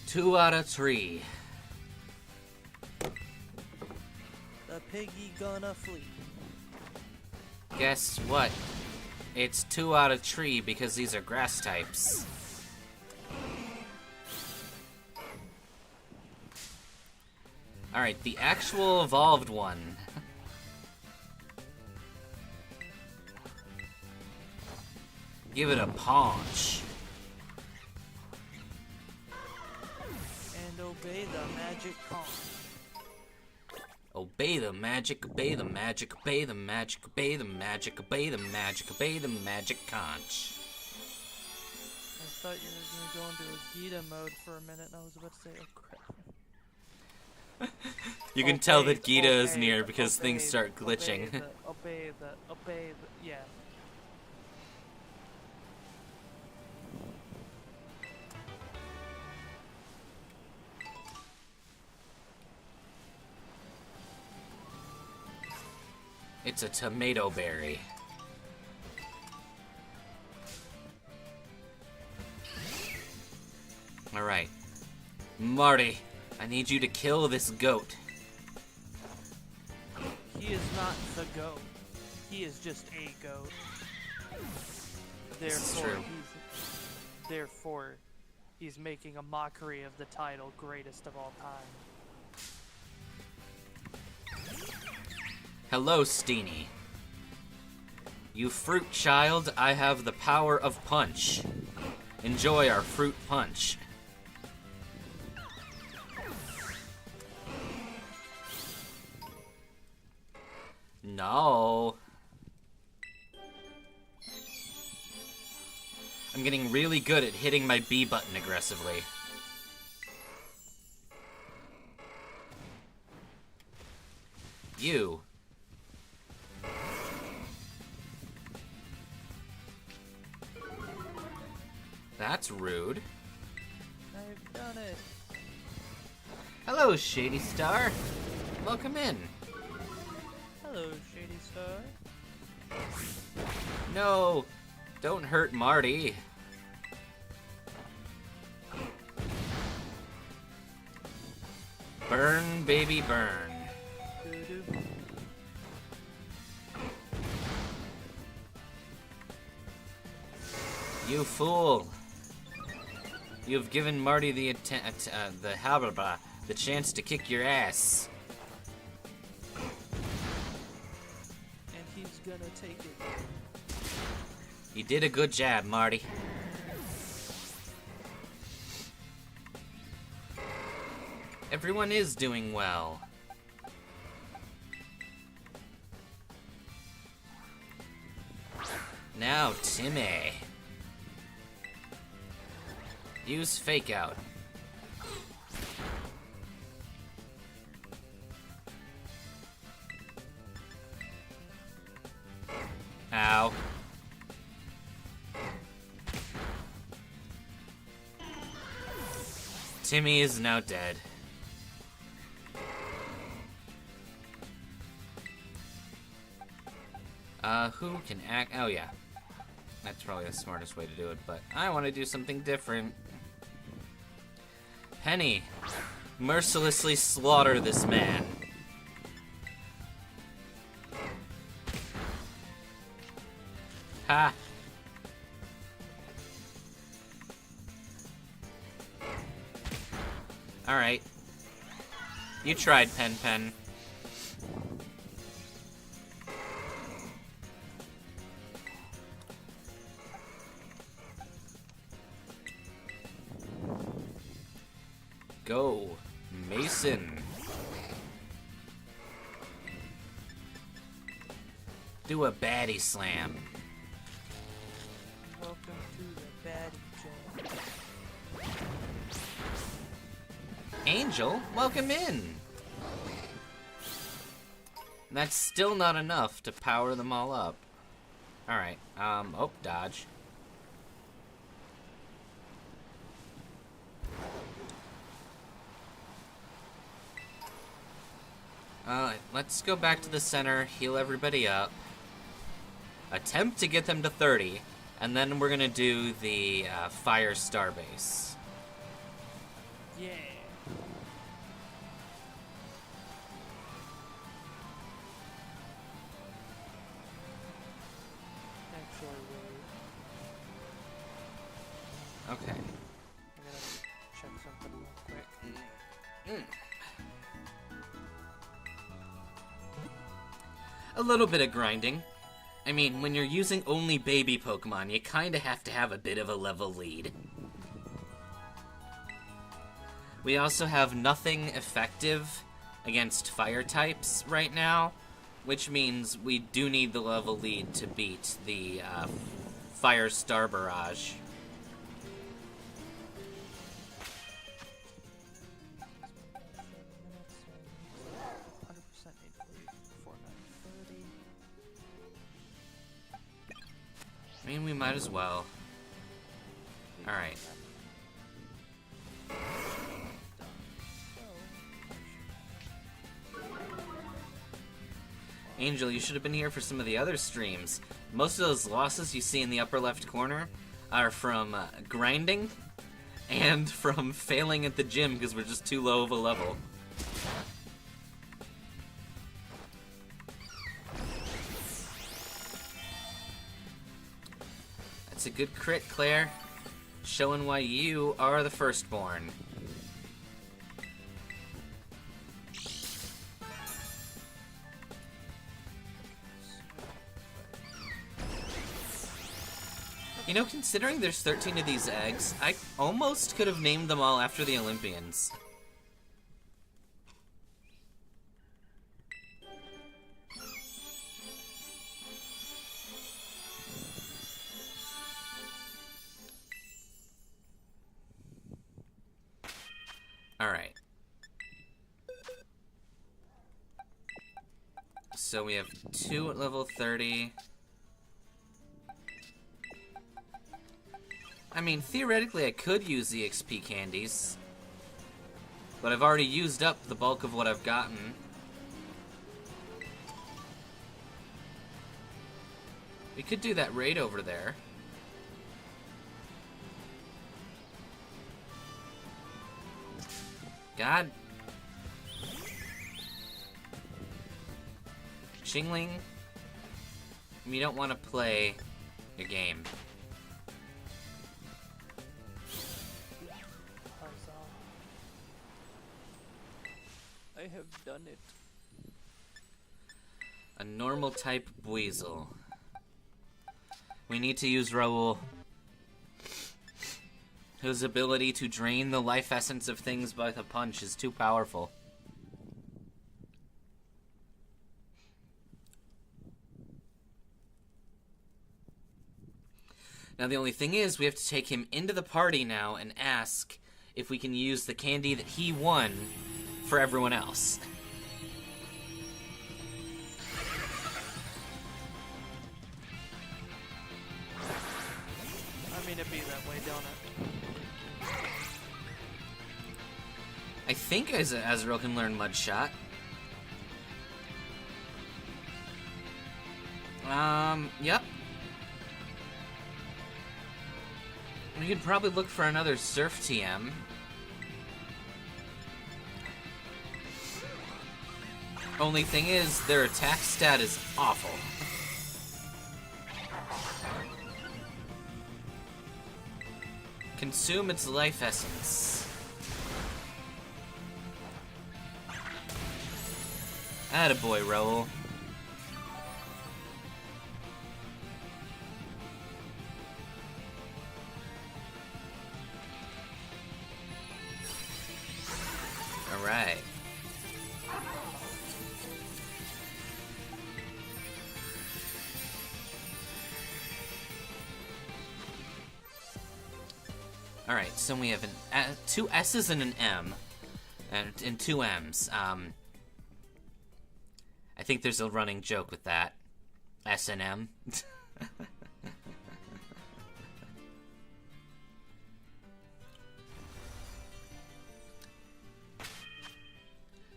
2 out of 3. The piggy gonna flee. Guess what? It's 2 out of 3 because these are grass types. Alright, the actual evolved one. Give it a punch. And obey the magic calm. Obey the magic, obey the magic, obey the magic, obey the magic, obey the magic, obey the magic conch. I thought you were going to go into a Gita mode for a minute and I was about to say, oh crap. You can tell that Gita is near because things start glitching. Obey the, yeah. It's a tomato berry. Alright. Marty, I need you to kill this goat. He is not the goat. He is just a goat. Therefore, he's making a mockery of the title greatest of all time. Hello, Steenie. You fruit child, I have the power of punch. Enjoy our fruit punch. No. I'm getting really good at hitting my B button aggressively. You. That's rude. I've done it. Hello, Shady Star. Welcome in. Hello, Shady Star. No, don't hurt Marty. Burn, baby, burn. Doo-doo. You fool. You've given Marty the chance to kick your ass. And he's gonna take it. You did a good job, Marty. Everyone is doing well. Now, Timmy. Use fake out. Ow. Timmy is now dead. Who can act? Oh, yeah. That's probably the smartest way to do it, but I want to do something different. Penny, mercilessly slaughter this man. Ha! Alright. You tried, Pen. Go, Mason. Do a baddie slam. Welcome to the BabyChallenge. Angel, welcome in. That's still not enough to power them all up. Alright, oh, dodge. Let's go back to the center, heal everybody up. Attempt to get them to 30, and then we're gonna do the Fire Star Base. Yeah. Actually, wait. Okay. I'm gonna check something real quick. A little bit of grinding. I mean, when you're using only baby Pokemon, you kinda have to have a bit of a level lead. We also have nothing effective against fire types right now, which means we do need the level lead to beat the Fire Star Barrage. I mean, we might as well. Alright. Angel, you should have been here for some of the other streams. Most of those losses you see in the upper left corner are from grinding and from failing at the gym because we're just too low of a level. It's a good crit, Claire. Showing why you are the firstborn. You know, considering there's 13 of these eggs, I almost could have named them all after the Olympians. Alright. So we have 2 at level 30. I mean, theoretically I could use the XP candies. But I've already used up the bulk of what I've gotten. We could do that raid over there. God. Chingling, you don't want to play your game. I have done it. A normal type Weasel. We need to use Raoul, whose ability to drain the life essence of things by a punch is too powerful. Now the only thing is, we have to take him into the party now and ask if we can use the candy that he won for everyone else. I mean, it'd be that way, don't it? I think Azrael can learn Mud Shot. Yep. We could probably look for another Surf TM. Only thing is, their attack stat is awful. Consume its life essence. Attaboy, Raoul. Alright. Alright, so we have two S's and an M. And two M's. I think there's a running joke with that. S and M.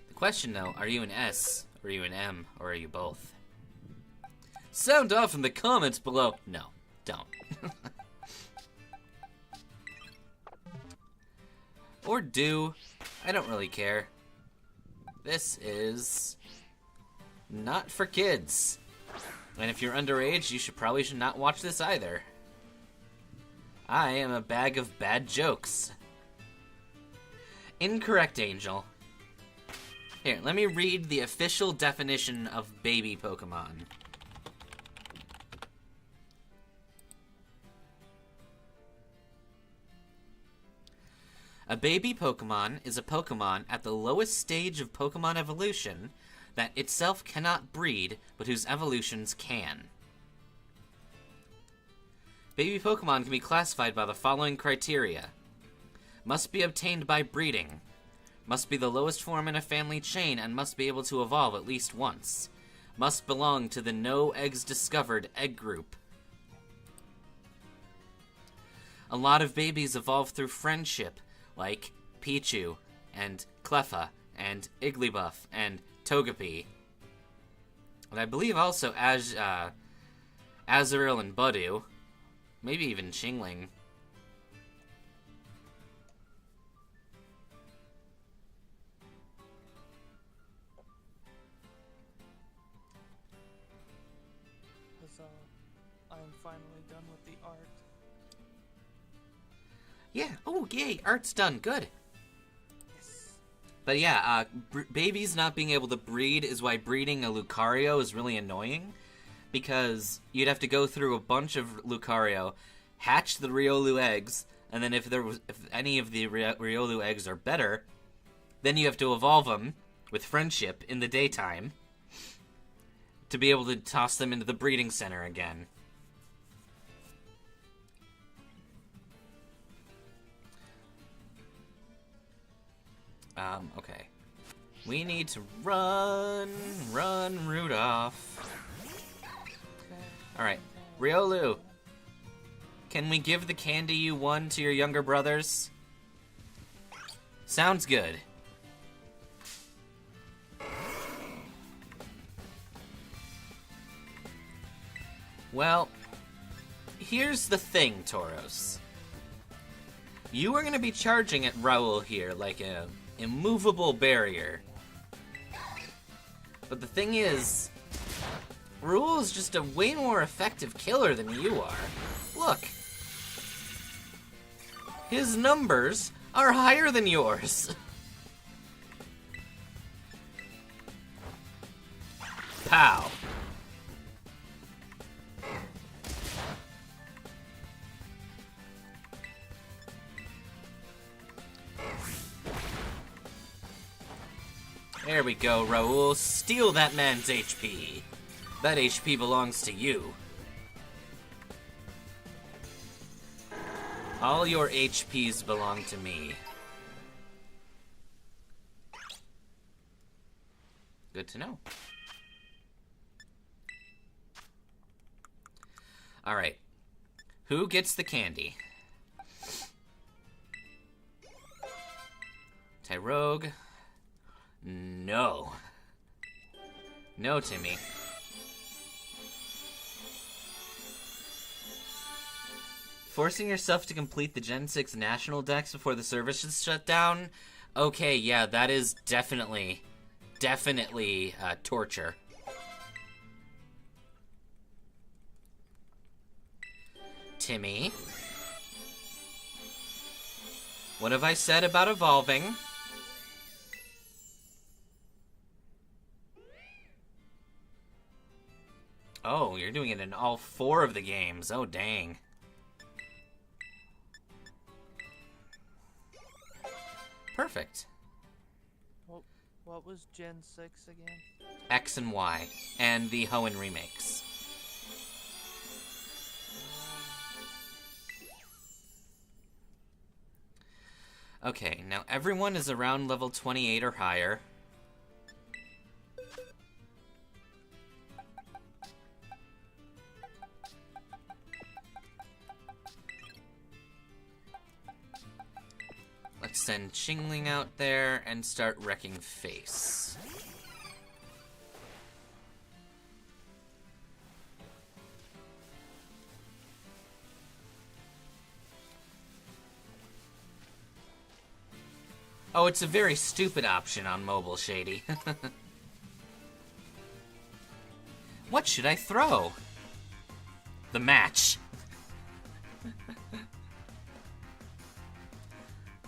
The question, though, are you an S, or are you an M, or are you both? Sound off in the comments below. No, don't. Or do. I don't really care. This is not for kids. And if you're underage, you should not watch this either. I am a bag of bad jokes. Incorrect, Angel. Here, let me read the official definition of baby Pokemon. A baby Pokemon is a Pokemon at the lowest stage of Pokemon evolution that itself cannot breed, but whose evolutions can. Baby Pokemon can be classified by the following criteria. Must be obtained by breeding. Must be the lowest form in a family chain and must be able to evolve at least once. Must belong to the no eggs discovered egg group. A lot of babies evolve through friendship, like Pichu, and Cleffa, and Igglybuff, and Togepi. And I believe also Azrael and Budew. Maybe even Chingling. Huzzah. I'm finally done with the art. Yeah, oh yay, art's done, good. Yes. But yeah, babies not being able to breed is why breeding a Lucario is really annoying. Because you'd have to go through a bunch of Lucario, hatch the Riolu eggs, and then if any of the Riolu eggs are better, then you have to evolve them with friendship in the daytime to be able to toss them into the breeding center again. Okay. We need to run Rudolph. Alright, Riolu, can we give the candy you won to your younger brothers? Sounds good. Well, here's the thing, Tauros. You are going to be charging at Raoul here like a immovable barrier. But the thing is, Raoul is just a way more effective killer than you are. Look. His numbers are higher than yours. Pow. There we go, Raoul. Steal that man's HP. That HP belongs to you. All your HPs belong to me. Good to know. Alright. Who gets the candy? Tyrogue. No. No, Timmy. Forcing yourself to complete the Gen 6 national decks before the service is shut down? Okay, yeah, that is definitely torture. Timmy. What have I said about evolving? Oh, you're doing it in all 4 of the games. Oh, dang. Perfect. What was Gen 6 again? X and Y, and the Hoenn remakes. Okay, now everyone is around level 28 or higher. Let's send Chingling out there and start wrecking face. Oh, it's a very stupid option on mobile, Shady. What should I throw? The match.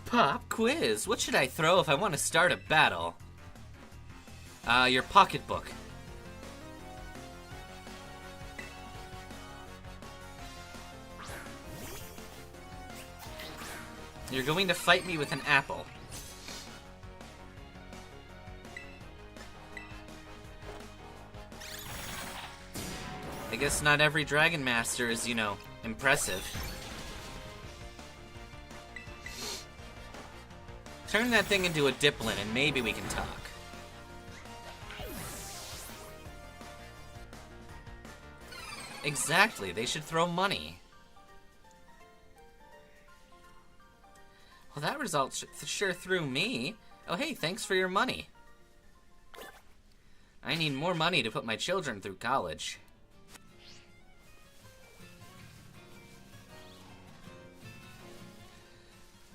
Pop quiz. What should I throw if I want to start a battle? Your pocketbook. You're going to fight me with an apple. I guess not every Dragon Master is, you know, impressive. Turn that thing into a Diplin and maybe we can talk. Exactly, they should throw money. Well, that result sure threw me. Oh, hey, thanks for your money. I need more money to put my children through college.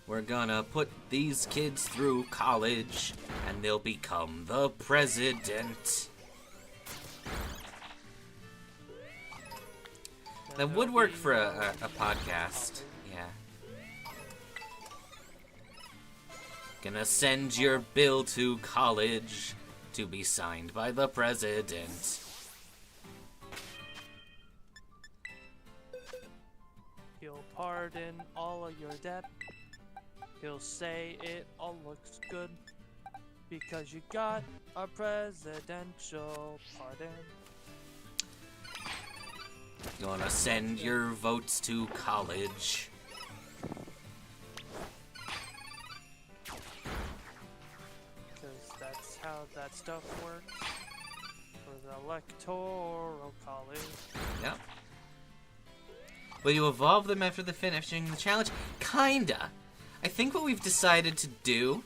We're gonna put these kids through college, and they'll become the president. That would work for a podcast, yeah. Gonna send your bill to college to be signed by the president. He'll pardon all of your debt. He'll say it all looks good because you got a presidential pardon. Gonna send your votes to college. Because that's how that stuff works for the electoral college. Yep. Will you evolve them after the finishing the challenge? Kinda. I think what we've decided to do,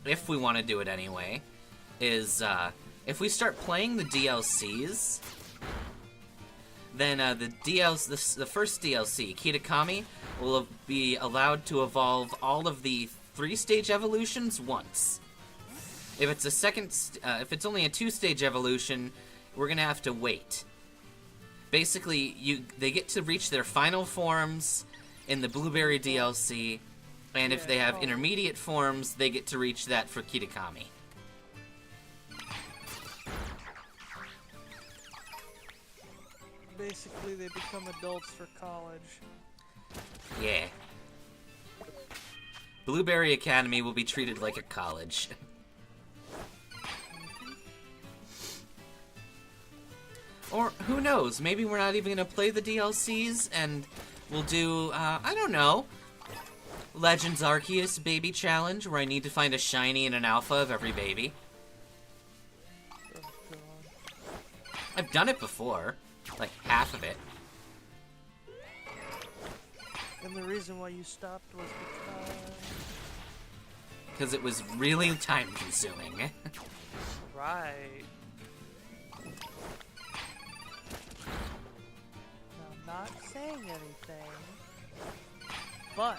if we want to do it anyway, is if we start playing the DLCs, then the first DLC, Kitakami, will be allowed to evolve all of the 3-stage evolutions once. If it's if it's only a 2-stage evolution, we're gonna have to wait. Basically, they get to reach their final forms in the Blueberry DLC. And if they have intermediate forms, they get to reach that for Kitakami. Basically, they become adults for college. Yeah. Blueberry Academy will be treated like a college. Or, who knows, maybe we're not even going to play the DLCs, and We'll do, I don't know, Legends Arceus Baby Challenge, where I need to find a shiny and an alpha of every baby. Oh, God. I've done it before, like half of it. And the reason why you stopped was Because it was really time-consuming. right. Now, I'm not saying anything, but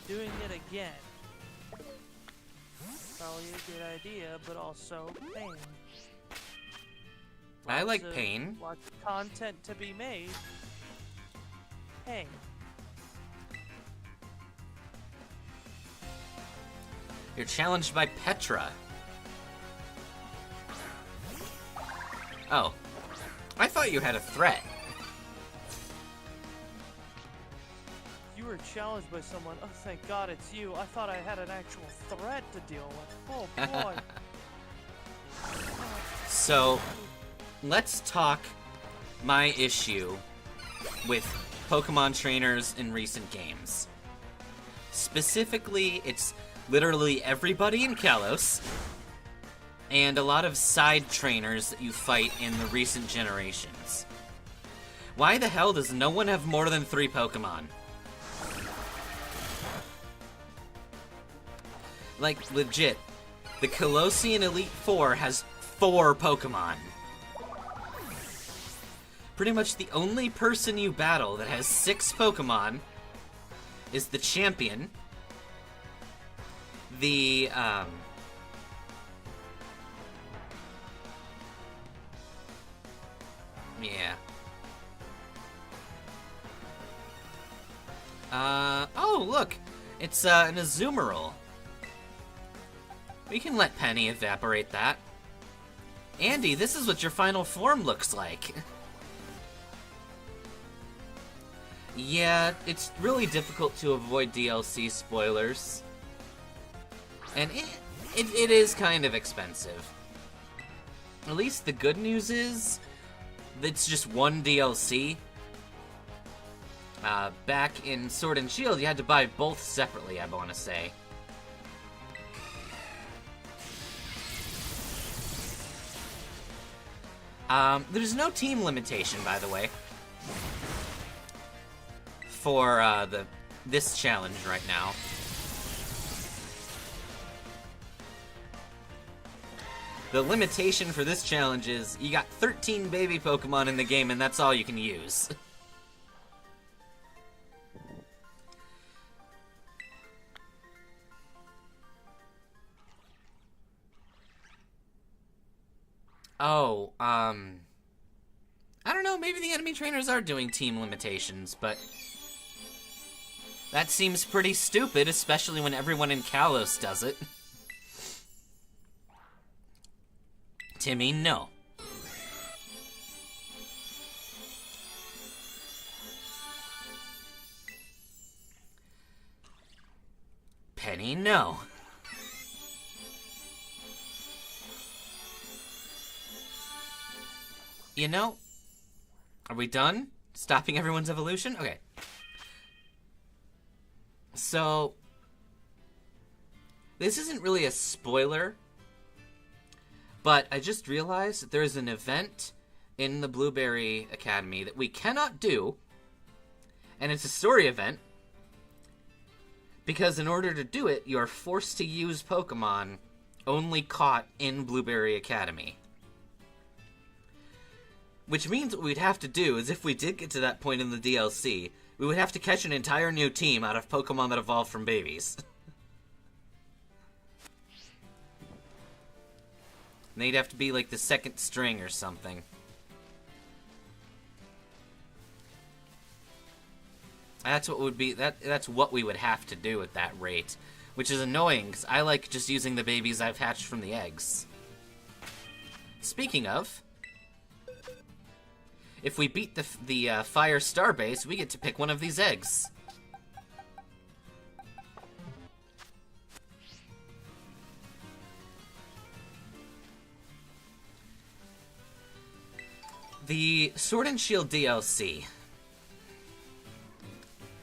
doing it again, probably a good idea, but also pain. I like Lots of- pain. Lots of content to be made. Pain. You're challenged by Petra. Oh. I thought you had a threat. You were challenged by someone. Oh, thank God it's you. I thought I had an actual threat to deal with. Oh, boy. So, let's talk my issue with Pokemon trainers in recent games. Specifically, it's literally everybody in Kalos, and a lot of side trainers that you fight in the recent generations. Why the hell does no one have more than 3 Pokemon? Like, legit, the Kalosian Elite Four has 4 Pokemon. Pretty much the only person you battle that has 6 Pokemon is the champion, the, yeah. Oh, look! It's, an Azumarill. We can let Penny evaporate that. Andy, this is what your final form looks like. Yeah, it's really difficult to avoid DLC spoilers. And it is kind of expensive. At least the good news is, it's just one DLC. Back in Sword and Shield, you had to buy both separately, I want to say. There's no team limitation, by the way, for this challenge right now. The limitation for this challenge is you got 13 baby Pokemon in the game, and that's all you can use. Oh, I don't know, maybe the enemy trainers are doing team limitations, but that seems pretty stupid, especially when everyone in Kalos does it. Timmy, no. Penny, no. You know, are we done? Stopping everyone's evolution? Okay. So, this isn't really a spoiler, but I just realized that there is an event in the Blueberry Academy that we cannot do, and it's a story event, because in order to do it, you are forced to use Pokemon only caught in Blueberry Academy. Which means what we'd have to do is, if we did get to that point in the DLC, we would have to catch an entire new team out of Pokemon that evolved from babies. And they'd have to be like the second string or something. That's what would be that's what we would have to do at that rate, which is annoying because I like just using the babies I've hatched from the eggs. Speaking of, if we beat the Fire Star base, we get to pick one of these eggs. The Sword and Shield DLC.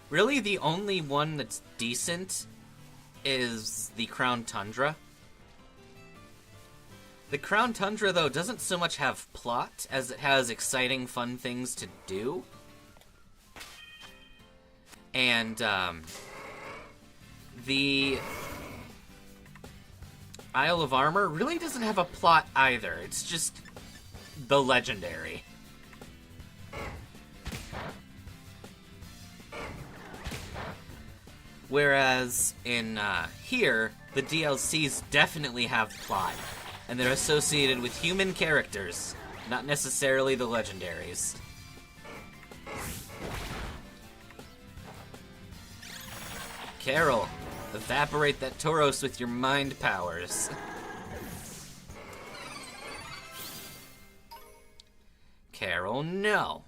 Really, the only one that's decent is the Crown Tundra. The Crown Tundra, though, doesn't so much have plot as it has exciting, fun things to do. And, the Isle of Armor really doesn't have a plot either. It's just the legendary. Whereas in here, the DLCs definitely have plot, and they're associated with human characters, not necessarily the legendaries. Carol, evaporate that Tauros with your mind powers. Carol, no.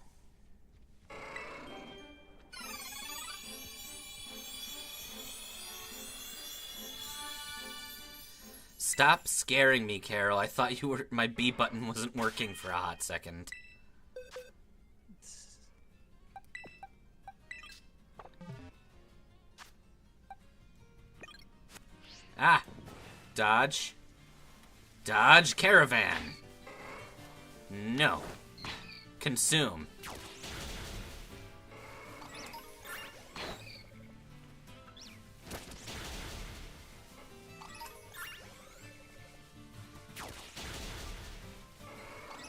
Stop scaring me, Carol. I thought my B button wasn't working for a hot second. Ah! Dodge. Dodge caravan. No. Consume.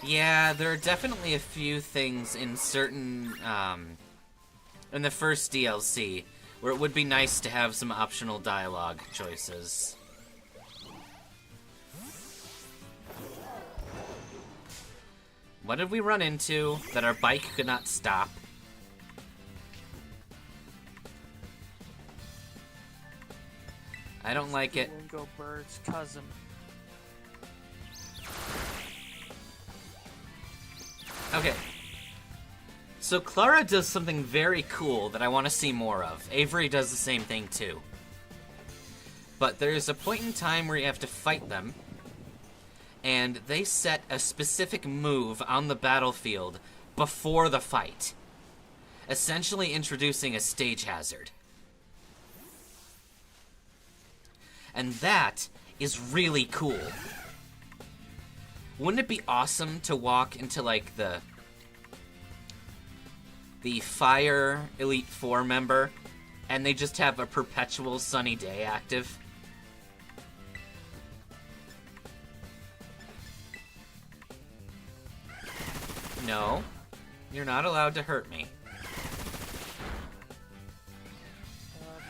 Yeah, there are definitely a few things in certain, in the first DLC, where it would be nice to have some optional dialogue choices. What did we run into that our bike could not stop? I don't like it. Lingo Bird's cousin. Okay. So Clara does something very cool that I want to see more of. Avery does the same thing too. But there's a point in time where you have to fight them, and they set a specific move on the battlefield before the fight, essentially introducing a stage hazard. And that is really cool. Wouldn't it be awesome to walk into, like, the Fire Elite Four member, and they just have a perpetual sunny day active? No, you're not allowed to hurt me.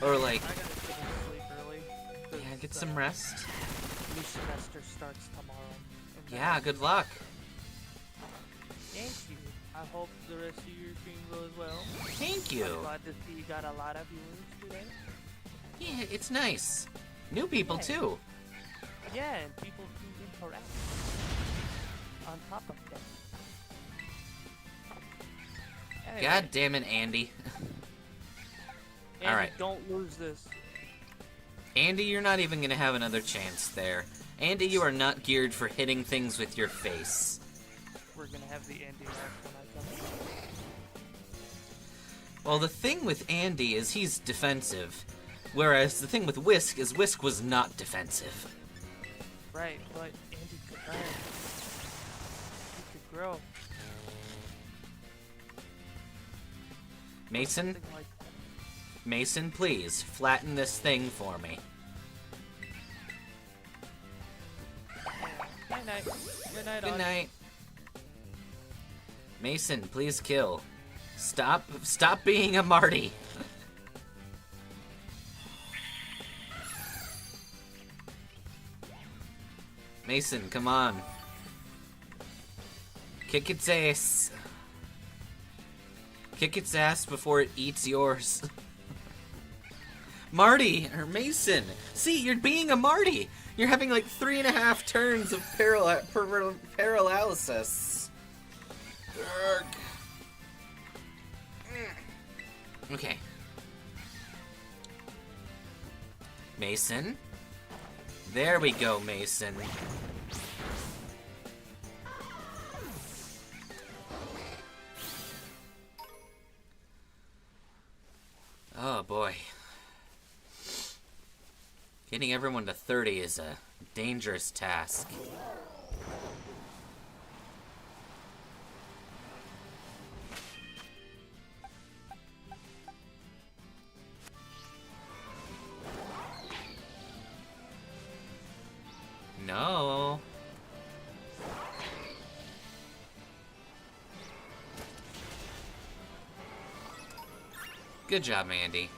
Or, like, I gotta get to sleep early. yeah, get some rest. New semester starts tomorrow. Yeah, good luck. Thank you. I hope the rest of your stream goes well. Thank you. I'm glad to see you got a lot of viewers today. Yeah, it's nice. New people, too. Yeah, and people who interact. On top of that. Anyway, God damn it, Andy. Andy, Alright. don't lose this. Andy, you're not even gonna have another chance there. Andy, you are not geared for hitting things with your face. We're gonna have the Andy laugh when I come. Well, the thing with Andy is he's defensive, whereas the thing with Whisk is Whisk was not defensive. Right, but Andy could learn. He could grow. Mason? Something like that. Mason, please, flatten this thing for me. Good night. Good night, Good Audie. night. Mason, please kill. Stop being a Marty. Mason, come on. Kick its ass. Kick its ass before it eats yours. Marty, or Mason. See, you're being a Marty. You're having like 3.5 turns of paralysis. Urgh. Okay. Mason. There we go, Mason. Oh boy. Getting everyone to 30 is a dangerous task. No. Good job, Mandy.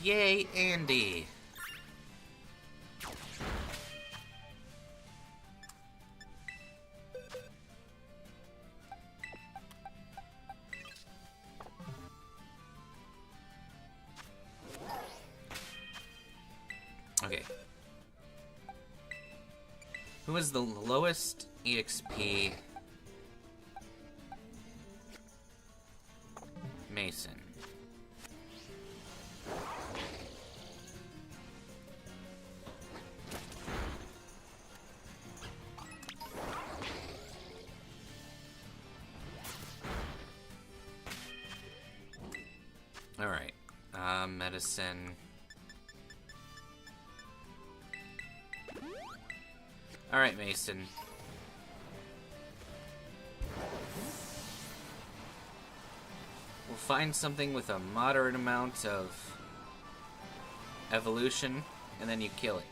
Yay, Andy. Okay. Who is the lowest EXP? Mason. Alright. Medicine. Alright, Mason. We'll find something with a moderate amount of evolution, and then you kill it.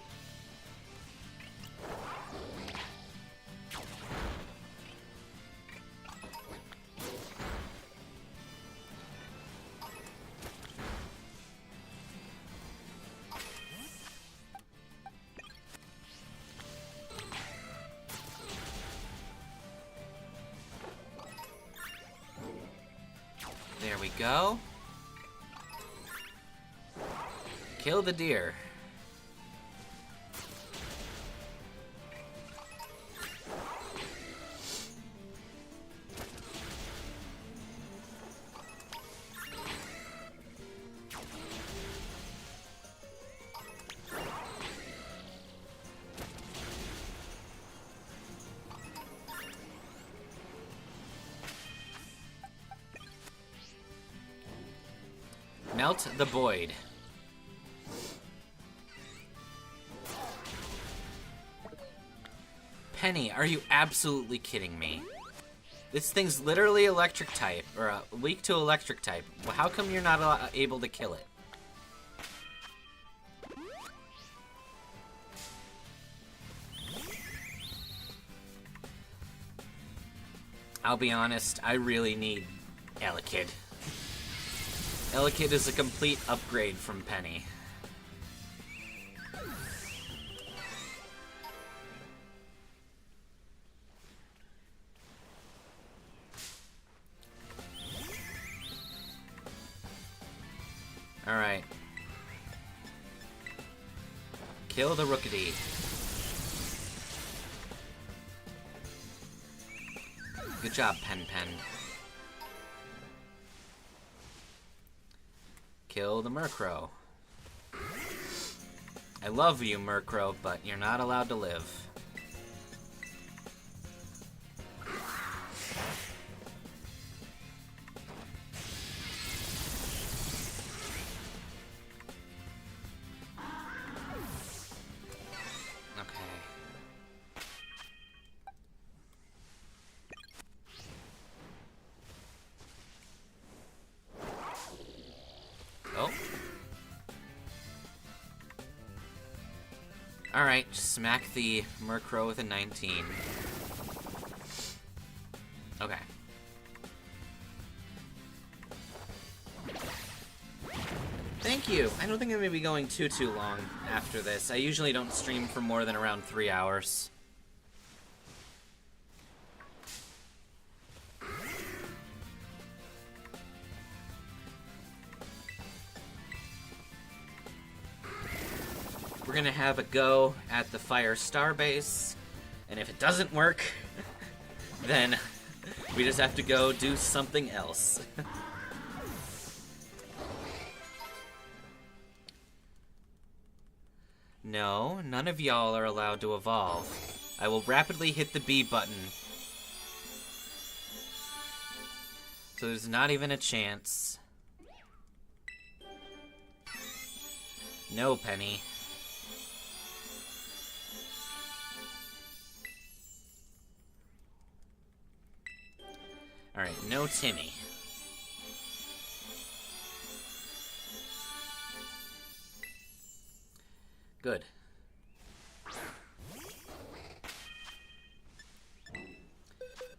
There we go. Kill the deer. Melt the void. Penny, are you absolutely kidding me? This thing's literally electric type, or weak to electric type. Well, how come you're not able to kill it? I'll be honest, I really need Elekid. Elekid is a complete upgrade from Penny. Alright. Kill the Rookity. Good job, Pen. Kill the Murkrow. I love you, Murkrow, but you're not allowed to live. Alright, smack the Murkrow with a 19. Okay. Thank you! I don't think I'm gonna be going too long after this. I usually don't stream for more than around 3 hours. We're gonna have a go at the Fire Star base, and if it doesn't work, then we just have to go do something else. No, none of y'all are allowed to evolve. I will rapidly hit the B button. So there's not even a chance. No, Penny. Alright, no Timmy. Good.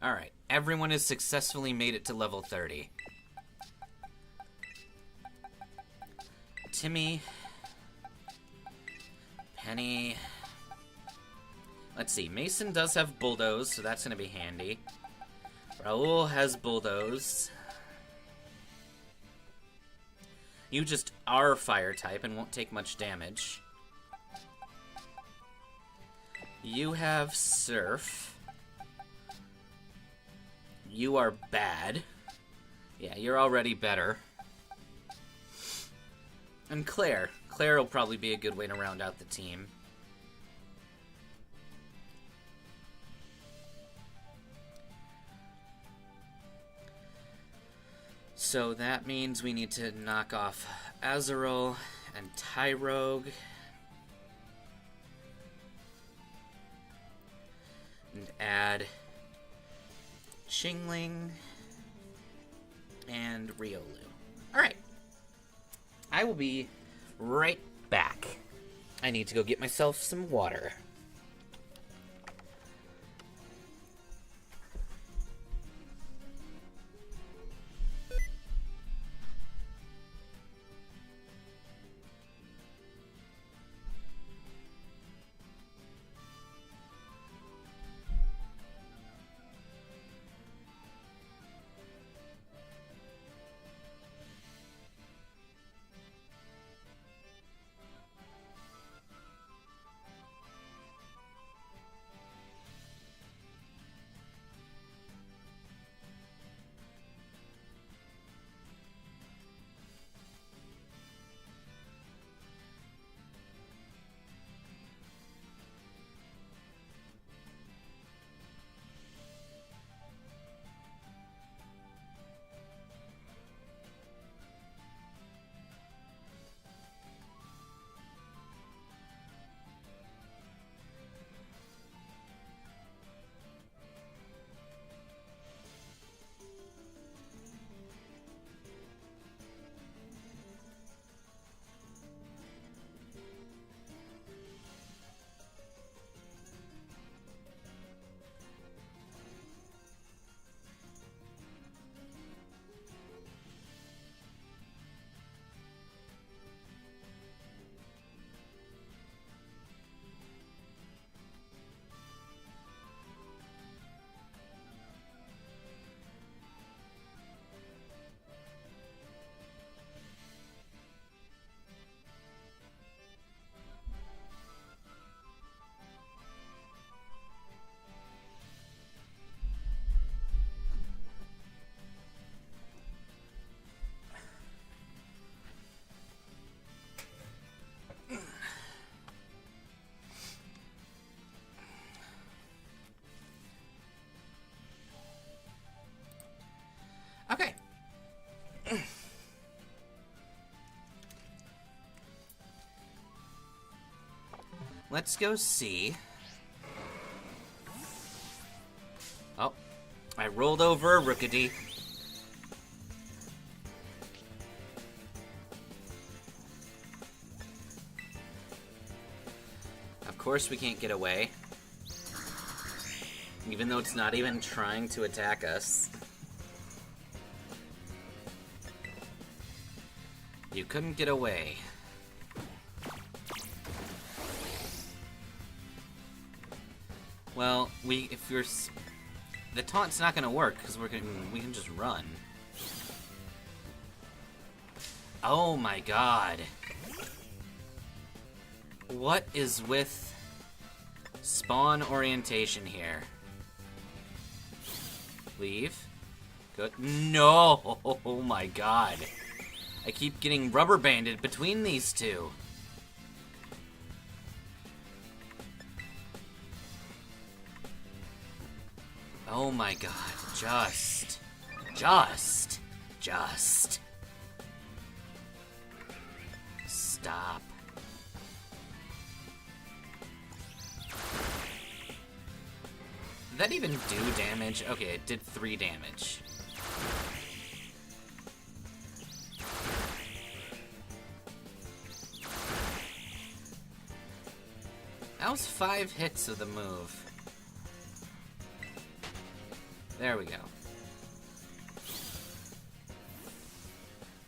Alright, everyone has successfully made it to level 30. Timmy. Penny. Let's see, Mason does have Bulldoze, so that's gonna be handy. Raul has Bulldoze. You just are Fire type and won't take much damage. You have Surf. You are bad. Yeah, you're already better. And Claire. Claire will probably be a good way to round out the team. So that means we need to knock off Azurill and Tyrogue. And add Chingling and Riolu. Alright. I will be right back. I need to go get myself some water. Okay. Let's go see. Oh, I rolled over a Rookity. Of course we can't get away. Even though it's not even trying to attack us. You couldn't get away. Well, if you're, the taunt's not gonna work because we can just run. Oh my god! What is with spawn orientation here? Leave. Good. No! Oh my god! I keep getting rubber banded between these two. Oh my god, just. Stop. Did that even do damage? Okay, it did 3 damage. That was 5 hits of the move. There we go.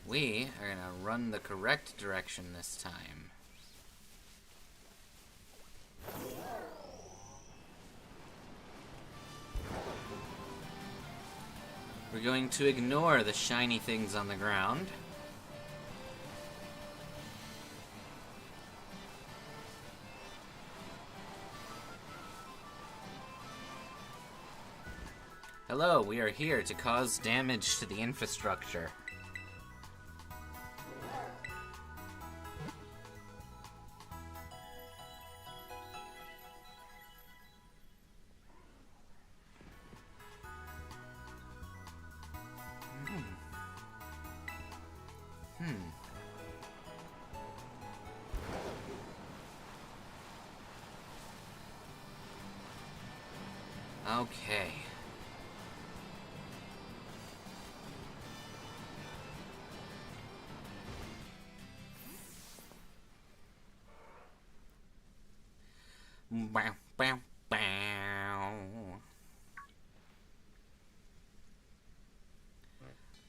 We are gonna run the correct direction this time. We're going to ignore the shiny things on the ground. Hello, we are here to cause damage to the infrastructure. Okay. Bow, bow, bow.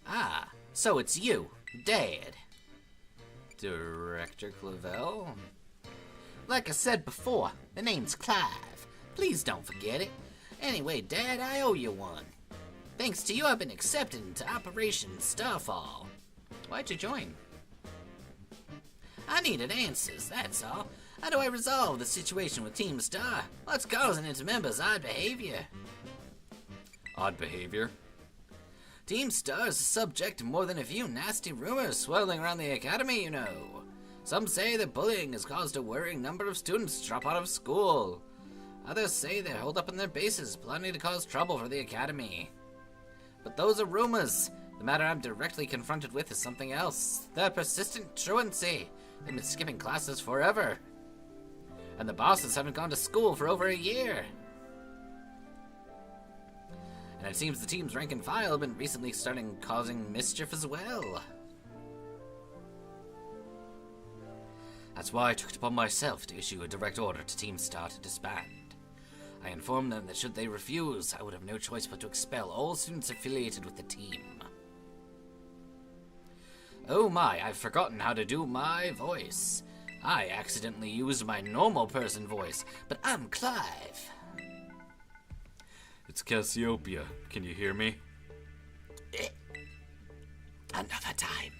Ah, so it's you, Dad. Director Clavel? Like I said before, the name's Clive. Please don't forget it. Anyway, Dad, I owe you one. Thanks to you, I've been accepted into Operation Starfall. Why'd you join? I needed answers, that's all. How do I resolve the situation with Team Star? What's causing its members' odd behavior? Odd behavior? Team Star is the subject of more than a few nasty rumors swirling around the academy, you know. Some say that bullying has caused a worrying number of students to drop out of school. Others say they're holed up in their bases, plotting to cause trouble for the academy. But those are rumors. The matter I'm directly confronted with is something else. Their persistent truancy. They've been skipping classes forever. And the bosses haven't gone to school for over a year. And it seems the team's rank and file have been recently starting causing mischief as well. That's why I took it upon myself to issue a direct order to Team Star to disband. I informed them that should they refuse, I would have no choice but to expel all students affiliated with the team. Oh my, I've forgotten how to do my voice. I accidentally used my normal person voice, but I'm Clive. It's Cassiopeia. Can you hear me? Another time.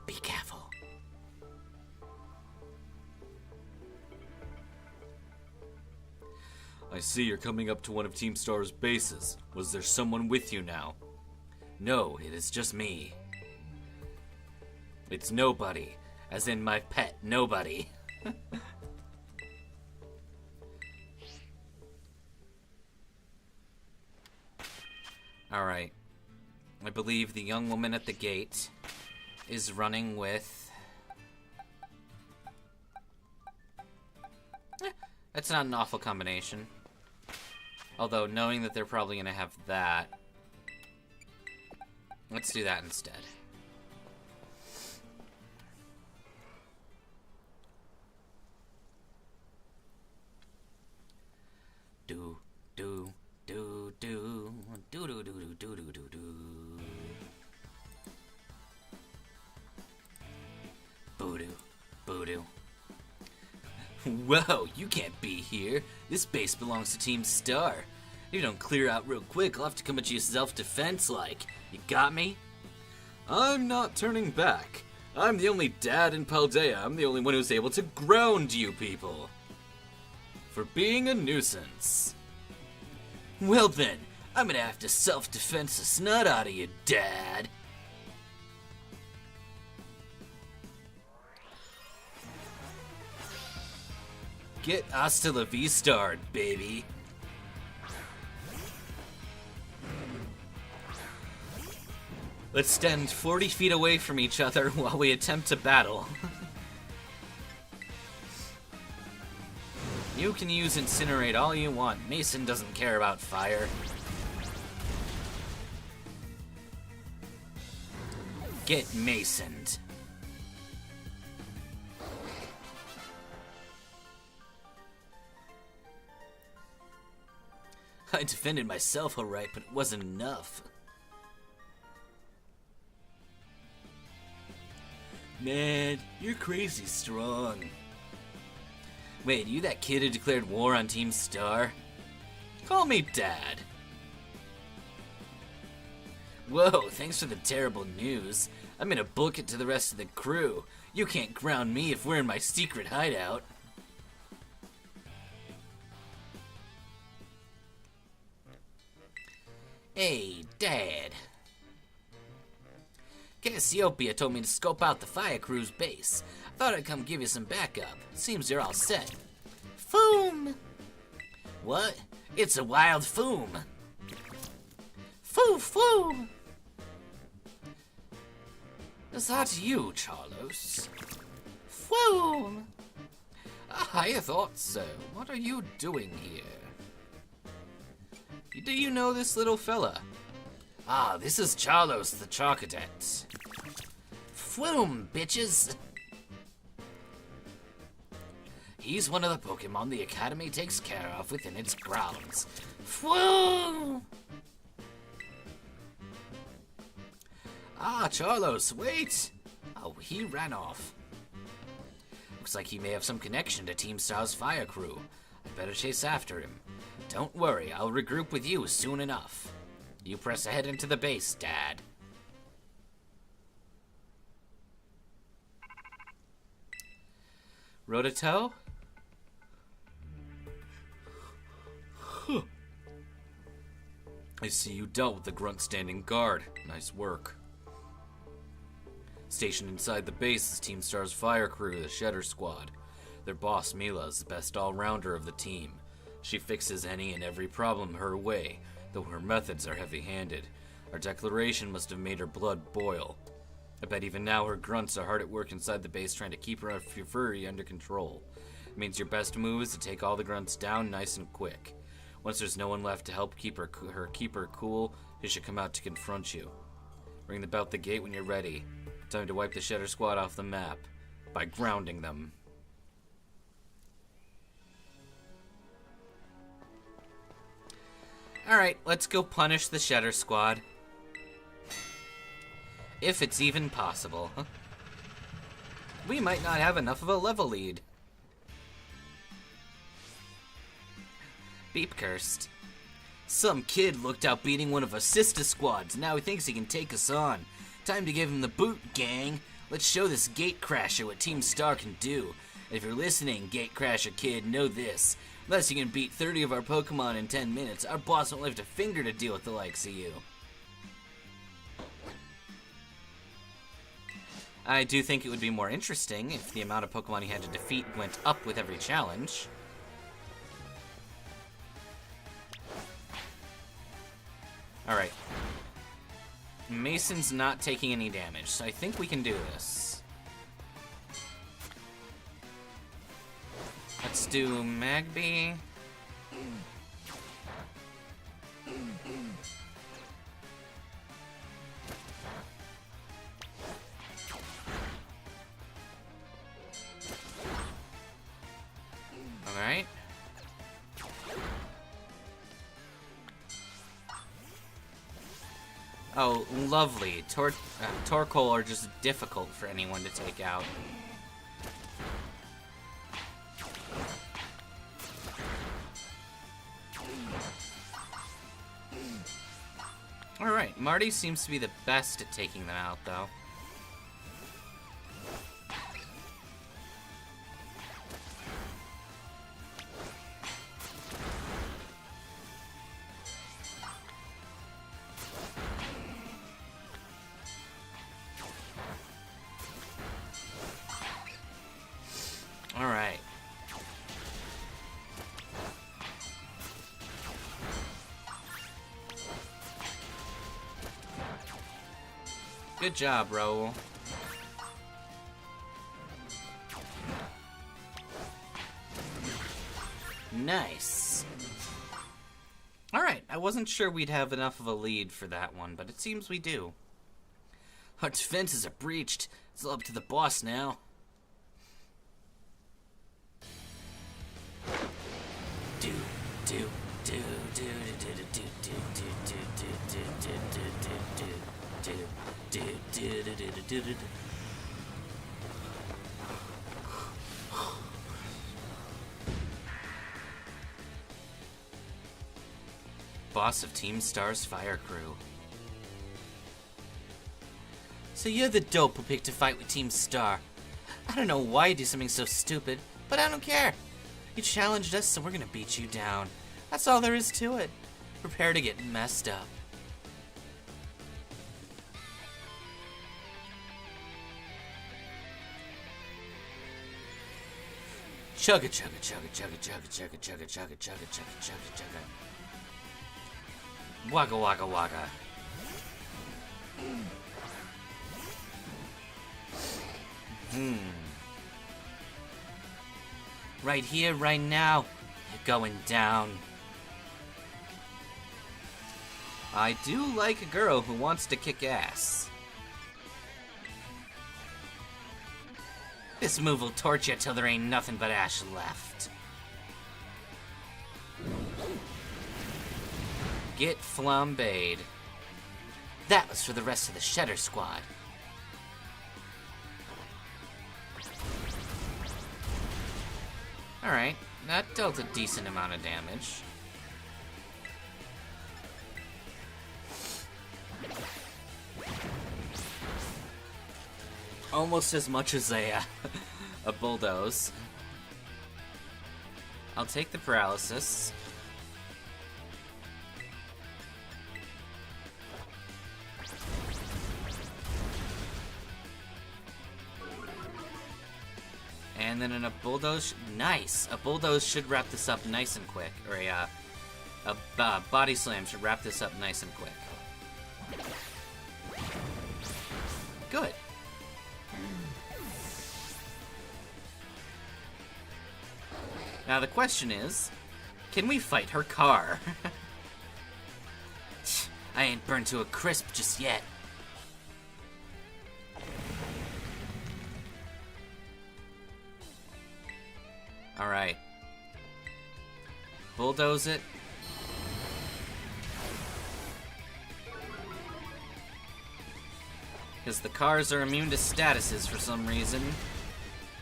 Be careful. I see you're coming up to one of Team Star's bases. Was there someone with you now? No, it is just me. It's nobody. As in my pet, nobody. Alright. I believe the young woman at the gate is running with... That's not an awful combination. Although, knowing that they're probably going to have that... Let's do that instead. Do, do, do, do, do, do, do, do, do, do, do, do. Boo-doo, boo-doo. Whoa, you can't be here. This base belongs to Team Star. If you don't clear out real quick, I'll have to come at you self-defense like. You got me? I'm not turning back. I'm the only dad in Paldea. I'm the only one who's able to ground you people. For being a nuisance. Well then, I'm gonna have to self-defense the snot out of you, Dad. Get hasta la vista, baby. Let's stand 40 feet away from each other while we attempt to battle. You can use Incinerate all you want. Mason doesn't care about fire. Get Masoned. I defended myself alright, but it wasn't enough. Man, you're crazy strong. Wait, you that kid who declared war on Team Star? Call me Dad. Whoa, thanks for the terrible news. I'm gonna book it to the rest of the crew. You can't ground me if we're in my secret hideout. Hey, Dad. Cassiopeia told me to scope out the fire crew's base. I thought I'd come give you some backup. Seems you're all set. Foom! What? It's a wild foom. Foo! Is that you, Charlos? Foom! I thought so. What are you doing here? Do you know this little fella? Ah, this is Charlos the Charcadet. Fwoom, bitches! He's one of the Pokemon the Academy takes care of within its grounds. Fwoom! Ah, Charlos, wait! Oh, he ran off. Looks like he may have some connection to Team Star's fire crew. I better chase after him. Don't worry, I'll regroup with you soon enough. You press ahead into the base, Dad. Rototo? Huh. I see you dealt with the grunt standing guard. Nice work. Stationed inside the base is Team Star's fire crew, the Shedder Squad. Their boss, Mila, is the best all-rounder of the team. She fixes any and every problem her way, though her methods are heavy-handed. Our declaration must have made her blood boil. I bet even now her grunts are hard at work inside the base trying to keep her fury under control. It means your best move is to take all the grunts down nice and quick. Once there's no one left to help keep her cool, he should come out to confront you. Ring the bell at the gate when you're ready. Time to wipe the Shedder Squad off the map by grounding them. Alright, let's go punish the Shedder Squad. If it's even possible. We might not have enough of a level lead. Beep cursed. Some kid looked out beating one of our sister squads. Now he thinks he can take us on. Time to give him the boot, gang. Let's show this Gatecrasher what Team Star can do. And if you're listening, Gatecrasher kid, know this. Unless you can beat 30 of our Pokemon in 10 minutes, our boss won't lift a finger to deal with the likes of you. I do think it would be more interesting if the amount of Pokemon he had to defeat went up with every challenge. Alright. Mason's not taking any damage, so I think we can do this. Let's do Magby. Alright. Oh, lovely. Torkoal are just difficult for anyone to take out. Alright, Marty seems to be the best at taking them out, though. Alright. Good job, Raul. Nice. Alright, I wasn't sure we'd have enough of a lead for that one, but it seems we do. Our defenses are breached. It's up to the boss now. Boss of Team Star's fire crew. So you're the dope who picked a fight with Team Star. I don't know why you do something so stupid, but I don't care. You challenged us, so we're gonna beat you down. That's all there is to it. Prepare to get messed up. Chugga chugga chugga chugga chugga chugga chugga chugga chugga chugga chugga chugga. Wagga wagga wagga. Right here, right now, you're going down. I do like a girl who wants to kick ass. This move will torch you till there ain't nothing but ash left. Get flambéed. That was for the rest of the Shedder squad. Alright, that dealt a decent amount of damage. Almost as much as a bulldoze. I'll take the paralysis. And then in a bulldoze, nice. A bulldoze should wrap this up nice and quick, or a body slam should wrap this up nice and quick. Good. Now the question is, can we fight her car? I ain't burned to a crisp just yet. Alright. Bulldoze it. Because the cars are immune to statuses for some reason,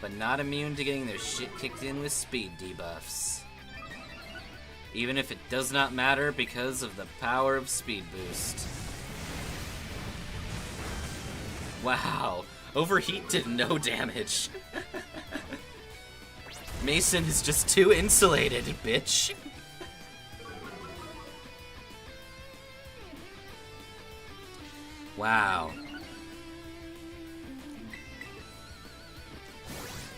but not immune to getting their shit kicked in with speed debuffs. Even if it does not matter because of the power of speed boost. Wow, overheat did no damage. Mason is just too insulated, bitch. Wow.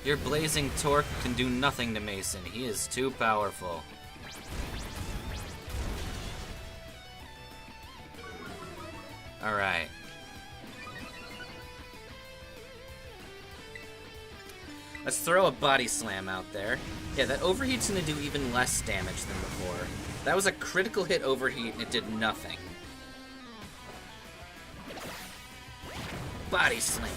Your blazing torque can do nothing to Mason. He is too powerful. Alright. Let's throw a body slam out there. Yeah, that overheat's gonna do even less damage than before. That was a critical hit overheat and it did nothing. Body slam.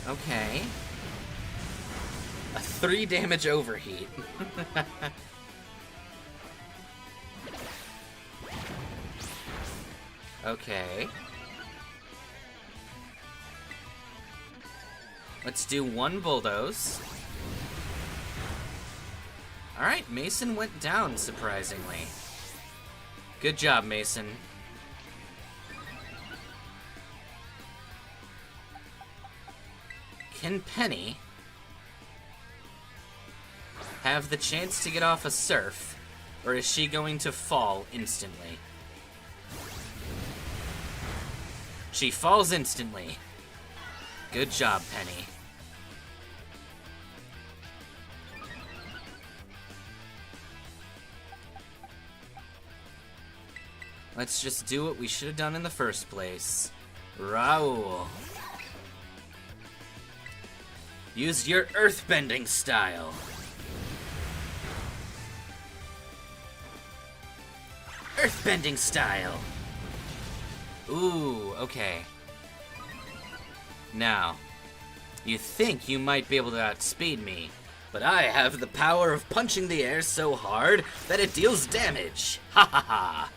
Okay. A 3 damage overheat. Okay. Let's do 1 bulldoze. Alright, Mason went down, surprisingly. Good job, Mason. Can Penny have the chance to get off a surf, or is she going to fall instantly? She falls instantly. Good job, Penny. Let's just do what we should have done in the first place. Raoul. Use your earthbending style. Earthbending style. Ooh, okay. Now, you think you might be able to outspeed me, but I have the power of punching the air so hard that it deals damage. Ha ha ha.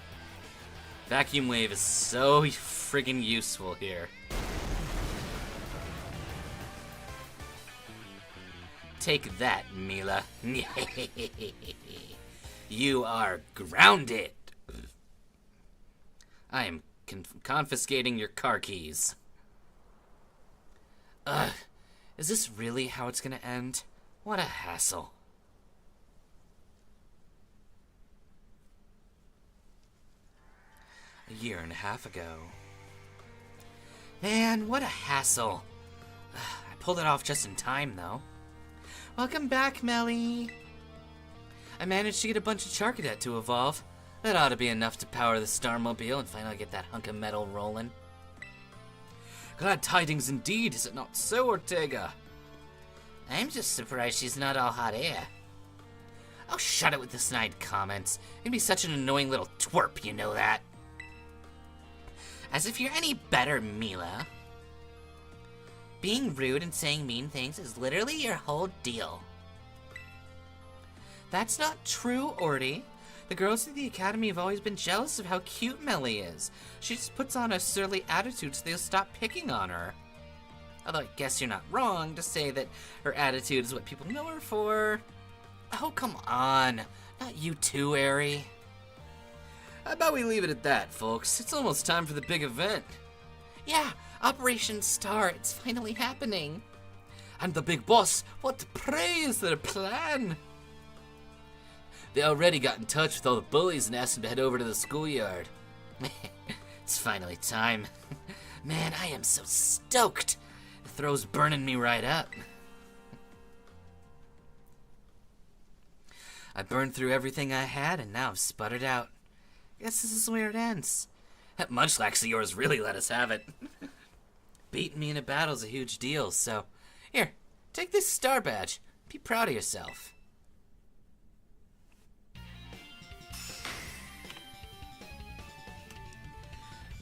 Vacuum Wave is so friggin' useful here. Take that, Mila. You are grounded. I am confiscating your car keys. Ugh, is this really how it's gonna end? What a hassle. A year and a half ago. Man, what a hassle. I pulled it off just in time, though. Welcome back, Melly. I managed to get a bunch of Charcadet to evolve. That ought to be enough to power the Starmobile and finally get that hunk of metal rolling. Glad tidings indeed, is it not so, Ortega? I'm just surprised she's not all hot air. Oh, shut it with the snide comments. You'd be such an annoying little twerp, you know that? As if you're any better, Mila. Being rude and saying mean things is literally your whole deal. That's not true, Orty. The girls at the academy have always been jealous of how cute Melly is. She just puts on a surly attitude so they'll stop picking on her. Although I guess you're not wrong to say that her attitude is what people know her for. Oh, come on. Not you too, Airy. How about we leave it at that, folks? It's almost time for the big event. Yeah, Operation Star, it's finally happening. And the big boss, what pray is their plan? They already got in touch with all the bullies and asked them to head over to the schoolyard. It's finally time. Man, I am so stoked. The throw's burning me right up. I burned through everything I had, and now I've sputtered out. Guess this is where it ends. That munchlax of yours really let us have it. Beating me in a battle's a huge deal, so... Here, take this star badge. Be proud of yourself.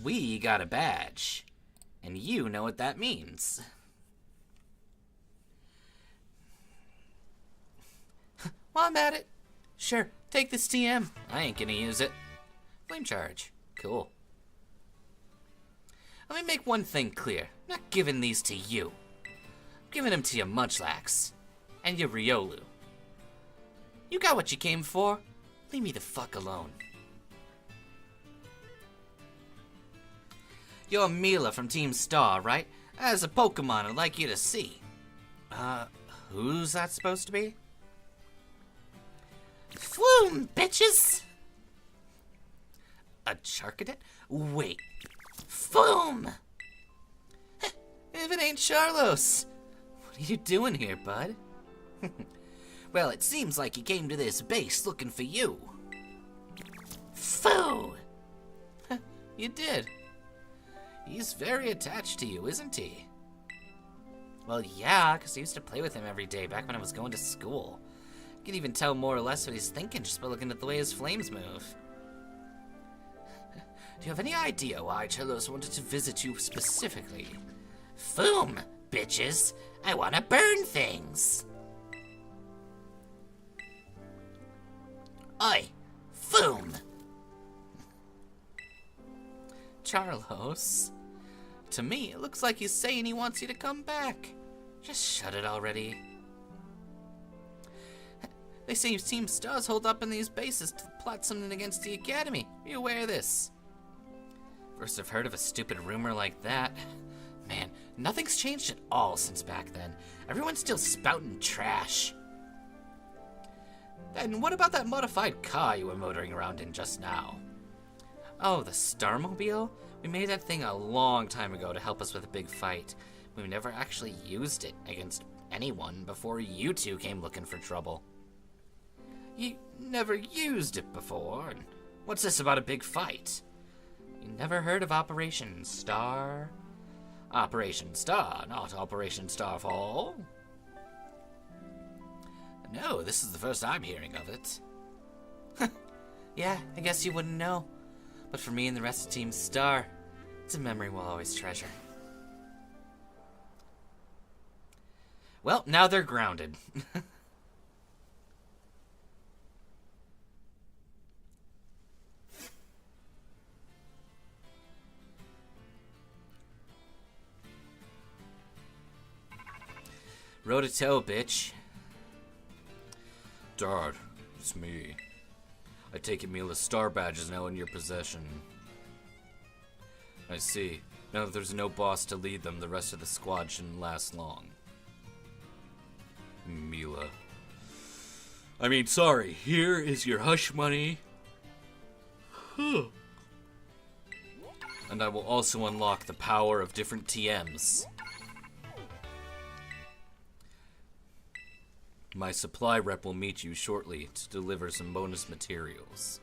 We got a badge, and you know what that means. While I'm at it, sure, take this TM. I ain't gonna use it. Flame charge, cool. Let me make one thing clear. I'm not giving these to you. I'm giving them to your Munchlax and your Riolu. You got what you came for. Leave me the fuck alone. You're Mila from Team Star, right? As a Pokemon, I'd like you to see. Who's that supposed to be? Flume, bitches! A Charcadet? Wait. Flume! If it ain't Charlos! What are you doing here, bud? Well, it seems like he came to this base looking for you. Foo! You did. He's very attached to you, isn't he? Well, yeah, because I used to play with him every day back when I was going to school. I can even tell more or less what he's thinking just by looking at the way his flames move. Do you have any idea why Charlos wanted to visit you specifically? Foom, bitches! I want to burn things! Oi! Foom! Charlos? To me, it looks like he's saying he wants you to come back. Just shut it already. They say Team Stars hold up in these bases to plot something against the Academy. Are you aware of this? First I've heard of a stupid rumor like that. Man, nothing's changed at all since back then. Everyone's still spouting trash. And what about that modified car you were motoring around in just now? Oh, the Starmobile? We made that thing a long time ago to help us with a big fight. We never actually used it against anyone before you two came looking for trouble. You never used it before? And what's this about a big fight? You never heard of Operation Star? Operation Star, not Operation Starfall. No, this is the first I'm hearing of it. Yeah, I guess you wouldn't know. But for me and the rest of Team Star, it's a memory we'll always treasure. Well, now they're grounded. Road to toe, bitch. Dad, it's me. I take it Mila's star badge is now in your possession. I see. Now that there's no boss to lead them, the rest of the squad shouldn't last long. Mila. I mean, sorry. Here is your hush money. And I will also unlock the power of different TMs. My supply rep will meet you shortly to deliver some bonus materials.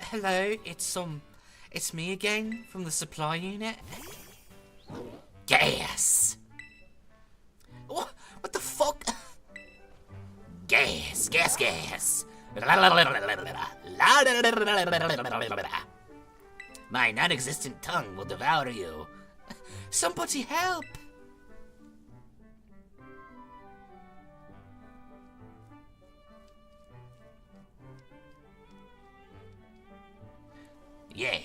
Hello, it's me again from the supply unit. Gas! What the fuck? Gas, gas, gas. My non-existent tongue will devour you. Somebody help! Yeah.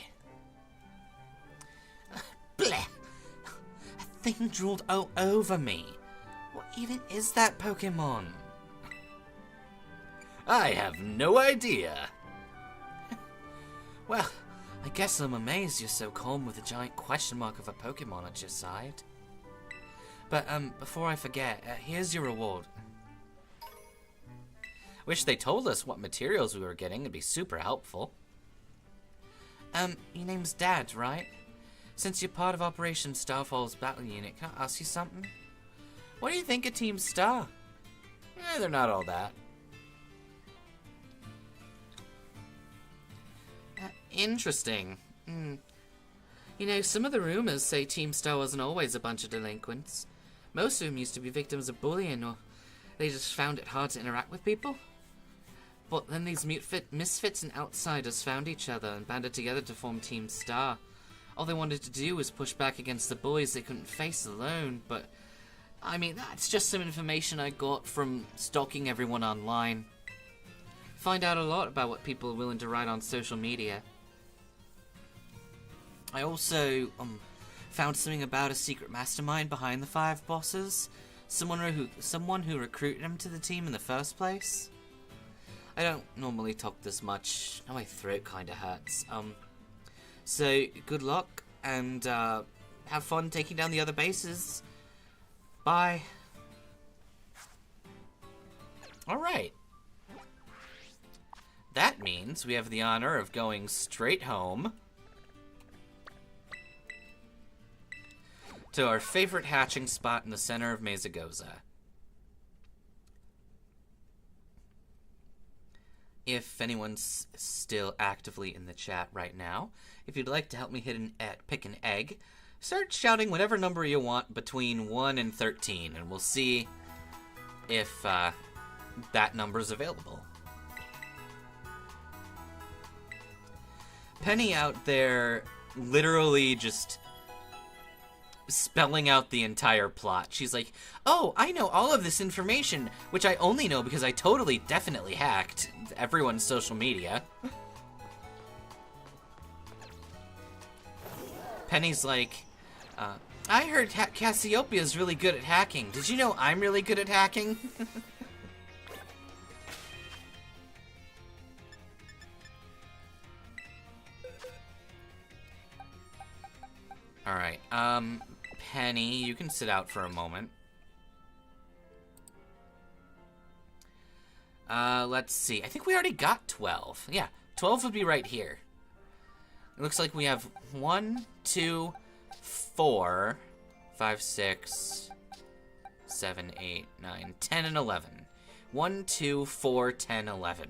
Bleh. A thing drooled all over me. What even is that Pokemon? I have no idea. Well, I guess I'm amazed you're so calm with a giant question mark of a Pokemon at your side. But, before I forget, here's your reward. Wish they told us what materials we were getting. It'd be super helpful. Your name's Dad, right? Since you're part of Operation Starfall's battle unit, can I ask you something? What do you think of Team Star? They're not all that. Interesting. You know, some of the rumors say Team Star wasn't always a bunch of delinquents. Most of them used to be victims of bullying, or they just found it hard to interact with people. But then these misfits and outsiders found each other and banded together to form Team Star. All they wanted to do was push back against the bullies they couldn't face alone, but I mean, that's just some information I got from stalking everyone online. Find out a lot about what people are willing to write on social media. I also found something about a secret mastermind behind the 5 bosses. Someone who recruited them to the team in the first place. I don't normally talk this much. Now my throat kinda hurts. So good luck and have fun taking down the other bases. Bye. Alright. That means we have the honor of going straight home to our favorite hatching spot in the center of Mesagoza. If anyone's still actively in the chat right now, if you'd like to help me pick an egg, start shouting whatever number you want between 1 and 13, and we'll see if that number's available. Penny out there literally just spelling out the entire plot. She's like, oh, I know all of this information, which I only know because I totally, definitely hacked everyone's social media. Penny's like, I heard Cassiopeia's really good at hacking. Did you know I'm really good at hacking? Alright, Penny, you can sit out for a moment. Let's see. I think we already got 12. Yeah, 12 would be right here. It looks like we have 1, 2, 4, 5, 6, 7, 8, 9, 10, and 11. 1, 2, 4, 10, 11.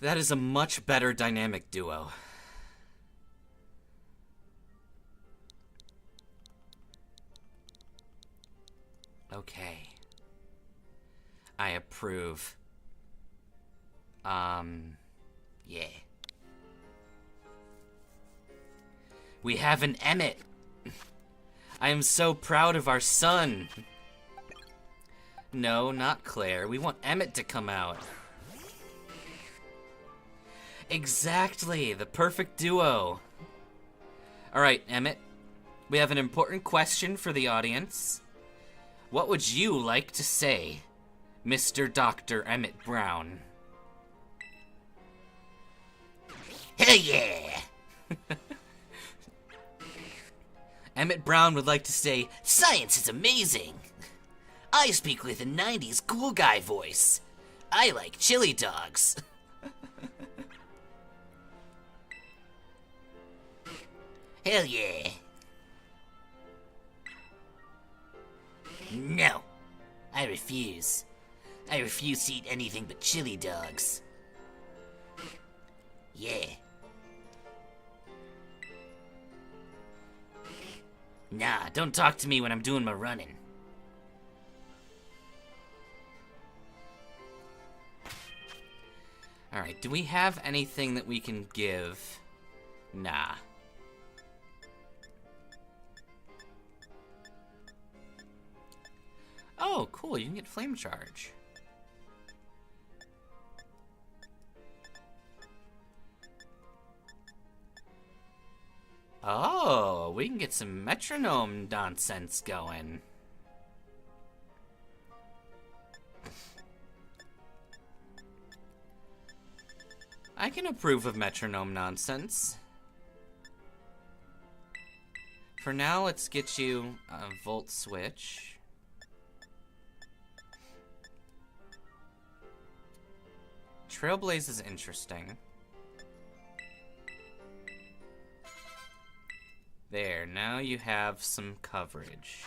That is a much better dynamic duo. Okay. I approve. Yeah. We have an Emote. I am so proud of our son. No, not Claire. We want Emote to come out. Exactly, the perfect duo. Alright, Emote. We have an important question for the audience. What would you like to say, Mr. Dr. Emote Brown? Hell yeah! Emote Brown would like to say, science is amazing! I speak with a 90s cool guy voice. I like chili dogs. Hell yeah. No. I refuse. I refuse to eat anything but chili dogs. Yeah. Nah, don't talk to me when I'm doing my running. Alright, do we have anything that we can give? Nah. Oh, cool, you can get flame charge. Oh, we can get some metronome nonsense going. I can approve of metronome nonsense. For now, let's get you a volt switch. Trailblaze is interesting. There, now you have some coverage.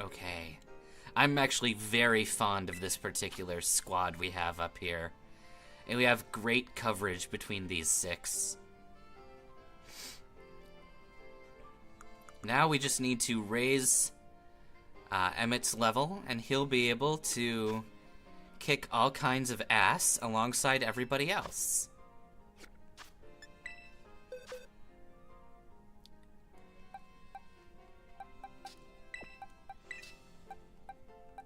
Okay. I'm actually very fond of this particular squad we have up here. And we have great coverage between these 6. Now we just need to raise Emote's level, and he'll be able to kick all kinds of ass alongside everybody else.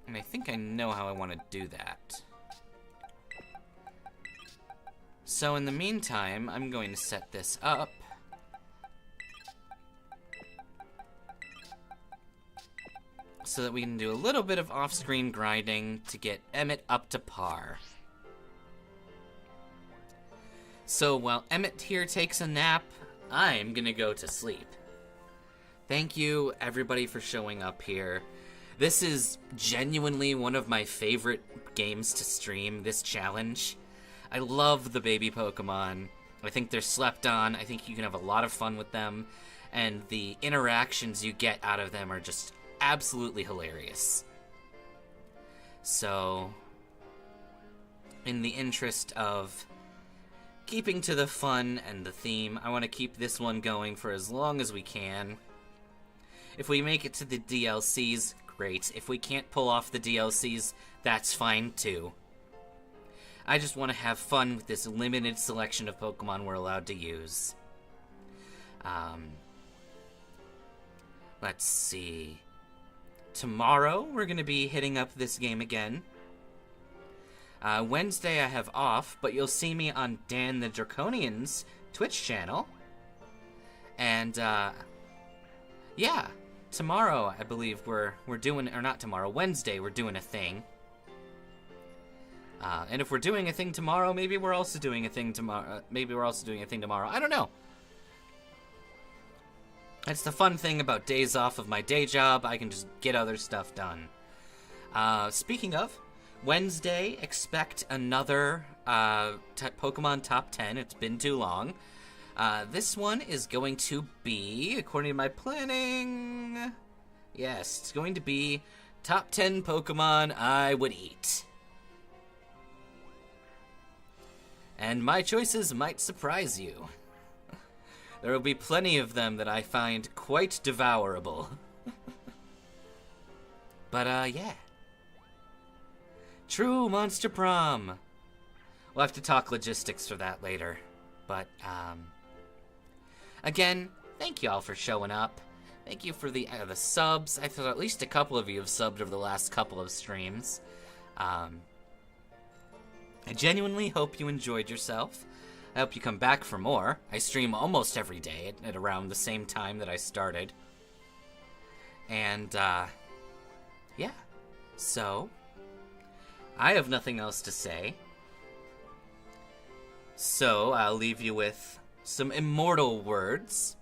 And I think I know how I want to do that. So in the meantime, I'm going to set this up. So that we can do a little bit of off-screen grinding to get Emote up to par. So while Emote here takes a nap, I'm gonna go to sleep. Thank you, everybody, for showing up here. This is genuinely one of my favorite games to stream, this challenge. I love the baby Pokemon. I think they're slept on. I think you can have a lot of fun with them. And the interactions you get out of them are just absolutely hilarious. So, in the interest of keeping to the fun and the theme, I want to keep this one going for as long as we can. If we make it to the DLCs, great. If we can't pull off the DLCs, that's fine too. I just want to have fun with this limited selection of Pokemon we're allowed to use. Let's see. Tomorrow, we're going to be hitting up this game again. Wednesday, I have off, but you'll see me on Dan the Draconian's Twitch channel. And, yeah. Tomorrow, I believe we're doing, or not tomorrow, Wednesday, we're doing a thing. And if we're doing a thing tomorrow, maybe we're also doing a thing tomorrow. I don't know. That's the fun thing about days off of my day job. I can just get other stuff done. Speaking of, Wednesday, expect another Pokemon Top 10. It's been too long. This one is going to be, according to my planning, yes, it's going to be Top 10 Pokemon I would eat. And my choices might surprise you. There will be plenty of them that I find quite devourable. But, yeah. True Monster Prom. We'll have to talk logistics for that later. But, again, thank you all for showing up. Thank you for the subs. I thought at least a couple of you have subbed over the last couple of streams. I genuinely hope you enjoyed yourself. I hope you come back for more. I stream almost every day at around the same time that I started. And, yeah. So, I have nothing else to say. So, I'll leave you with some immortal words.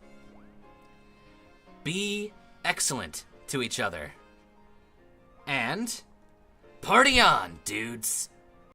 Be excellent to each other. And, party on, dudes!